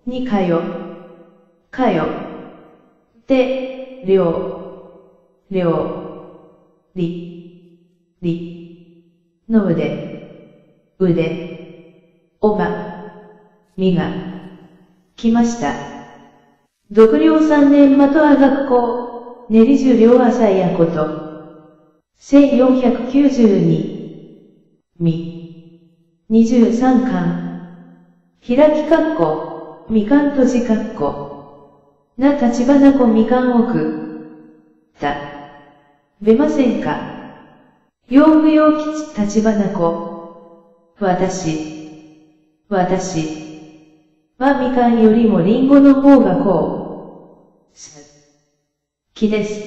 Speaker 1: にかよ。で、の腕。おみが。来ました。独領3年まとあ学校、練り十両朝やこと。1492。23巻。開き括弧、みかん閉じ括弧。な立花子みかん奥。べませんか。養父養吉立花子。私。はみかんよりもりんごの方がきです。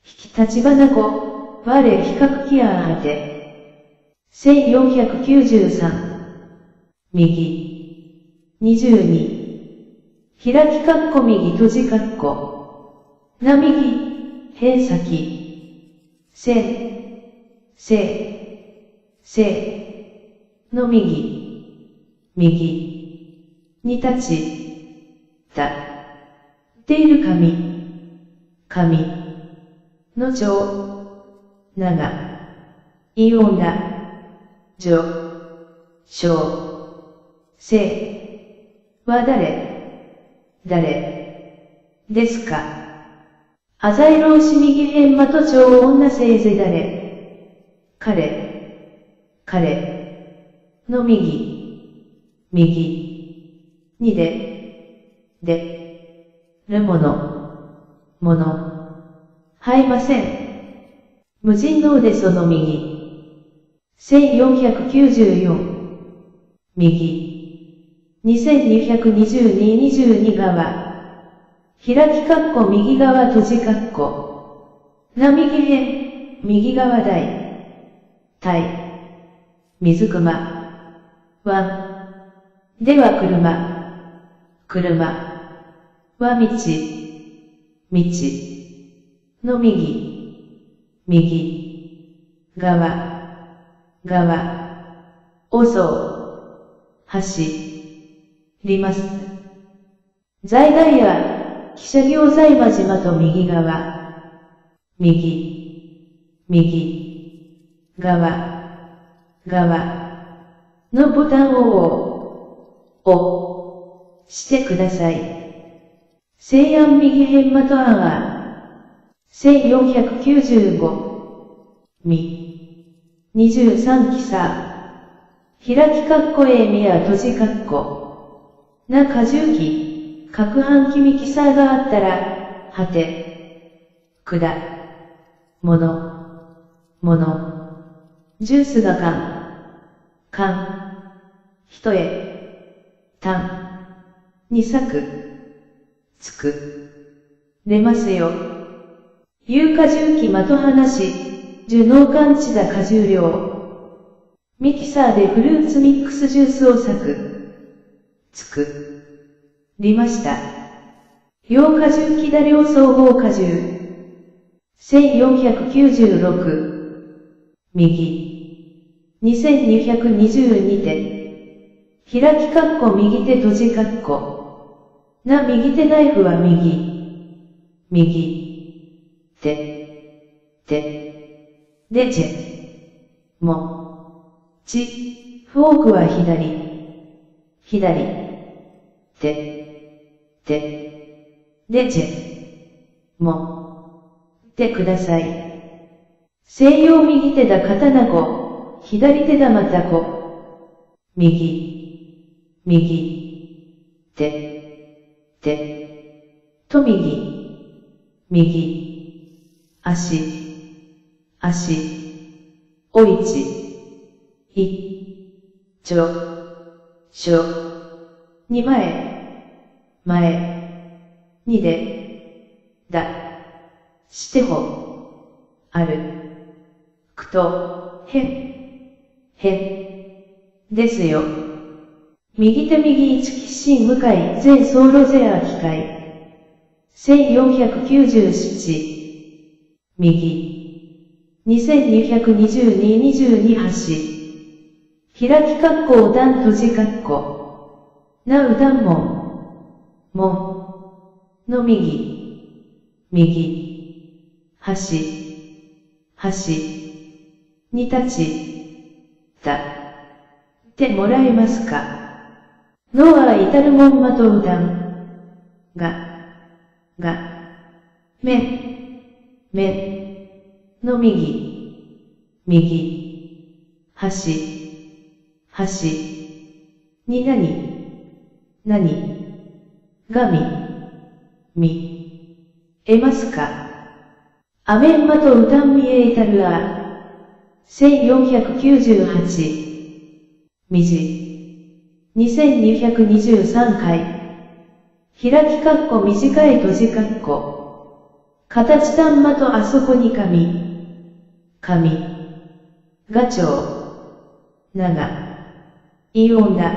Speaker 1: 引き立花子、我比較きああて。1493。右。22。開き括弧右閉じ括弧。な右、偏先。の右。に立っている紙。の長。長。い女。小。は誰ですか。あざいろうし右辺まと長女せいぜ彼。の右。にるもの。はいません。無人の腕その右。1494。右。2222側。開き括弧右側閉じ括弧。な右辺、右側台。水熊。湾。では車。は道。の右。側。お走ります。在外や、汽車業在間島と右側。右。側。のボタンを押してください。西安右辺まと案は、1495。み。23期さ。開き括弧 A みや閉じ括弧。な過重期、各半期みきさがあったら、はて。くだ。もの。ジュースがかん。ひとえ。たん。に咲く。つく。出ますよ。有果重機的話、受農感知だ果汁量。ミキサーでフルーツミックスジュースを割く。つく。りました。洋果汁機打量総合果汁。1496。右。2222手。開き括弧右手閉じ括弧。な右手ナイフは右。でじも。ち。フォークは左。でじも。てください。西洋右手だ刀子、左手だまた子。右。と右。足。おいちょ。に前。にだ。してほ。ある。くと、へん。ですよ。右手右一起心向かい、全走路ゼア機械。1497。右。2222橋。開き括弧お段閉じ括弧。なうだんもん。の右。橋。に立ってもらえますか。のは至るもんまとうだん。めの右。橋。にがえますか。アメンマとうたんみえいたるあ。1498。2223回。開き括弧短い閉じ括弧。形たんまとあそこに紙。ガチョウ。長。イオンだ。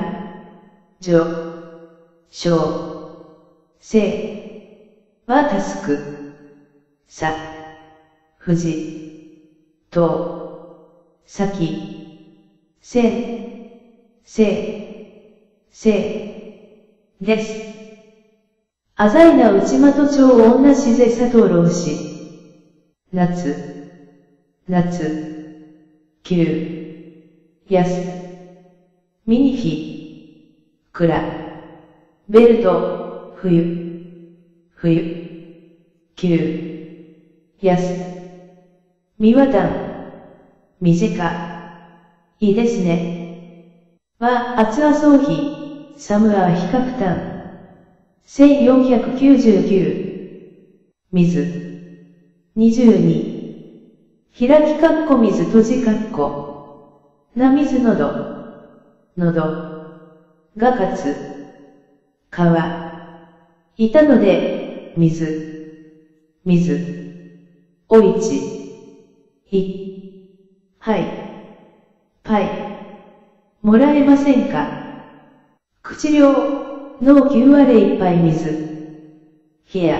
Speaker 1: 小。生。はタスク。さ。富士。と。先。です。あざいな内間と町女しぜ佐藤老子。夏。急。ミニフィ。くら。ベルト。冬。急。みわたん。短。いいですね。は、厚あそうひ。サムアー比較単。1499。水。22。開き括弧水閉じ括弧。な水のど。がかつ。川。いたので、水。おいち。はい。パイ。もらえませんか。口量、の9割1杯水。ひや。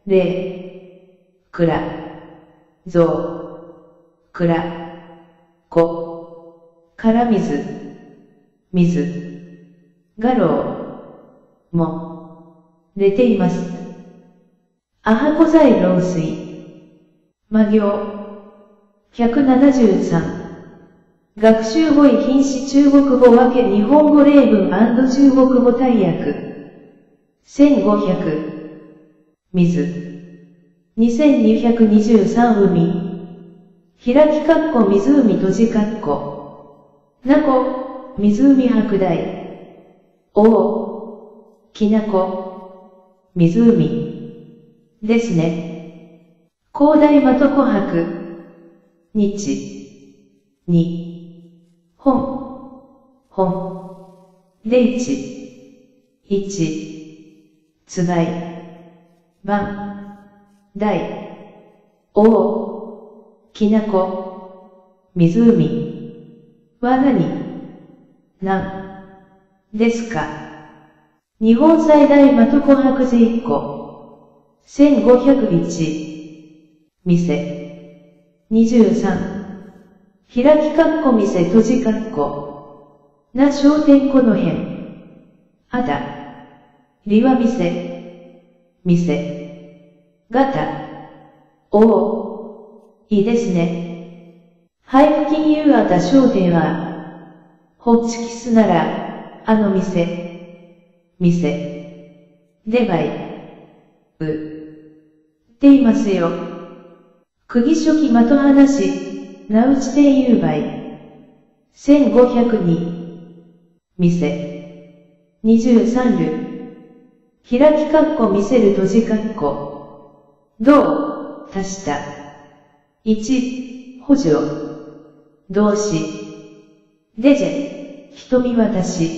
Speaker 1: れ。くら。ぞう。くら。こ。から水。がろう。も。出ています。あはこ剤漏水。魔行。173。学習語彙品詞中国語分け日本語例文&中国語大訳。1500。水。2223海。開きかっこ湖閉じかっこ。なこ、湖白大。おきなこ、湖。ですね。広大的琥珀。日。に。本。霊地。一。つがい。番。大。きなこ。湖。は何ですか。日本最大的琥珀図1個。1501。店。23。開きかっこ店閉じかっこ。な商店この辺。あだ。りは店。がた。いいですね。配布金融あた商店は。ホッチキスなら、あの店。でばい。っていますよ。釘書記的話、なうちて言うばい。1502。店。23る。開きかっこ見せる閉じかっこ。どう、足した。1、補助。動詞。でぜ、瞳私。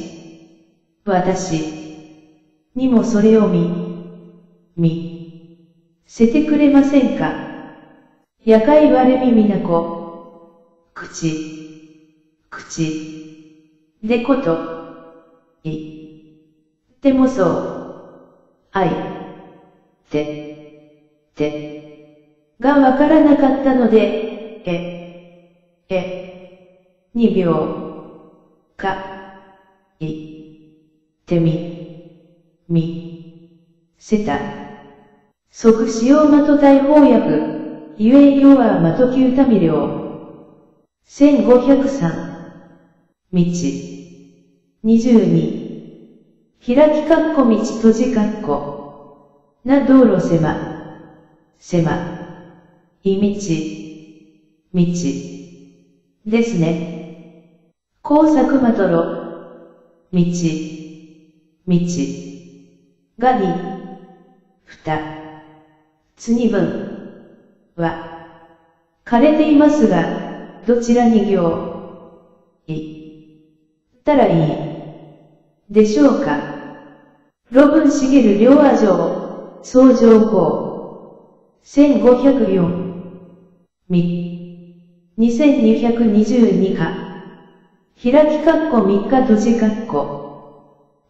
Speaker 1: にもそれを見せてくれませんか。夜会割れ耳なこ。口。でこと。でもそう。がわからなかったので、2秒。せた。即使用的大翻訳、ゆえいよは的九民領。1503。道。22。開きかっこ道閉じかっこ。な道路狭。道。ですね。工作まとろ。道。が2。つに分は、枯れていますが、どちらに行ったらいいでしょうか。路分茂両阿城、総上皇。1504。2222か。開きかっこ3日閉じかっこ。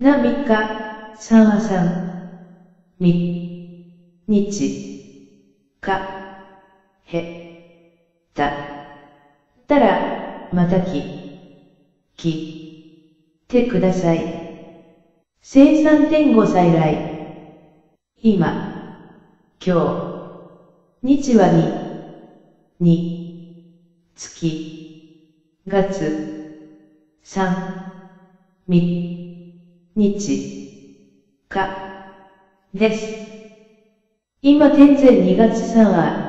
Speaker 1: な3日、3は3。日。たら、またてください。生3.5再来。今。今日。日は2。月。月。3。日。です。今天前2月3は、